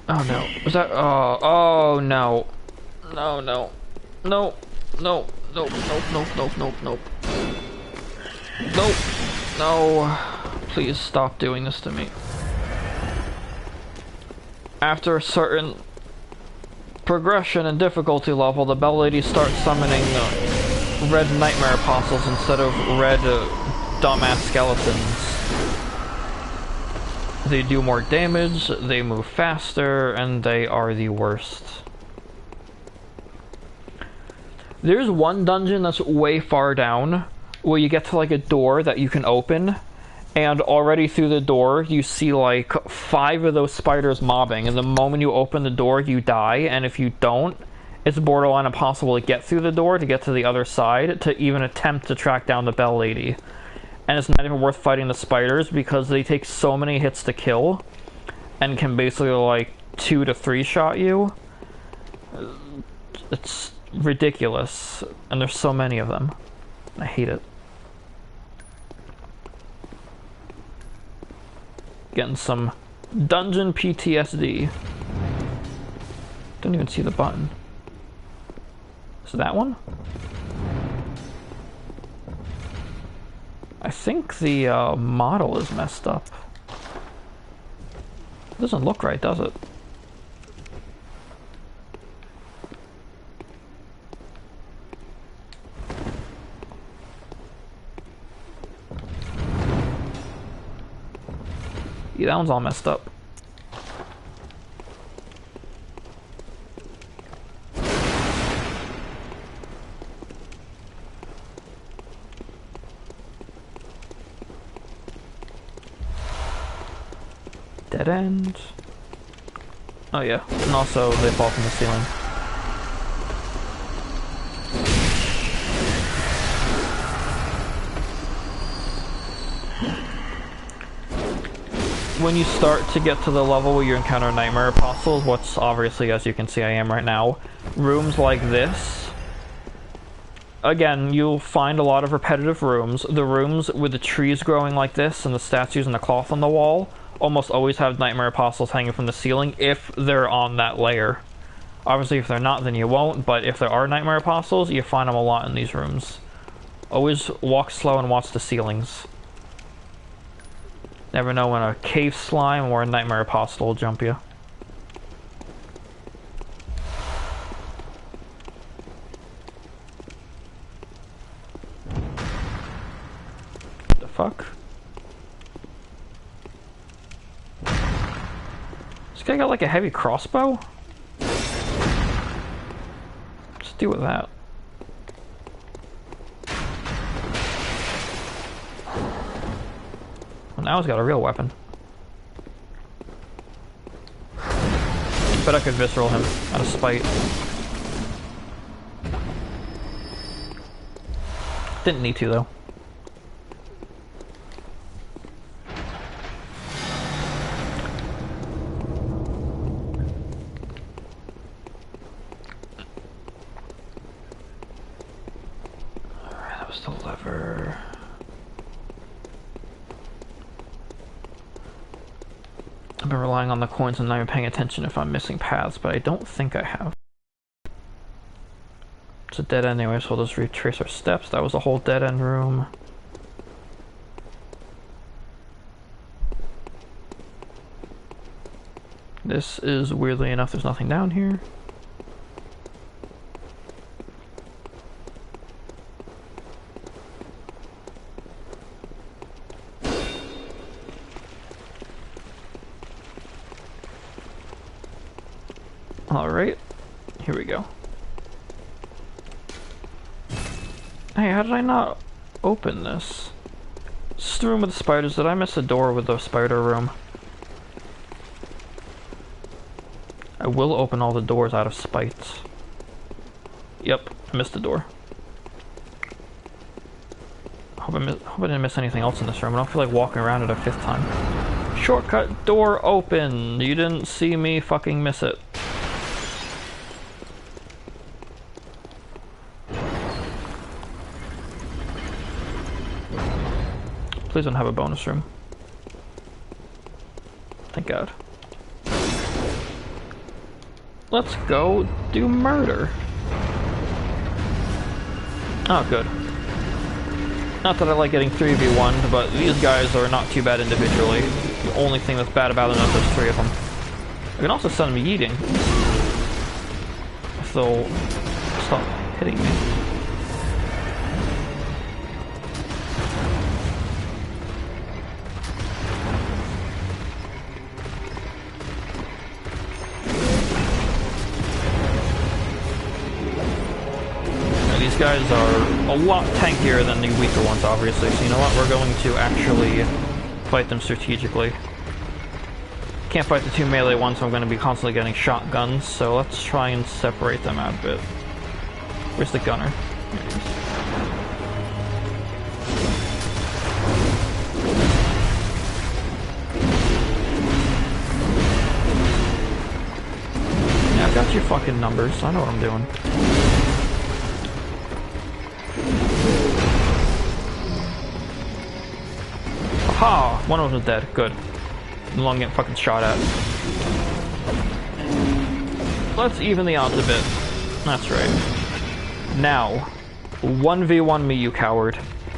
Oh no. Was that... oh no. No, no. No. No. Nope. Nope. Nope. Nope. Nope. Nope. Nope. No. Please stop doing this to me. After a certain progression and difficulty level, the Bell Lady starts summoning red nightmare apostles instead of red dumbass skeletons. They do more damage, they move faster, and they are the worst. There's one dungeon that's way far down, where you get to like a door that you can open, and already through the door you see like 5 of those spiders mobbing, and the moment you open the door you die, and if you don't, it's borderline impossible to get through the door to get to the other side to even attempt to track down the Bell Lady. And it's not even worth fighting the spiders because they take so many hits to kill and can basically like 2 to 3 shot you. It's ridiculous, and there's so many of them. I hate it. Getting some dungeon PTSD. Don't even see the button. Is it that one? I think the model is messed up. It doesn't look right, does it? Yeah, that one's all messed up. Dead end. Oh yeah, and also they fall from the ceiling. When you start to get to the level where you encounter Nightmare Apostles, what's obviously, as you can see I am right now, rooms like this, again, you'll find a lot of repetitive rooms. The rooms with the trees growing like this and the statues and the cloth on the wall almost always have Nightmare Apostles hanging from the ceiling if they're on that layer. Obviously if they're not, then you won't, but if there are Nightmare Apostles, you find them a lot in these rooms. Always walk slow and watch the ceilings. Never know when a cave slime or a Nightmare Apostle will jump you. What the fuck? This guy got like a heavy crossbow? Let's deal with that. Well, now he's got a real weapon. Bet I could visceral him out of spite. Didn't need to though. Where's the lever? I've been relying on the coins and not even paying attention if I'm missing paths, but I don't think I have. It's a dead end anyway, so we'll just retrace our steps. That was a whole dead end room. This is, weirdly enough, there's nothing down here. Alright, here we go. Hey, how did I not open this? This is the room with the spiders. Did I miss a door with the spider room? I will open all the doors out of spite. Yep, I missed the door. Hope I didn't miss anything else in this room. I don't feel like walking around it a fifth time. Shortcut door open! You didn't see me fucking miss it. Please don't have a bonus room. Thank God. Let's go do murder. Oh, good. Not that I like getting 3v1'd, but these guys are not too bad individually. The only thing that's bad about them is there's 3 of them. I can also send them yeeting. If they'll stop hitting me. These guys are a lot tankier than the weaker ones, obviously, so you know what, we're going to actually fight them strategically. Can't fight the 2 melee ones, so I'm going to be constantly getting shotguns, so let's try and separate them out a bit. Where's the gunner? Here he is. Yeah, I've got your fucking numbers, I know what I'm doing. Ha! One of them is dead. Good. No longer getting fucking shot at. Let's even the odds a bit. That's right. Now, 1v1 me, you coward.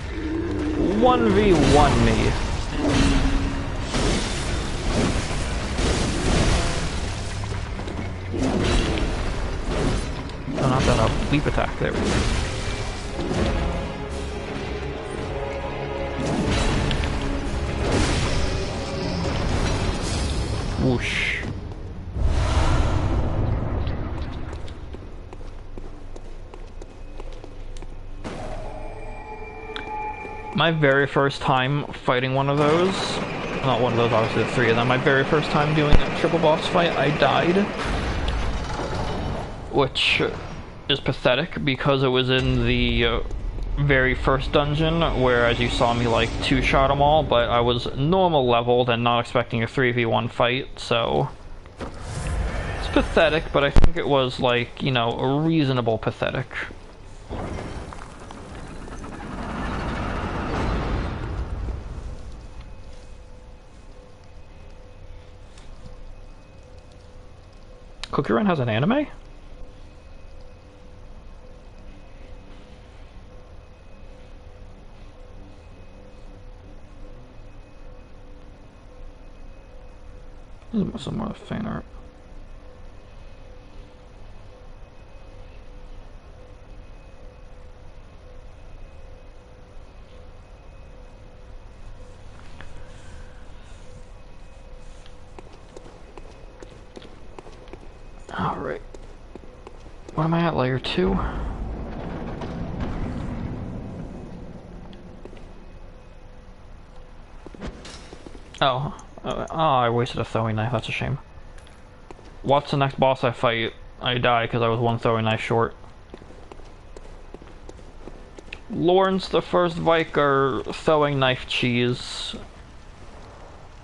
1v1 me. Oh, not that up. Leap attack. There we go. Whoosh. My very first time fighting one of those, not one of those, obviously the 3 of them, my very first time doing a triple boss fight, I died. Which is pathetic because it was in the very first dungeon where, as you saw me, like 2-shot them all, but I was normal leveled and not expecting a 3v1 fight, so it's pathetic, but I think it was, like, you know, a reasonable pathetic. Cookie Run has an anime? Some more fan art. Alright. What am I at, layer 2? Oh. Oh, I wasted a throwing knife, that's a shame. What's the next boss I fight? I die because I was 1 throwing knife short. Lawrence the First Viker, throwing knife cheese.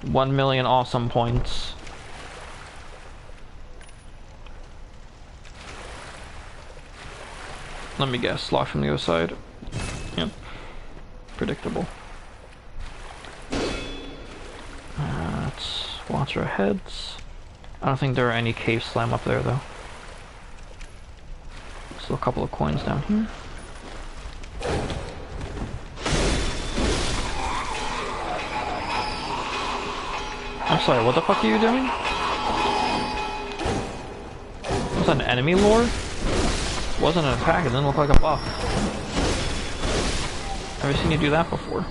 1 million awesome points. Let me guess, lock from the other side. Yep. predictable. Let's watch our heads. I don't think there are any cave slime up there though. Still a couple of coins down here. I'm sorry, what the fuck are you doing? Was that an enemy lore? Wasn't an attack, it didn't look like a buff. Never seen you do that before.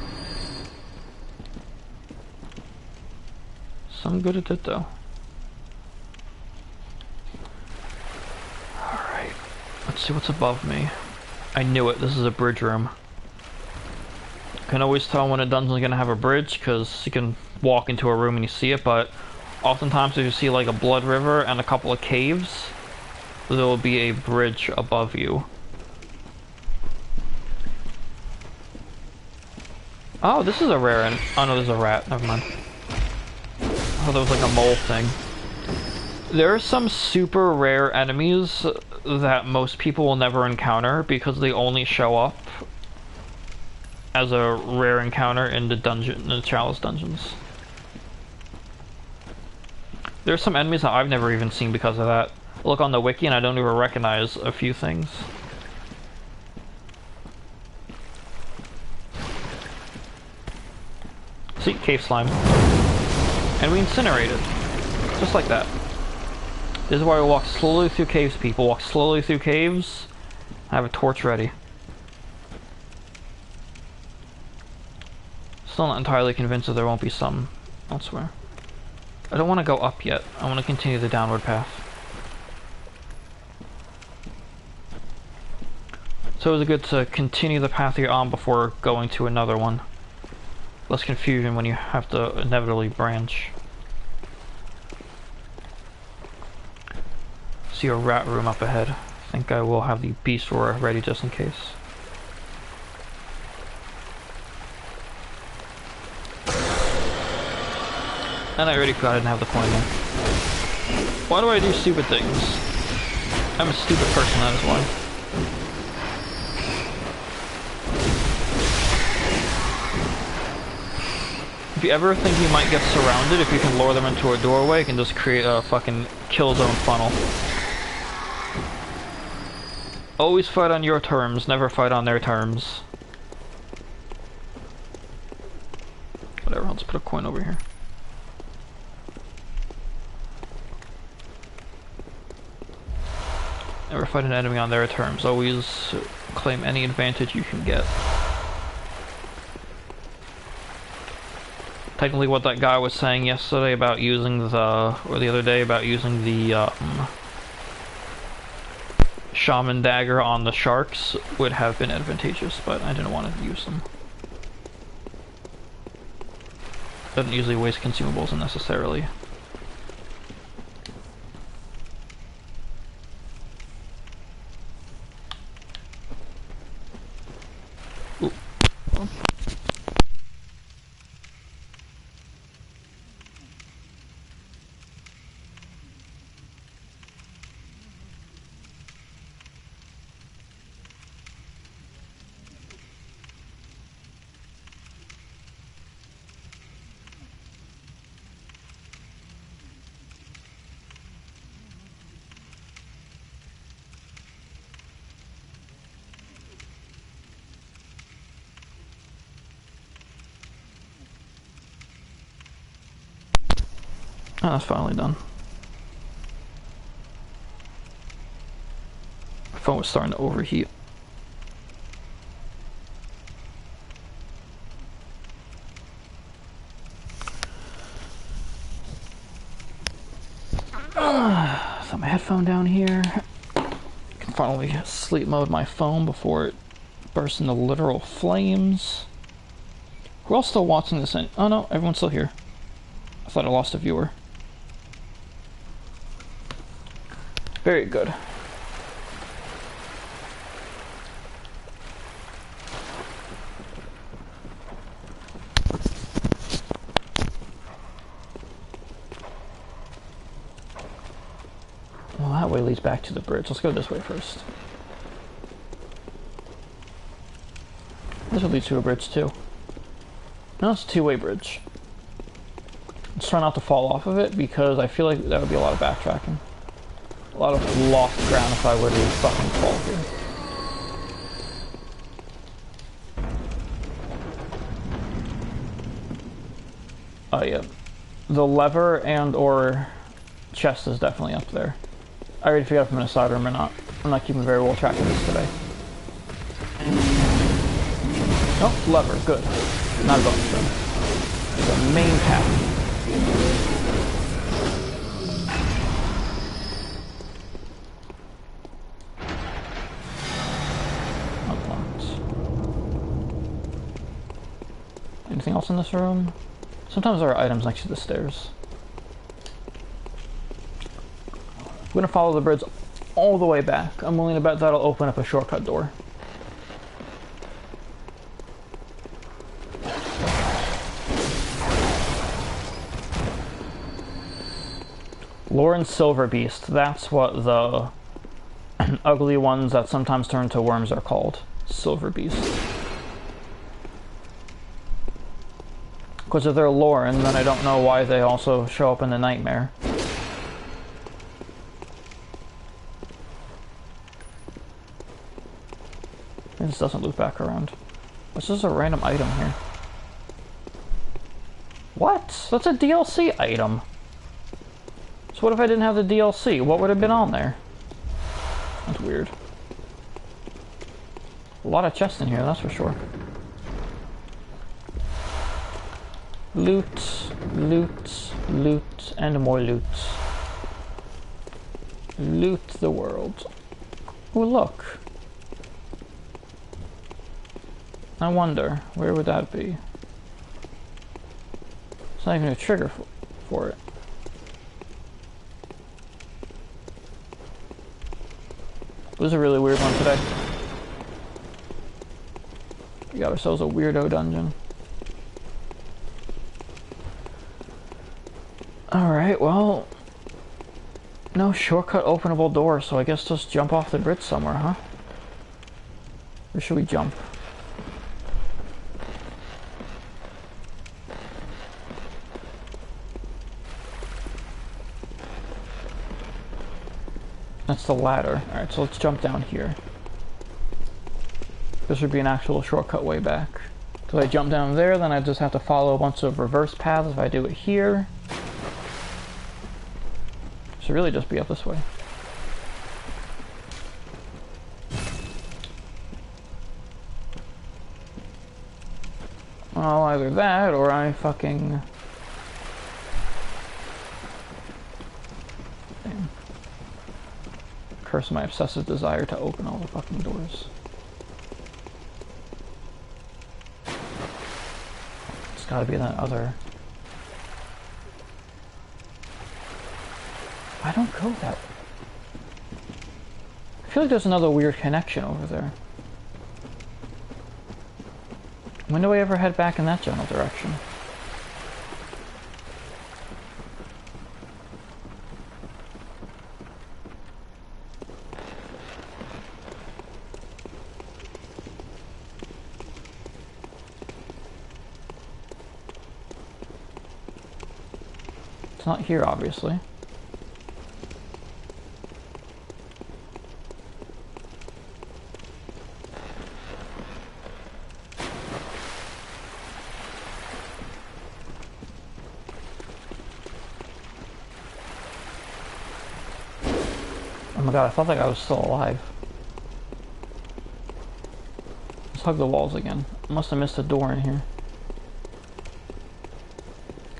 Some good at it though. Alright, let's see what's above me. I knew it, this is a bridge room. Can always tell when a dungeon's gonna have a bridge because you can walk into a room and you see it, but oftentimes if you see like a blood river and a couple of caves, there will be a bridge above you. Oh, this is a rare and oh no, there's a rat, never mind. Oh, there was like a mole thing. There are some super rare enemies that most people will never encounter because they only show up as a rare encounter in the dungeon, in the Chalice dungeons. There's some enemies that I've never even seen because of that. I look on the wiki and I don't even recognize a few things. See, cave slime. And we incinerate it. Just like that. This is why we walk slowly through caves, people. Walk slowly through caves. I have a torch ready. Still not entirely convinced that there won't be some elsewhere. I don't want to go up yet. I want to continue the downward path. So it's good to continue the path you're on before going to another one. Less confusion when you have to inevitably branch. See a rat room up ahead. I think I will have the beast roar ready just in case. And I already forgot I didn't have the coin there. Why do I do stupid things? I'm a stupid person, that is why. If you ever think you might get surrounded, if you can lure them into a doorway, you can just create a fucking kill zone funnel. Always fight on your terms, never fight on their terms. Whatever, let's put a coin over here. Never fight an enemy on their terms. Always claim any advantage you can get. Technically what that guy was saying yesterday about using the, or the other day about using the shaman dagger on the sharks would have been advantageous, but I didn't want to use them. Doesn't usually waste consumables unnecessarily. Oh, that's finally done. My phone was starting to overheat. Set my headphone down here. I can finally sleep mode my phone before it bursts into literal flames. Who else still watching this? Oh no, everyone's still here. I thought I lost a viewer. Very good. Well, that way leads back to the bridge. Let's go this way first. This would lead to a bridge too. No, it's a two-way bridge. Let's try not to fall off of it because I feel like that would be a lot of backtracking. A lot of lost ground if I were to fucking fall here. Oh yeah. The lever and or chest is definitely up there. I already figured out if I'm in a side room or not. I'm not keeping very well track of this today. Oh, lever, good. Not a bonus room. The main path. Anything else in this room? Sometimes there are items next to the stairs. I'm gonna follow the bridge all the way back. I'm willing to bet that'll open up a shortcut door. Lauren's Silver Beast. That's what the ugly ones that sometimes turn to worms are called. Silver Beast. Because if they're Lauren, then I don't know why they also show up in the nightmare. This doesn't loop back around. This is a random item here. What? That's a DLC item. So what if I didn't have the DLC? What would have been on there? That's weird. A lot of chests in here, that's for sure. Loot, loot, loot, and more loot. Loot the world. Oh, look. I wonder, where would that be? It's not even a trigger for it. It was a really weird one today. We got ourselves a weirdo dungeon. Alright, well... no shortcut openable door, so I guess just jump off the bridge somewhere, huh? Or should we jump? That's the ladder. Alright, so let's jump down here. This would be an actual shortcut way back. So I jump down there, then I just have to follow a bunch of reverse paths if I do it here. Should really just be up this way. Well, either that or I fucking... curse my obsessive desire to open all the fucking doors. It's gotta be that other... I don't go that way. I feel like there's another weird connection over there. When do I ever head back in that general direction? It's not here, obviously. Oh my god, I thought that guy was still alive. Let's hug the walls again. I must have missed a door in here.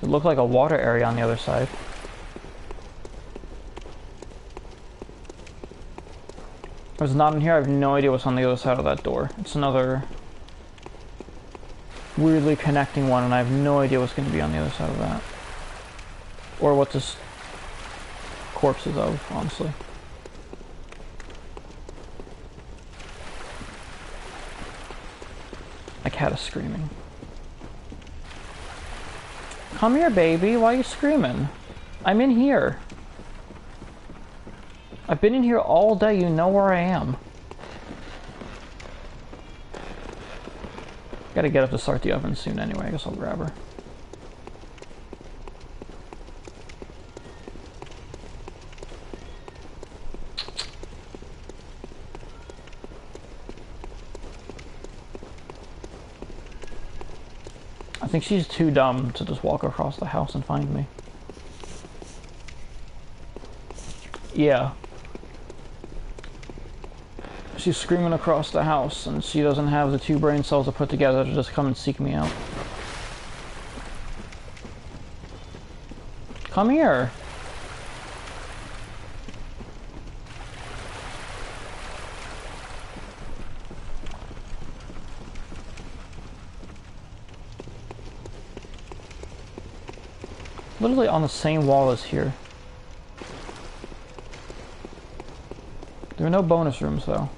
It looked like a water area on the other side. If it's not in here, I have no idea what's on the other side of that door. It's another weirdly connecting one, and I have no idea what's going to be on the other side of that. Or what this corpse is of, honestly. My cat is screaming. Come here, baby. Why are you screaming? I'm in here. I've been in here all day. You know where I am. Gotta get up to start the oven soon anyway. I guess I'll grab her. I think she's too dumb to just walk across the house and find me. Yeah. She's screaming across the house, and she doesn't have the 2 brain cells to put together to just come and seek me out. Come here! Literally on the same wall as here. There are no bonus rooms, though.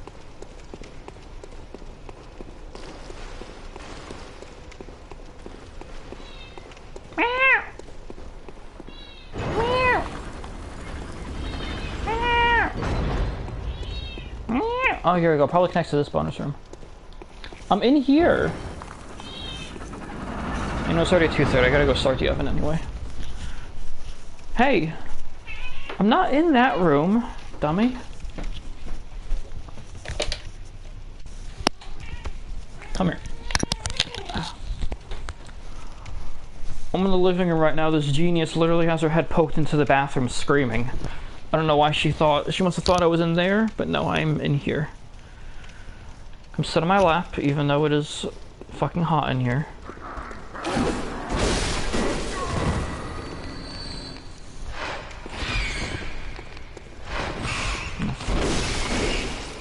Oh, here we go. Probably connects to this bonus room. I'm in here. You know, it's already 2:30. I gotta go start the oven anyway. Hey! I'm not in that room, dummy. Come here. I'm in the living room right now. This genius literally has her head poked into the bathroom screaming. I don't know why she must have thought I was in there, but no, I'm in here. Come sit on my lap, even though it is fucking hot in here.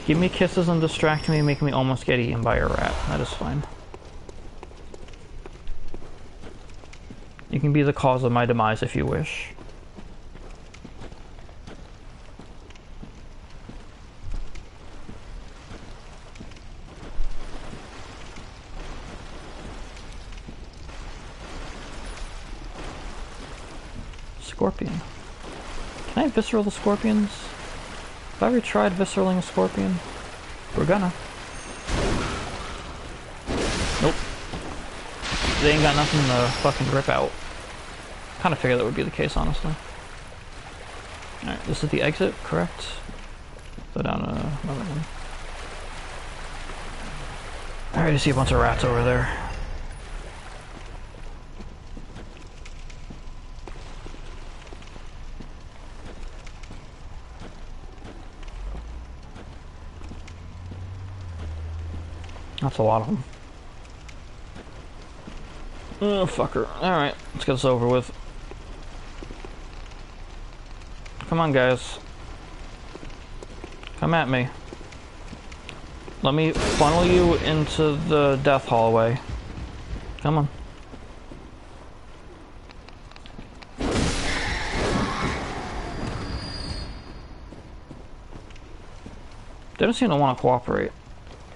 Give me kisses and distract me, make me almost get eaten by a rat. That is fine. You can be the cause of my demise if you wish. Scorpion. Can I visceral the scorpions? Have I ever tried visceraling a scorpion? We're gonna. Nope. They ain't got nothing to fucking rip out. Kinda figured that would be the case, honestly. Alright, this is the exit, correct? Go down another one. I already see a bunch of rats over there. That's a lot of them. Oh, fucker. Alright, let's get this over with. Come on, guys. Come at me. Let me funnel you into the death hallway. Come on. They don't seem to want to cooperate.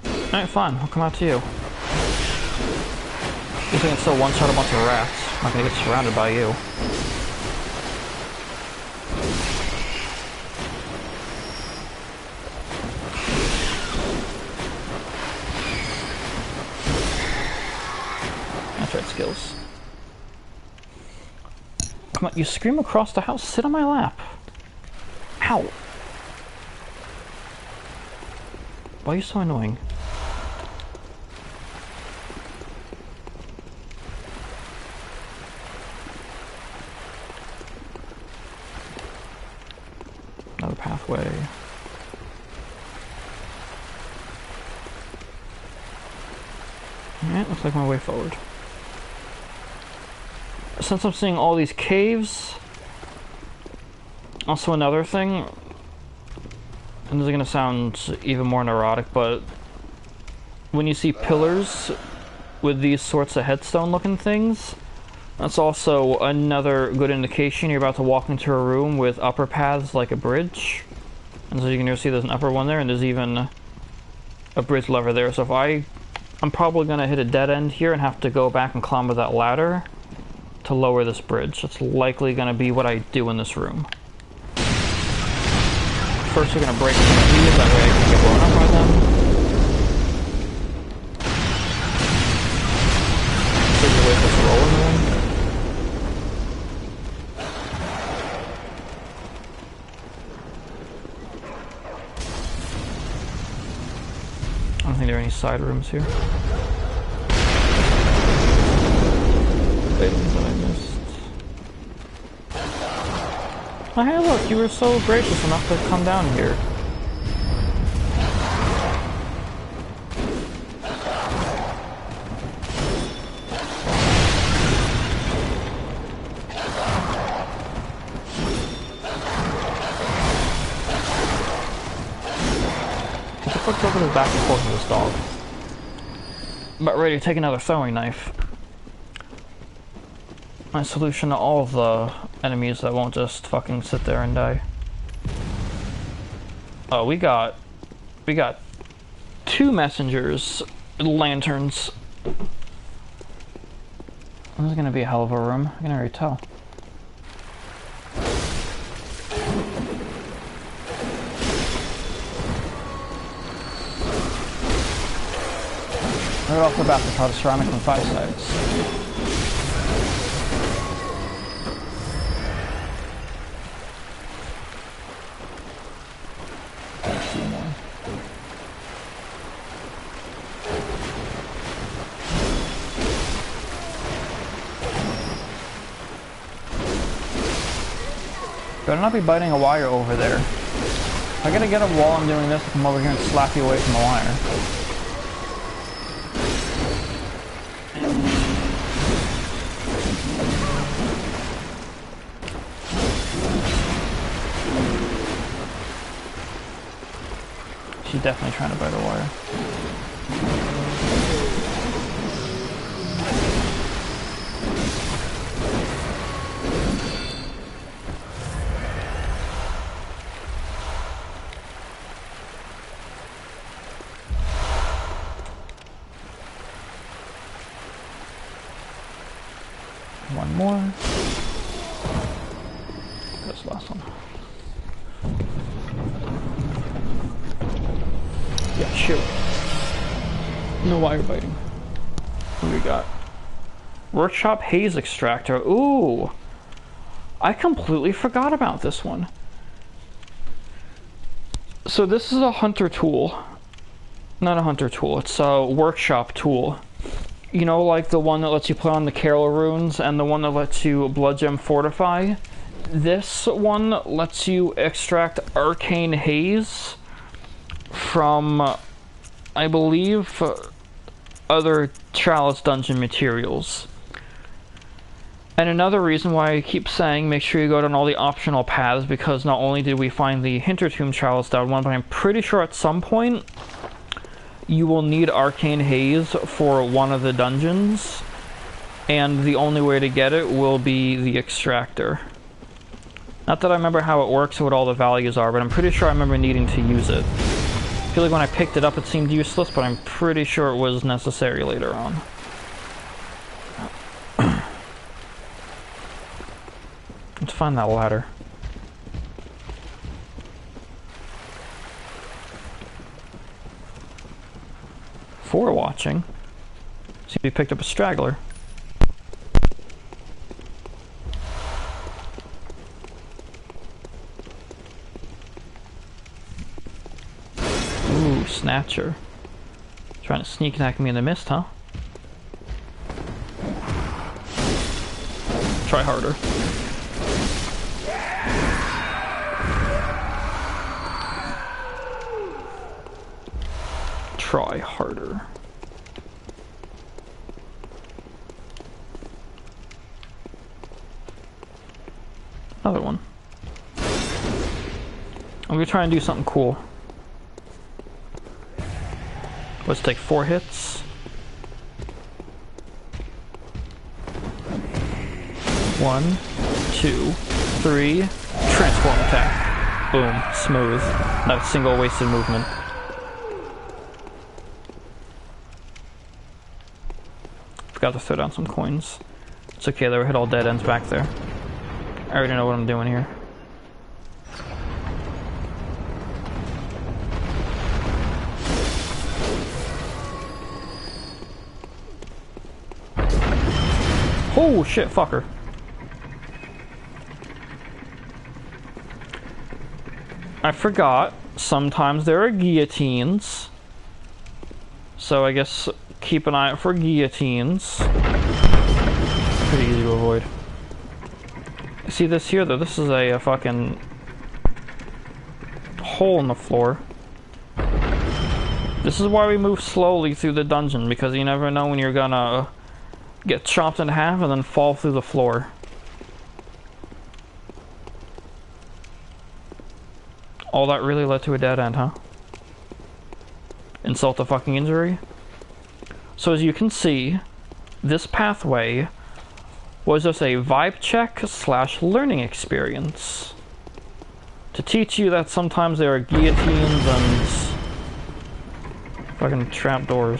Alright, fine. I'll come out to you. At least I can still one-shot a bunch of rats. I'm not gonna get surrounded by you. That's right, skills. Come on, you scream across the house, sit on my lap. Ow! Why are you so annoying? Another pathway. Alright, looks like my way forward. Since I'm seeing all these caves, also another thing, and this is gonna sound even more neurotic, but when you see pillars with these sorts of headstone looking things, that's also another good indication you're about to walk into a room with upper paths like a bridge. And so you can see there's an upper one there, and there's even a bridge lever there. So if I'm probably gonna hit a dead end here and have to go back and climb with that ladder to lower this bridge. That's likely gonna be what I do in this room. First we're gonna break these, that way I can get blown up by them. there are any side rooms here. Items that I missed. Oh hey look, you were so gracious enough to come down here. Let's look at back and forth of this dog. About ready to take another throwing knife. My solution to all of the enemies that won't just fucking sit there and die. Oh, we got 2 messengers, lanterns. This is gonna be a hell of a room. I can already tell. Right off the bat, they try to surround me from 5 sides. Better not be biting a wire over there. If I gotta get up while I'm doing this, I'll come over here and slap you away from the wire. She's definitely trying to bite a wire. One more. That's the last one. Yeah, shoot. No wire biting. What do we got? Workshop haze extractor. Ooh! I completely forgot about this one. So this is a hunter tool. Not a hunter tool, it's a workshop tool. You know, like the one that lets you play on the Carol runes and the one that lets you blood gem fortify? This one lets you extract arcane haze from, I believe, other Chalice dungeon materials. And another reason why I keep saying make sure you go down all the optional paths, because not only did we find the Hintertomb Chalice down one, but I'm pretty sure at some point you will need arcane haze for one of the dungeons, and the only way to get it will be the extractor. Not that I remember how it works or what all the values are, but I'm pretty sure I remember needing to use it. I feel like when I picked it up it seemed useless, but I'm pretty sure it was necessary later on. Let's find that ladder. For watching. See if we picked up a straggler. Ooh, Snatcher. Trying to sneak attack me in the mist, huh? Try harder. Try harder. Another one. I'm gonna try and do something cool. Let's take 4 hits. 1, 2, 3. Transform attack. Boom. Smooth. Not a single wasted movement. Forgot to throw down some coins. It's okay, they were hit all dead ends back there. I already know what I'm doing here. Oh shit, fucker. I forgot, sometimes there are guillotines. So I guess keep an eye out for guillotines. Pretty easy to avoid. See this here though? This is a fucking hole in the floor. This is why we move slowly through the dungeon, because you never know when you're gonna get chopped in half and then fall through the floor. All that really led to a dead end, huh? Insult to fucking injury. So as you can see, this pathway was just a vibe check / learning experience to teach you that sometimes there are guillotines and fucking trapdoors.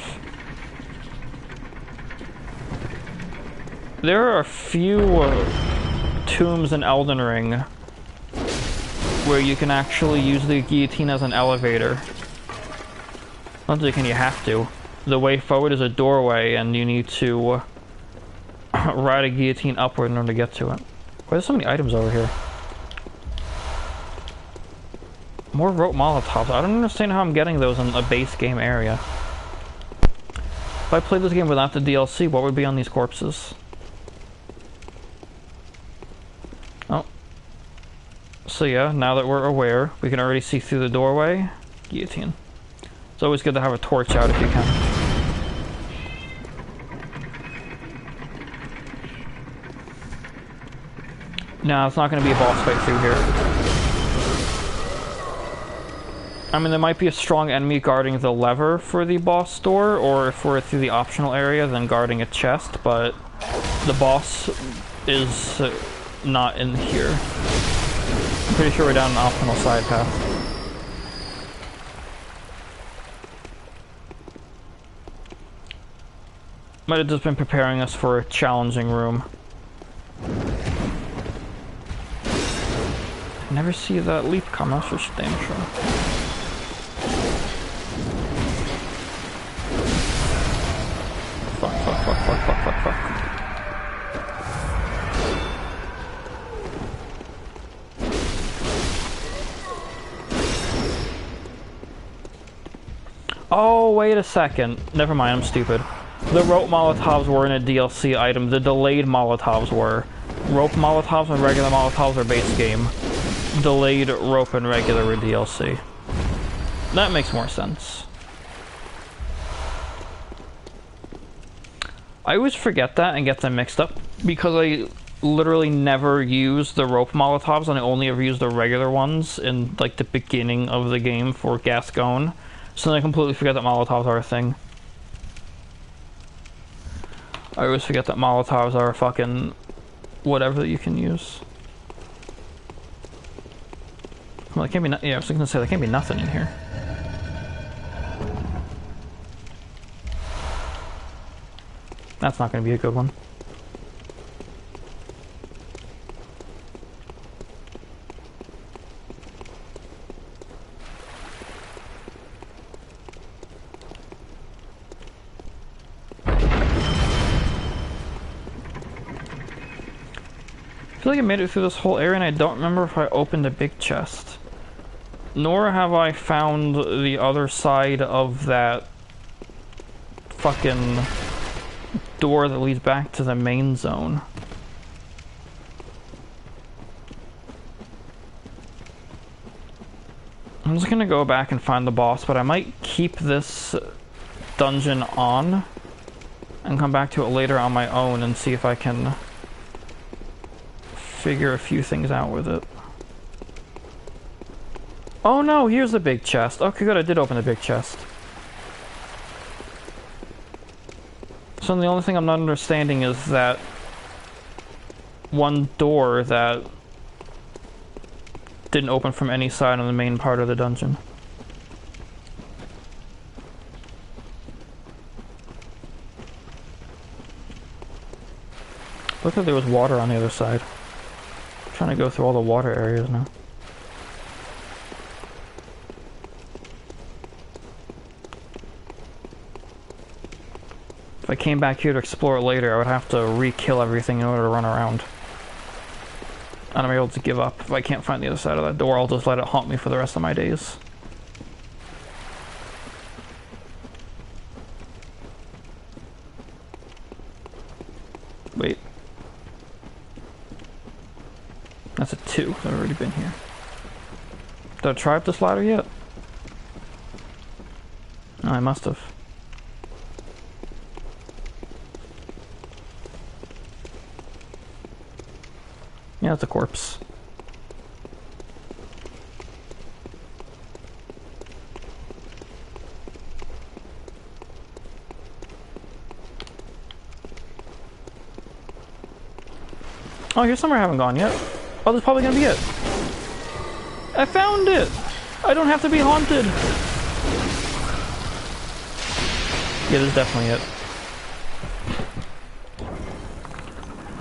There are a few tombs in Elden Ring where you can actually use the guillotine as an elevator. Not only can you have to. The way forward is a doorway and you need to ride a guillotine upward in order to get to it. Why there's so many items over here? More rope molotovs. I don't understand how I'm getting those in a base game area. If I played this game without the DLC, what would be on these corpses? Oh. So yeah, now that we're aware, we can already see through the doorway. Guillotine. It's always good to have a torch out if you can. No, it's not going to be a boss fight through here. I mean, there might be a strong enemy guarding the lever for the boss door, or if we're through the optional area, then guarding a chest, but the boss is not in here. I'm pretty sure we're down an optional side path. Might have just been preparing us for a challenging room. I never see that leap come, that's for damn sure. Fuck. Oh, wait a second. Never mind, I'm stupid. The rope molotovs were in a DLC item. The delayed molotovs were. Rope molotovs and regular molotovs are base game. Delayed rope and regular were DLC. That makes more sense. I always forget that and get them mixed up because I literally never use the rope molotovs and I only ever use the regular ones in like the beginning of the game for Gascon. So then I completely forget that molotovs are a thing. I always forget that molotovs are fucking whatever that you can use. Well, it can't be. Yeah, I was gonna say there can't be nothing in here. That's not gonna be a good one. I feel like I made it through this whole area and I don't remember if I opened a big chest. Nor have I found the other side of that fucking door that leads back to the main zone. I'm just gonna go back and find the boss, but I might keep this dungeon on and come back to it later on my own and see if I can figure a few things out with it. Oh no, here's the big chest. Okay, good, I did open the big chest. So the only thing I'm not understanding is that one door that didn't open from any side on the main part of the dungeon. Looked like there was water on the other side. I'm trying to go through all the water areas now. If I came back here to explore it later, I would have to re-kill everything in order to run around. And I'm able to give up. If I can't find the other side of that door, I'll just let it haunt me for the rest of my days. That's a 2. I've already been here. Did I try up this ladder yet? Oh, I must have. Yeah, it's a corpse. Oh, here's somewhere I haven't gone yet. Oh, this is probably gonna be it. I found it! I don't have to be haunted! Yeah, this is definitely it.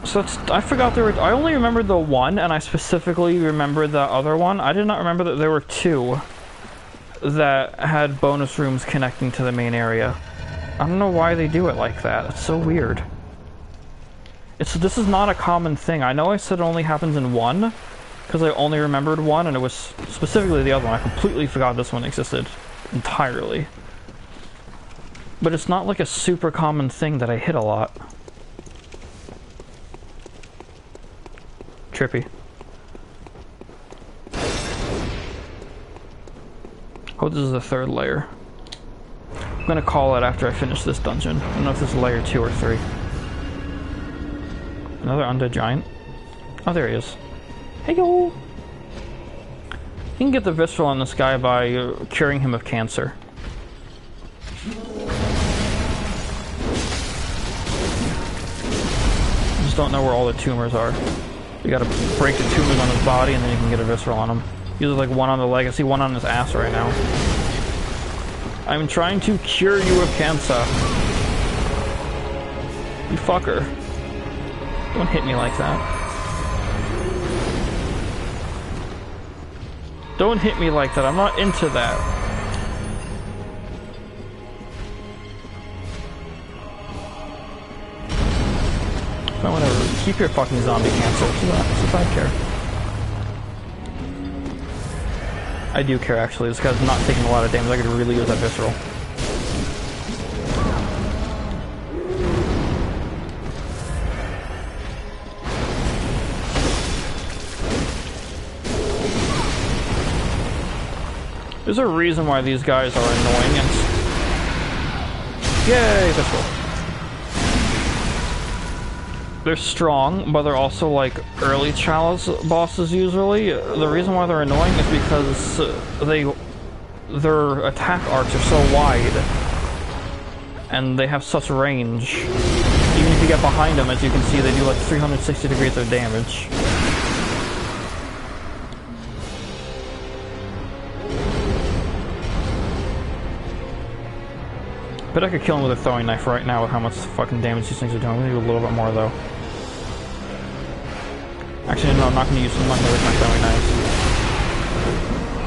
So I forgot there were... I only remembered the one, and I specifically remembered the other one. I did not remember that there were 2 that had bonus rooms connecting to the main area. I don't know why they do it like that. It's so weird. This is not a common thing. I know I said it only happens in 1, because I only remembered 1, and it was specifically the other one. I completely forgot this one existed entirely. But it's not like a super common thing that I hit a lot. Trippy. Oh, this is the 3rd layer. I'm gonna call it after I finish this dungeon. I don't know if this is layer 2 or 3. Another undead giant. Oh, there he is. Hey yo! You can get the visceral on this guy by curing him of cancer. I just don't know where all the tumors are. You gotta break the tumors on his body and then you can get a visceral on him. Usually like 1 on the leg. I see 1 on his ass right now. I'm trying to cure you of cancer. You fucker. Don't hit me like that. Don't hit me like that. I'm not into that. No, whatever. Keep your fucking zombie cancer. That's if I care. I do care, actually. This guy's not taking a lot of damage. I could really use that visceral. There's a reason why these guys are annoying and... Yay, visceral. They're strong, but they're also like early chalice bosses usually. The reason why they're annoying is because their attack arcs are so wide. And they have such range. Even if you get behind them, as you can see, they do like 360 degrees of damage. But I could kill him with a throwing knife right now with how much fucking damage these things are doing. I'm gonna do a little bit more though. Actually, no, I'm not gonna use them with my throwing knives.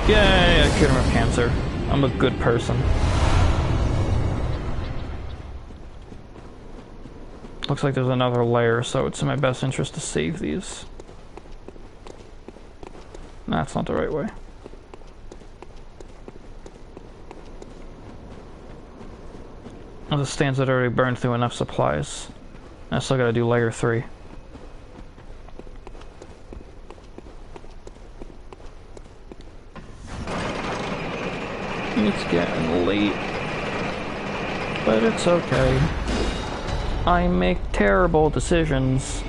Yay, I cured him of cancer. I'm a good person. Looks like there's another layer, so it's in my best interest to save these. That's not the right way. Well, this stands that already burned through enough supplies. I still gotta do layer 3. It's getting late. But it's okay. I make terrible decisions.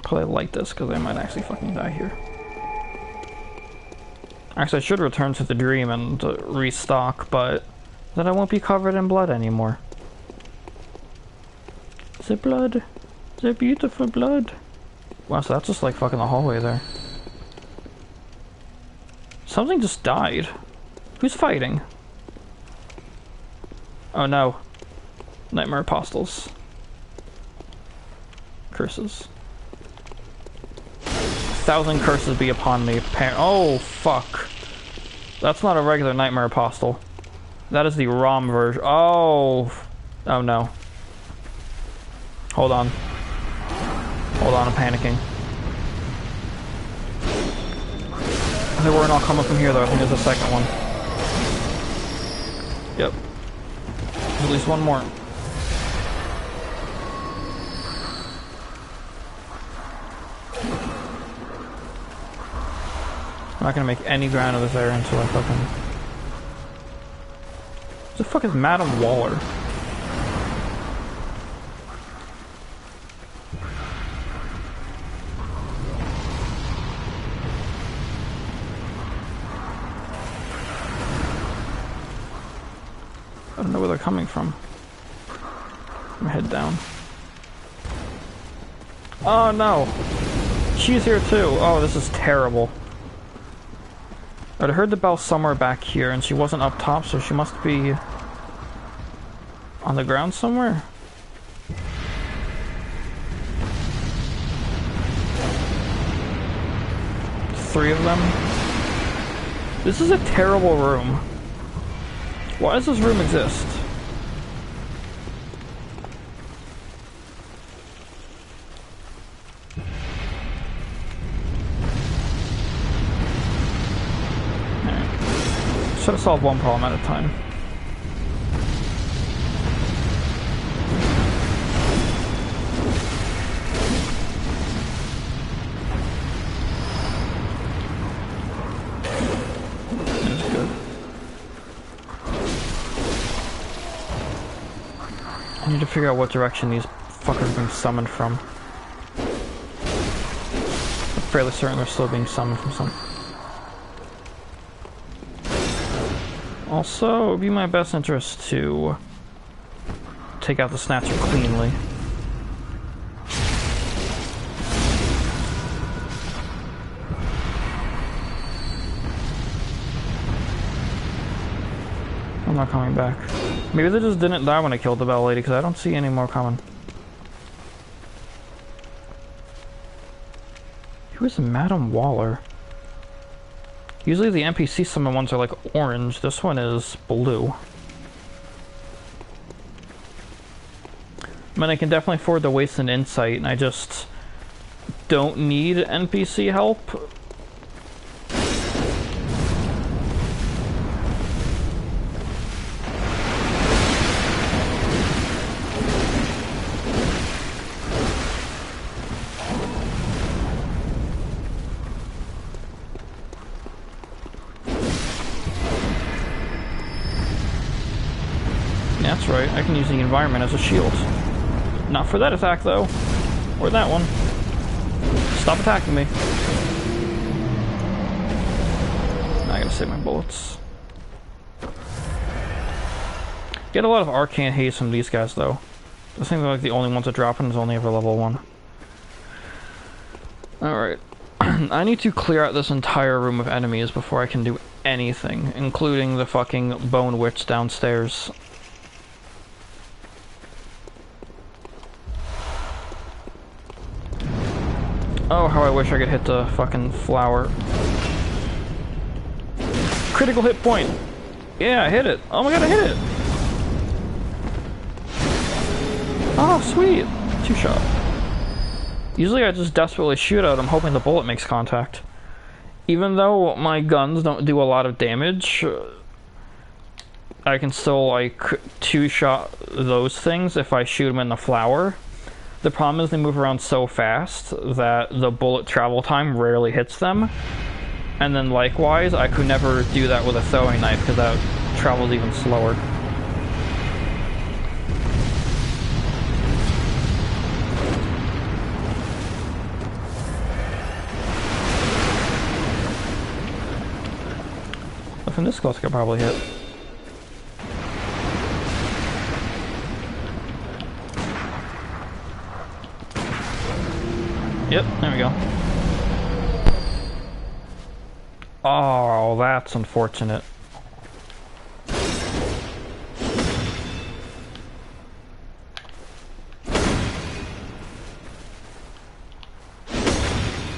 Probably like this because I might actually fucking die here. Actually, I should return to the dream and restock, but then I won't be covered in blood anymore. The blood. The beautiful blood. Wow, so that's just like fucking the hallway there. Something just died. Who's fighting? Oh no. Nightmare Apostles. Curses. 1,000 curses be upon me. Oh, fuck. That's not a regular Nightmare Apostle. That is the ROM version. Oh. Oh no. Hold on. Hold on, I'm panicking. They weren't all coming from here though, I think there's a second one. Yep. At least one more. I'm not gonna make any ground of this area until I fucking... What the fuck is Madam Waller? I don't know where they're coming from. I'm gonna head down. Oh no! She's here too! Oh, this is terrible. I'd heard the bell somewhere back here, and she wasn't up top, so she must be on the ground somewhere. Three of them. This is a terrible room. Why does this room exist? Should have solved one problem at a time. That's good. I need to figure out what direction these fuckers are being summoned from. I'm fairly certain they're still being summoned from some... Also, it would be my best interest to take out the Snatcher cleanly. I'm not coming back. Maybe they just didn't die when I killed the Bell Lady, because I don't see any more coming. Who is Madam Waller? Usually the NPC summon ones are like orange, this one is blue. I mean, I can definitely afford to waste an insight, and I just don't need NPC help. That's right, I can use the environment as a shield. Not for that attack, though. Or that one. Stop attacking me. Now I gotta save my bullets. Get a lot of arcane haste from these guys, though. I think they're like the only ones that drop in is only ever level 1. Alright. I need to clear out this entire room of enemies before I can do anything, including the fucking Bone Witch downstairs. Oh, how I wish I could hit the fucking flower. Critical hit point! Yeah, I hit it! Oh my god, I hit it! Oh, sweet! 2-shot. Usually I just desperately shoot at him, hoping the bullet makes contact. Even though my guns don't do a lot of damage, I can still, like, 2-shot those things if I shoot them in the flower. The problem is they move around so fast that the bullet travel time rarely hits them. And then likewise, I could never do that with a throwing knife because that travels even slower. But from this close, I could probably hit. Yep, there we go. Oh, that's unfortunate.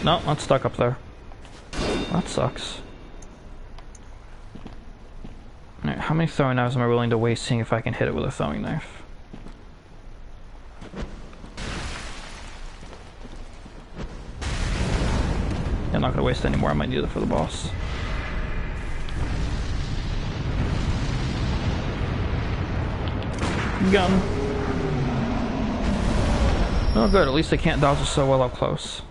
No, that's stuck up there. That sucks. Alright, how many throwing knives am I willing to waste seeing if I can hit it with a throwing knife? I'm not gonna waste any more, I might need it for the boss. gun. Oh good, at least they can't dodge us so well up close.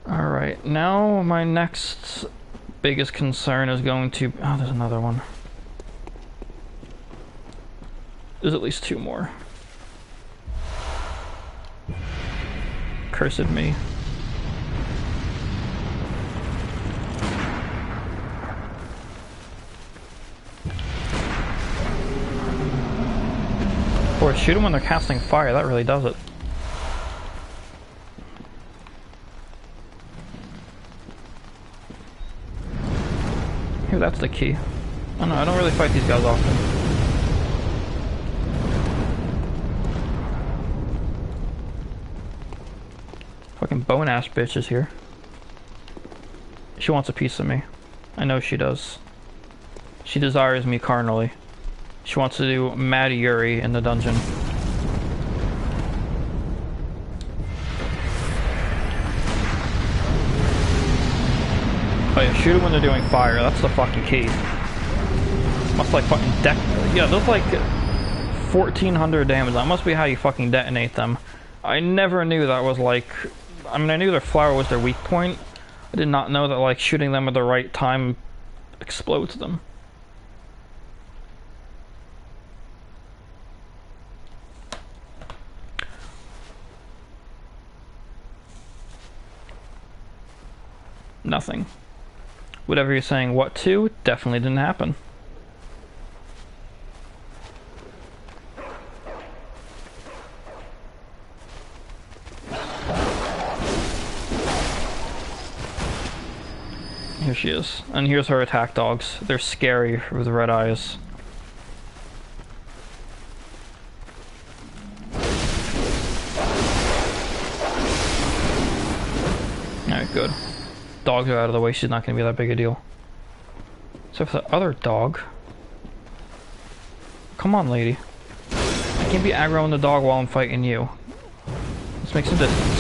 Alright, now my next biggest concern is going to... Oh, there's another one. There's at least two more. Cursed me. Boy, shoot them when they're casting fire, that really does it. Here, that's the key. I don't know, I don't really fight these guys often. Fucking bone-ass bitch is here. She wants a piece of me. I know she does. She desires me carnally. She wants to do Mad Yuri in the dungeon. Oh yeah, shoot them when they're doing fire. That's the fucking key. Must like fucking yeah, those like 1400 damage. That must be how you fucking detonate them. I never knew that was like... I mean, I knew their flower was their weak point. I did not know that like shooting them at the right time explodes them. Nothing. Whatever you're saying what to, definitely didn't happen. Here she is. And here's her attack dogs. They're scary with red eyes. Alright, good. Dogs are out of the way, she's not going to be that big a deal. So for the other dog... Come on, lady. I can't be aggroing the dog while I'm fighting you. Let's make some distance.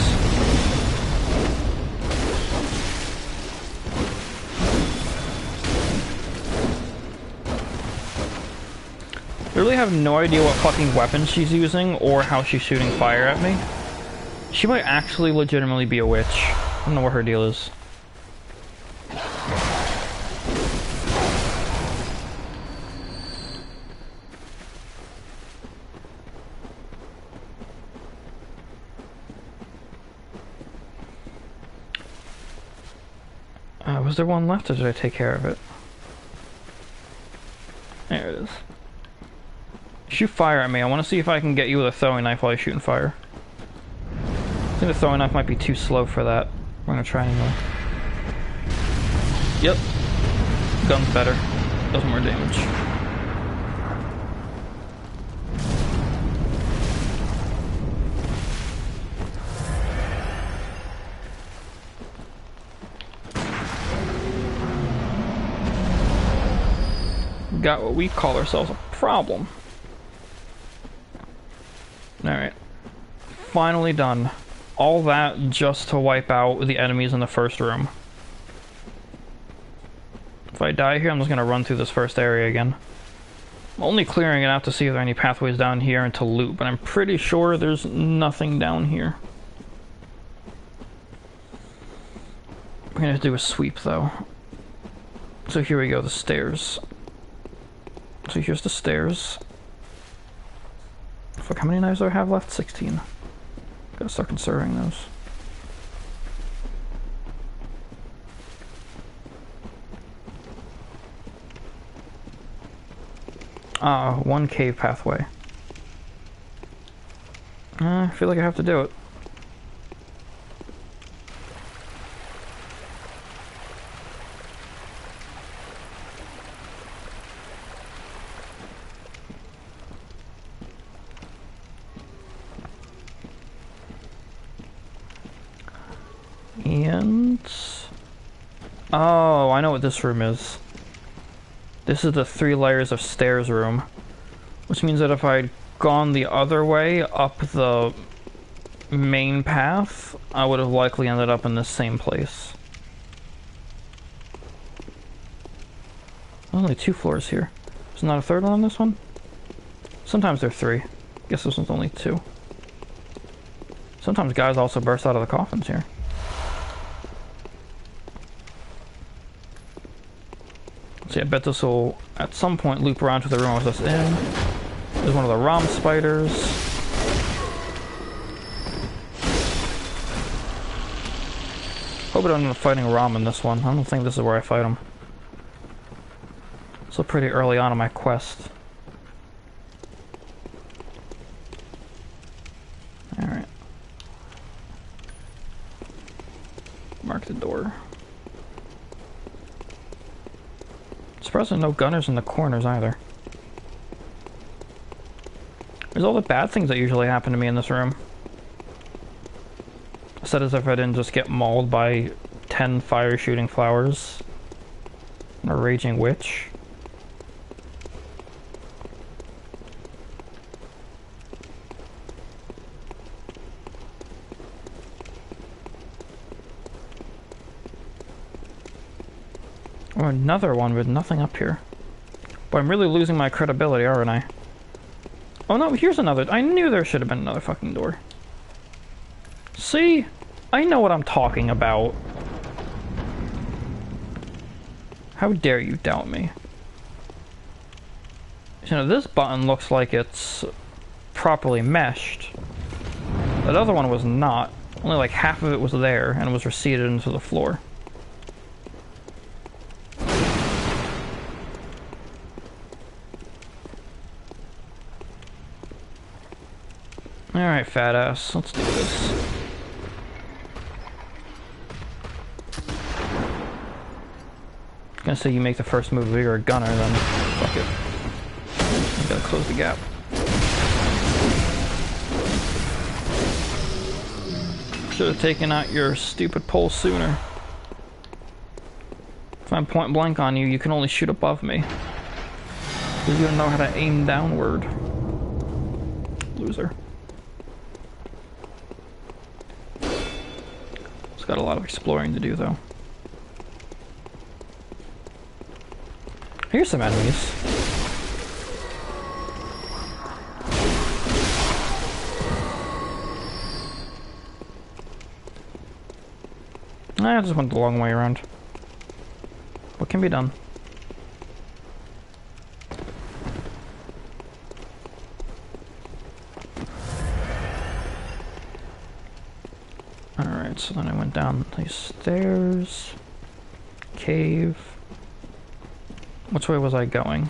I really have no idea what fucking weapon she's using or how she's shooting fire at me. She might actually legitimately be a witch. I don't know what her deal is. Was there one left or did I take care of it? There it is. Shoot fire at me. I want to see if I can get you with a throwing knife while you're shooting fire. I think the throwing knife might be too slow for that. We're gonna try anyway. Yep. Gun's better. Does more damage. Got what we call ourselves a problem. Alright. Finally done. All that just to wipe out the enemies in the first room. If I die here, I'm just gonna run through this first area again. I'm only clearing it out to see if there are any pathways down here and to loot, but I'm pretty sure there's nothing down here. We're gonna do a sweep though. So here we go, the stairs. So here's the stairs. Fuck, how many knives do I have left? 16. Gotta start conserving those. One cave pathway. I feel like I have to do it. And... oh, I know what this room is. This is the 3 layers of stairs room. Which means that if I'd gone the other way up the main path, I would have likely ended up in this same place. There's only 2 floors here. There's not a third one on this one? Sometimes there are 3. Guess this one's only 2. Sometimes guys also burst out of the coffins here. See, I bet this will at some point loop around to the room I was just in. There's one of the ROM spiders. Hope I don't end up fighting ROM in this one. I don't think this is where I fight him. Still pretty early on in my quest. Alright. Mark the door. Surprised there's no gunners in the corners either. There's all the bad things that usually happen to me in this room. I said as if I didn't just get mauled by 10 fire shooting flowers and a raging witch. Oh, another one with nothing up here. But I'm really losing my credibility, aren't I? Oh no, here's another. I knew there should have been another fucking door. See? I know what I'm talking about. How dare you doubt me? You know, this button looks like it's properly meshed. That other one was not. Only like half of it was there and it was receded into the floor. Alright, fat ass. Let's do this. I'm gonna say you make the first move if you're a gunner, then fuck it. I gotta close the gap. Should have taken out your stupid pole sooner. If I'm point blank on you, you can only shoot above me. Because you don't know how to aim downward. Loser. It's got a lot of exploring to do, though. Here's some enemies. I just went the long way around. What can be done? Alright, so then I went down these stairs. Cave. Which way was I going?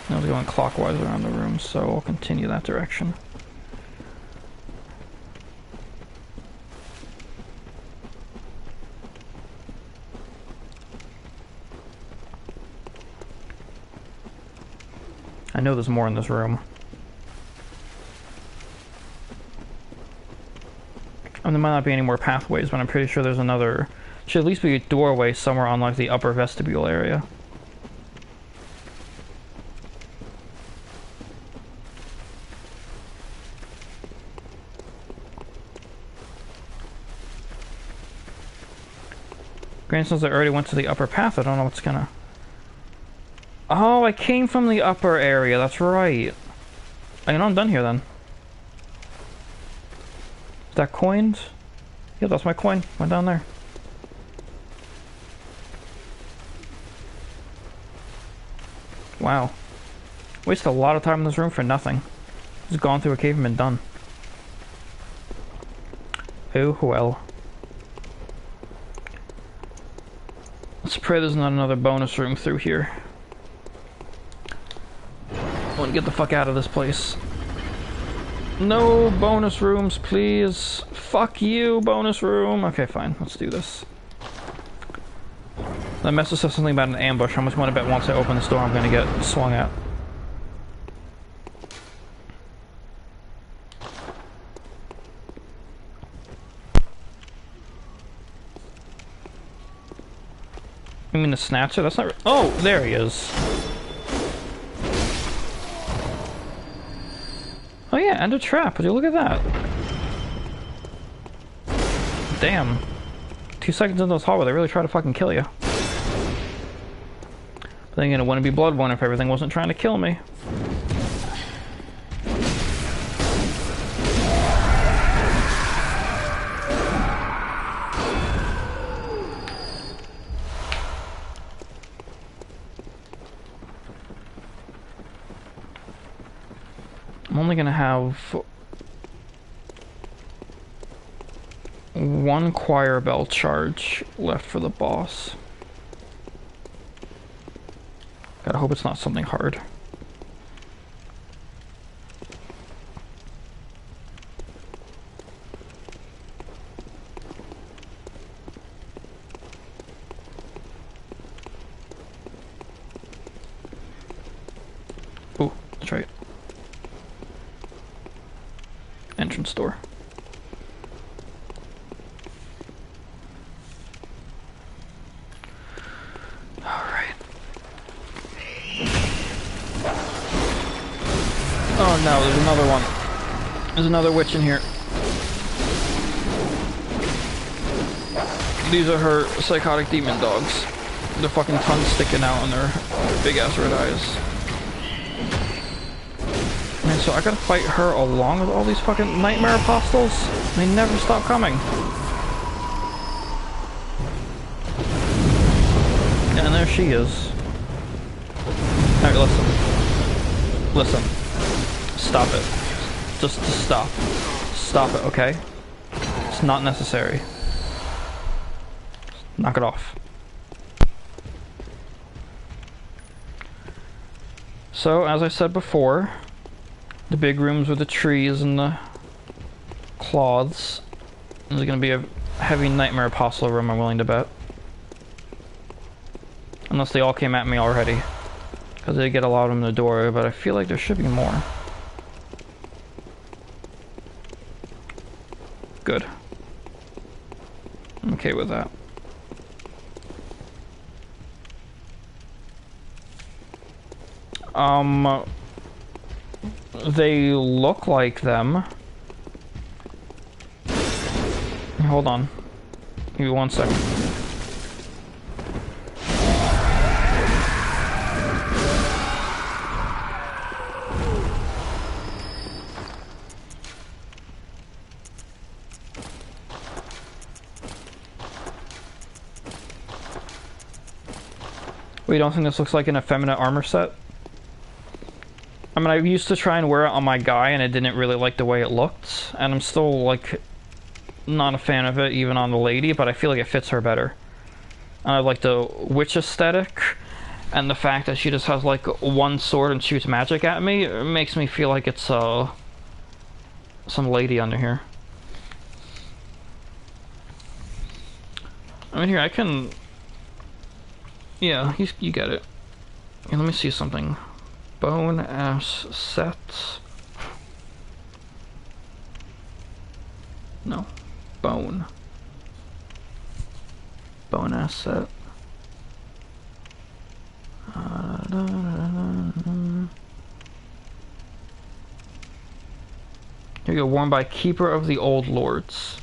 I was going clockwise around the room, so I'll continue that direction. I know there's more in this room. And there might not be any more pathways, but I'm pretty sure there's another... Should at least be a doorway somewhere on like the upper vestibule area. Granted, since I already went to the upper path, I don't know what's gonna... Oh, I came from the upper area, that's right. I know I'm done here then. Is that coins? Yeah, that's my coin. Went down there. Wow. Wasted a lot of time in this room for nothing. Just gone through a cave and been done. Oh well. Let's pray there's not another bonus room through here. I want to get the fuck out of this place. No bonus rooms, please. Fuck you, bonus room. Okay, fine. Let's do this. That message says something about an ambush. How much want to bet once I open this door I'm going to get swung at? You mean the snatcher? That's not... Oh, there he is. Oh yeah, and a trap. Would you look at that? Damn. 2 seconds in this hallway, they really try to fucking kill you. But then again, it wouldn't be Bloodborne if everything wasn't trying to kill me. I'm only gonna have one choir bell charge left for the boss. Gotta hope it's not something hard. Ooh, that's right. Entrance door. Alright. Oh no, there's another one. There's another witch in here. These are her psychotic demon dogs. Their fucking tongues sticking out and their big ass red eyes. Man, so I gotta fight her along with all these fucking nightmare apostles? They never stop coming. And there she is. Alright, listen. Listen. Stop it. Just stop. Stop it, okay? It's not necessary. Knock it off. So, as I said before, the big rooms with the trees and the cloths. There's gonna be a heavy nightmare apostle room, I'm willing to bet. Unless they all came at me already. Because they get a lot of them in the door, but I feel like there should be more. Good. I'm okay with that. They look like them. Hold on. Give me 1 second. Well, you don't think this looks like an effeminate armor set? I mean, I used to try and wear it on my guy and I didn't really like the way it looked. And I'm still, like, not a fan of it even on the lady, but I feel like it fits her better. And I like the witch aesthetic. And the fact that she just has, like, one sword and shoots magic at me, it makes me feel like it's, some lady under here. I mean, here, I can... Yeah, you get it. Here, let me see something. Bone ass set. No. Bone. Bone ass set. Here you go, worn by Keeper of the Old Lords.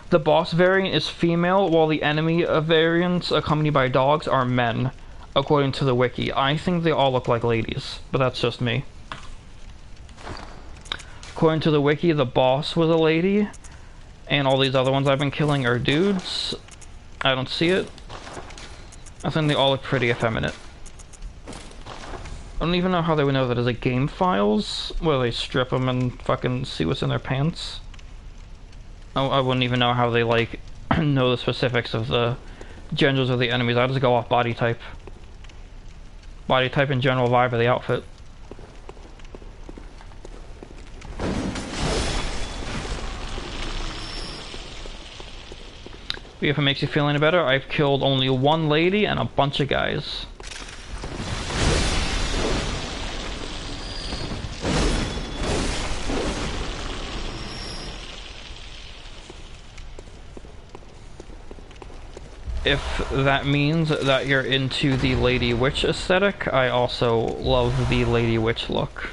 The boss variant is female, while the enemy variants, accompanied by dogs, are men, according to the wiki. I think they all look like ladies, but that's just me. According to the wiki, the boss was a lady, and all these other ones I've been killing are dudes. I don't see it. I think they all look pretty effeminate. I don't even know how they would know that as a game files, where they strip them and fucking see what's in their pants. I wouldn't even know how they, like, know the specifics of the genders of the enemies. I just go off body type. Body type and general vibe of the outfit. If it makes you feel any better, I've killed only one lady and a bunch of guys. If that means that you're into the Lady Witch aesthetic, I also love the Lady Witch look.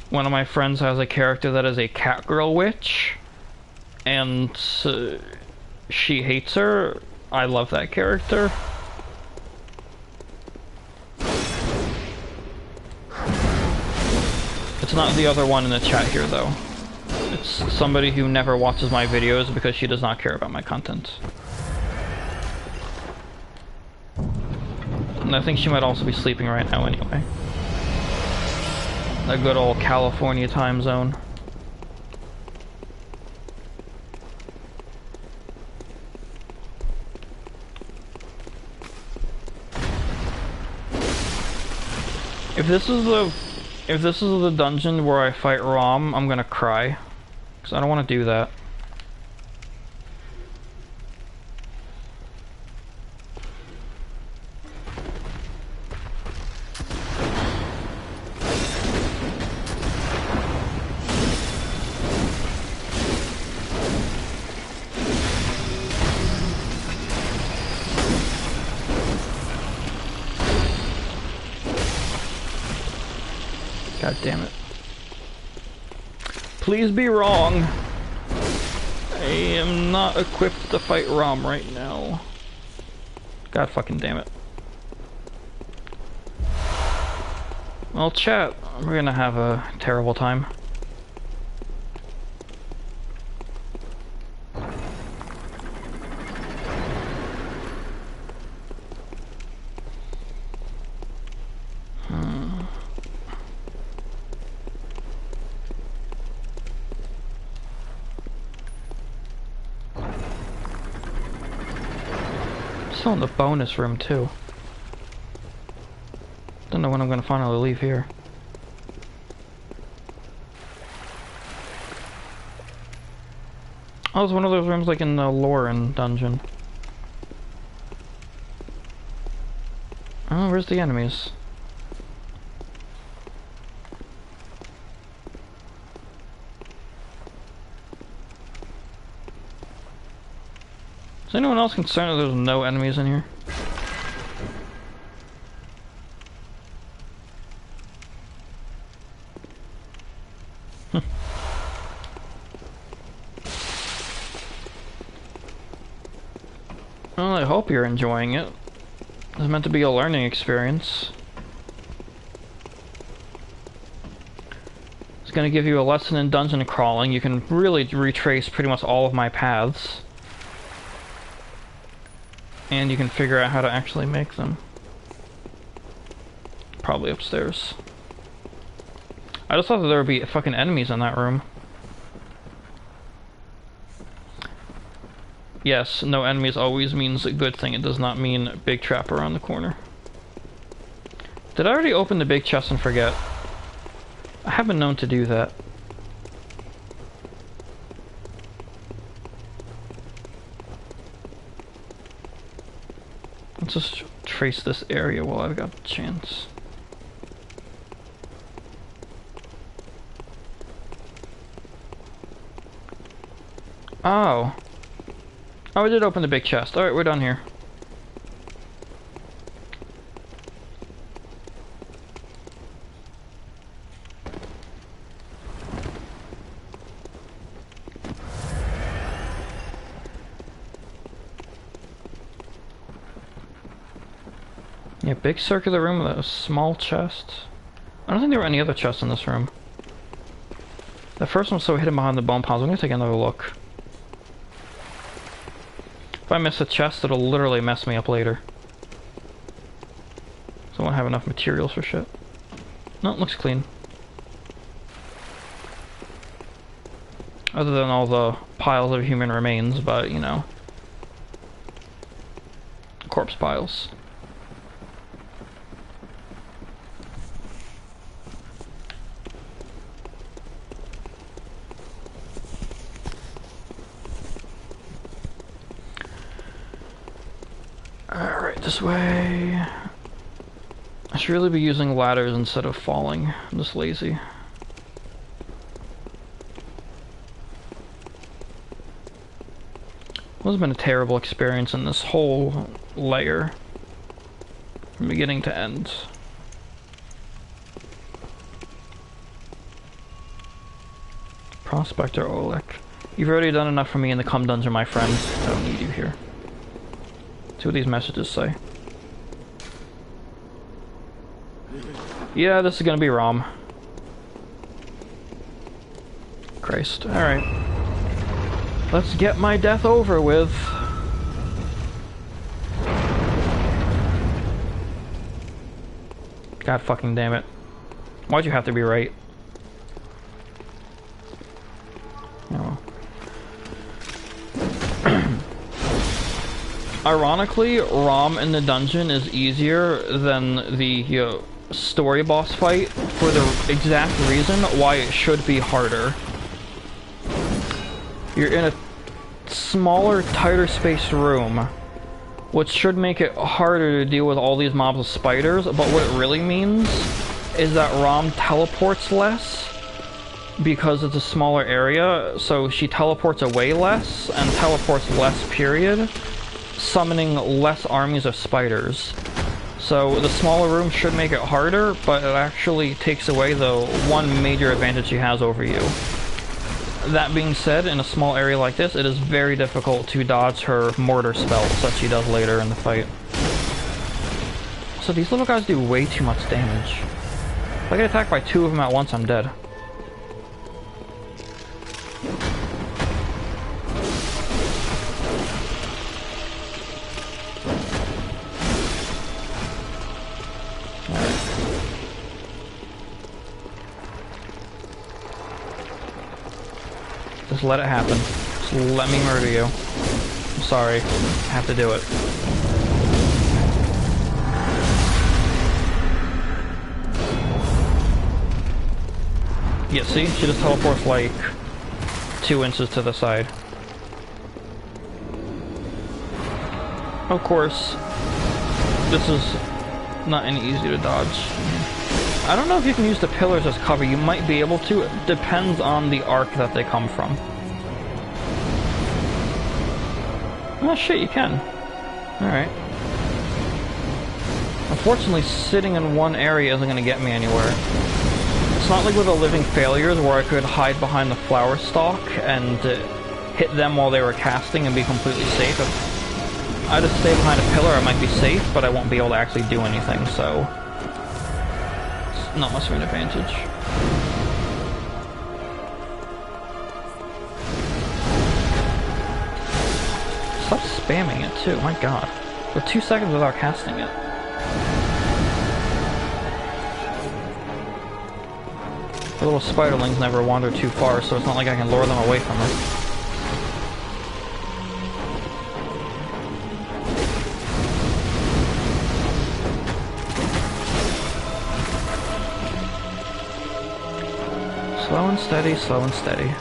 One of my friends has a character that is a Catgirl Witch, and she hates her. I love that character. It's not the other one in the chat here, though. It's somebody who never watches my videos because she does not care about my content. And I think she might also be sleeping right now anyway. A good old California time zone. If this is the dungeon where I fight Rom, I'm gonna cry. Because I don't want to do that. God damn it. Please be wrong. I am not equipped to fight Rom right now. God fucking damn it. Well, chat, we're gonna have a terrible time. Still in the bonus room too. Don't know when I'm gonna finally leave here. Oh, it's one of those rooms like in the Lauren dungeon. Oh, where's the enemies? Is anyone else concerned that there's no enemies in here? Well, I hope you're enjoying it. It's meant to be a learning experience. It's gonna give you a lesson in dungeon crawling. You can really retrace pretty much all of my paths. And you can figure out how to actually make them. Probably upstairs. I just thought that there would be fucking enemies in that room. Yes, no enemies always means a good thing. It does not mean a big trap around the corner. Did I already open the big chest and forget? I have been known to do that. Let's just trace this area while I've got the chance. Oh. Oh, we did open the big chest. Alright, we're done here. Yeah, big circular room with a small chest. I don't think there were any other chests in this room. The first one's so hidden behind the bone piles. I'm gonna take another look. If I miss a chest, it'll literally mess me up later. So I won't have enough materials for shit. No, it looks clean. Other than all the piles of human remains, but, you know. Corpse piles. Alright, this way. I should really be using ladders instead of falling. I'm just lazy. Well, it's been a terrible experience in this whole layer. From beginning to end. Prospector Oleg. You've already done enough for me in the cum dungeon, my friends. I don't need you here. See what these messages say. Yeah, this is gonna be ROM. Christ. Alright. Let's get my death over with. God fucking damn it. Why'd you have to be right? Oh. Ironically, ROM in the dungeon is easier than the story boss fight for the exact reason why it should be harder. You're in a smaller, tighter spaced room, which should make it harder to deal with all these mobs of spiders, but what it really means is that ROM teleports less because it's a smaller area, so she teleports away less and teleports less, period, summoning less armies of spiders. So the smaller room should make it harder, but it actually takes away the one major advantage she has over you. That being said, in a small area like this, it is very difficult to dodge her mortar spells that she does later in the fight. So these little guys do way too much damage. If I get attacked by 2 of them at once, I'm dead. Just let it happen. Just let me murder you. I'm sorry. I have to do it. Yeah, see? She just teleports like 2 inches to the side. Of course, this is not any easy to dodge. I don't know if you can use the pillars as cover. You might be able to. It depends on the arc that they come from. Oh shit, you can. Alright. Unfortunately, sitting in one area isn't going to get me anywhere. It's not like with the Living Failures where I could hide behind the flower stalk and hit them while they were casting and be completely safe. If I just stay behind a pillar, I might be safe, but I won't be able to actually do anything, so... not much of an advantage. Stop spamming it too, my god. For 2 seconds without casting it. The little spiderlings never wander too far, so it's not like I can lure them away from her. Slow and steady, slow and steady.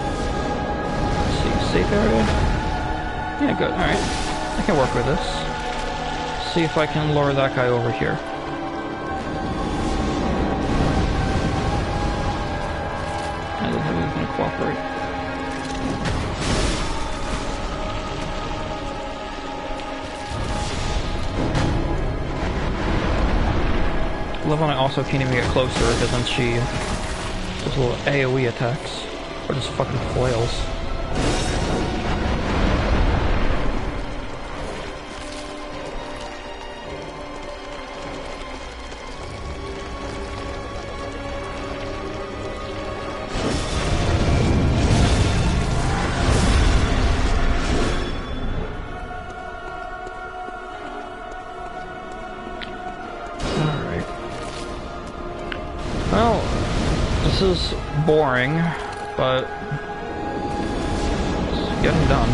Let's see, safe area? Yeah, good, alright. I can work with this. See if I can lure that guy over here. Cooperate. I love when I also can't even get closer because then she does little AoE attacks or just fucking flails. Well, this is boring, but it's getting done.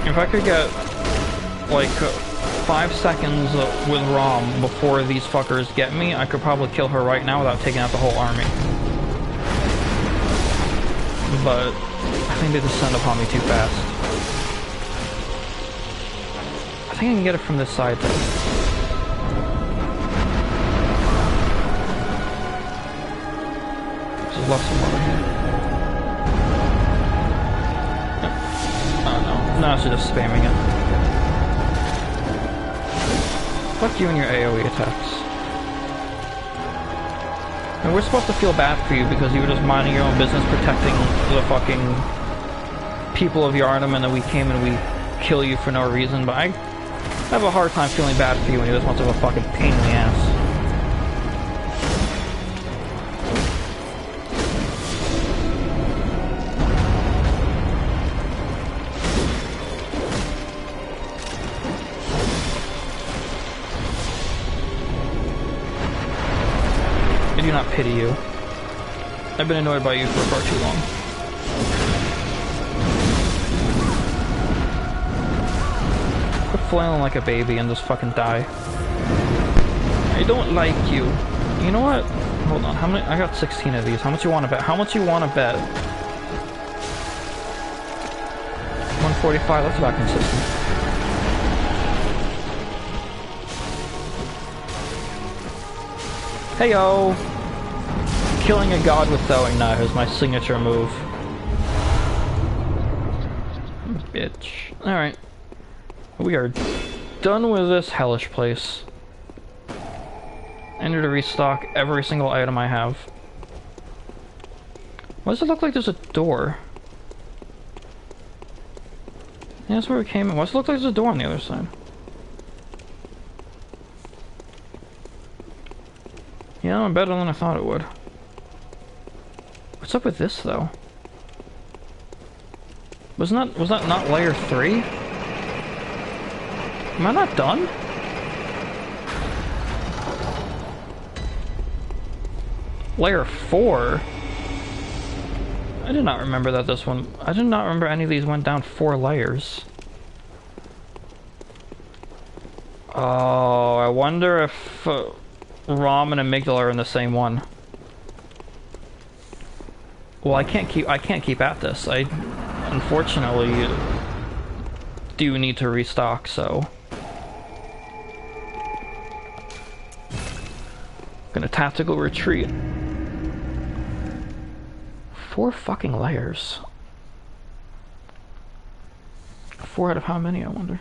If I could get like 5 seconds with Rom before these fuckers get me, I could probably kill her right now without taking out the whole army. But I think they descend upon me too fast. I think I can get it from this side though. Just left some water here. Oh no. No, she's just spamming it. Fuck you and your AoE attacks. And we're supposed to feel bad for you because you were just minding your own business protecting the fucking people of Yharnam, and then we came and we kill you for no reason, but I have a hard time feeling bad for you when you're this much of a fucking pain in the ass. I do not pity you. I've been annoyed by you for far too long. Quit flailing like a baby and just fucking die. I don't like you. You know what? Hold on, how many? I got 16 of these. How much you want to bet? How much you want to bet? 145, that's about consistent. Heyo! Killing a god with throwing knife is my signature move. Bitch. Alright. We are done with this hellish place. I need to restock every single item I have. Why does it look like there's a door? Yeah, that's where we came in. Why does it look like there's a door on the other side? Yeah, I'm better than I thought it would. What's up with this though? Was that not layer 3? Am I not done? Layer 4? I did not remember that this one... I did not remember any of these went down 4 layers. Oh, I wonder if Rom and Amygdala are in the same one. Well, I can't keep at this. I unfortunately do need to restock, so gonna tactical retreat. 4 fucking layers. 4 out of how many, I wonder?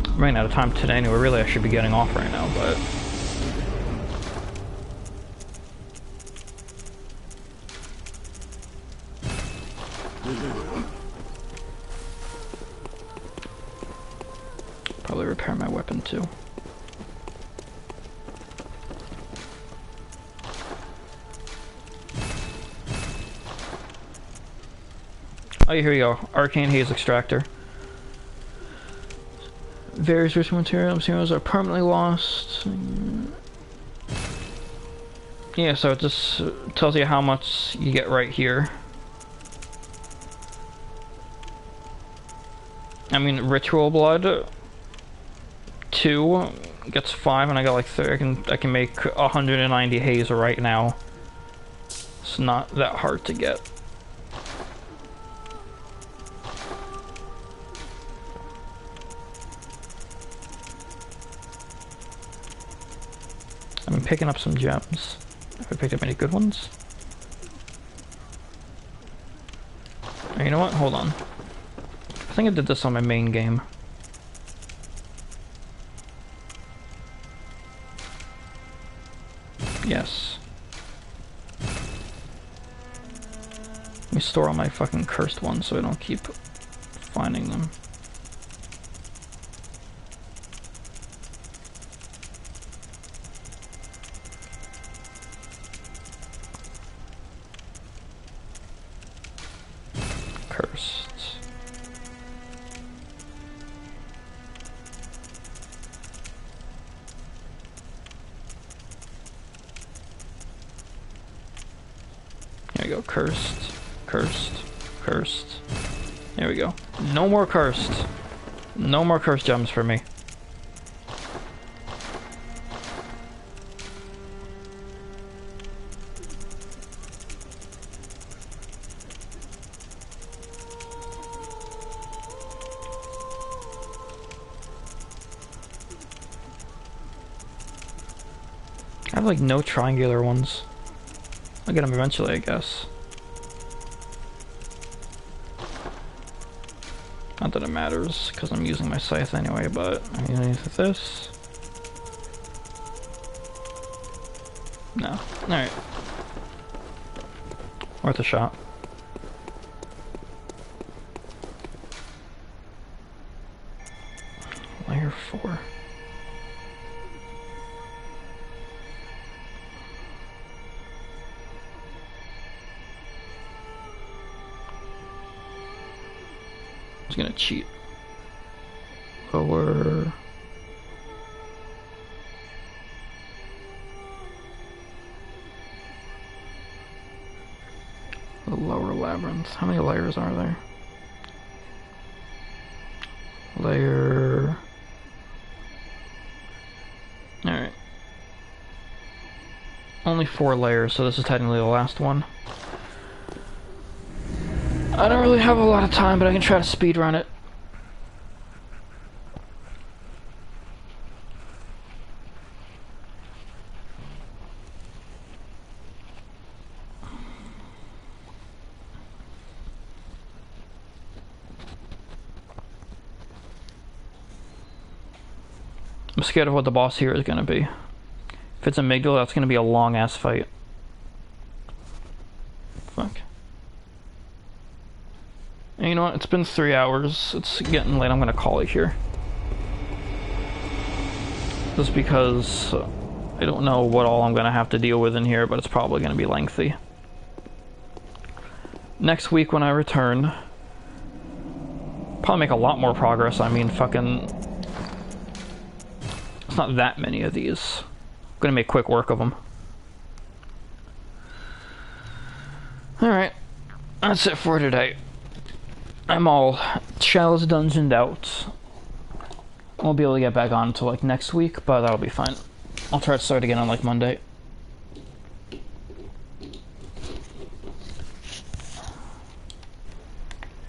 I'm running out of time today anyway. Really, I should be getting off right now, but probably repair my weapon too. Oh, here we go. Arcane Haze Extractor. Various rich materials are permanently lost. Yeah, so it just tells you how much you get right here. I mean, Ritual Blood 2 gets 5, and I got like 3. I can make 190 haze right now. It's not that hard to get. I've been picking up some gems. Have I picked up any good ones? Oh, you know what? Hold on. I think I did this on my main game. Yes. Let me store all my fucking cursed ones so I don't keep finding them. Cursed. Here we go. Cursed. Cursed. Cursed. There we go. No more cursed. No more cursed gems for me. I have like no triangular ones. I'll get them eventually, I guess. Not that it matters, because I'm using my scythe anyway, but I'm gonna use this. No. Alright. Worth a shot. Layer 4. I'm gonna cheat. Lower. The lower labyrinth. How many layers are there? Layer. Alright. Only 4 layers, so this is technically the last one. I don't really have a lot of time, but I can try to speedrun it. I'm scared of what the boss here is going to be. If it's amygdala, that's going to be a long-ass fight. Fuck. And you know what? It's been 3 hours. It's getting late. I'm going to call it here. Just because I don't know what all I'm going to have to deal with in here, but it's probably going to be lengthy. Next week when I return, probably make a lot more progress. I mean, fucking... It's not that many of these. I'm going to make quick work of them. Alright. That's it for today. I'm all Shallow's dungeoned out. I won't be able to get back on until like next week, but that'll be fine. I'll try to start again on like Monday.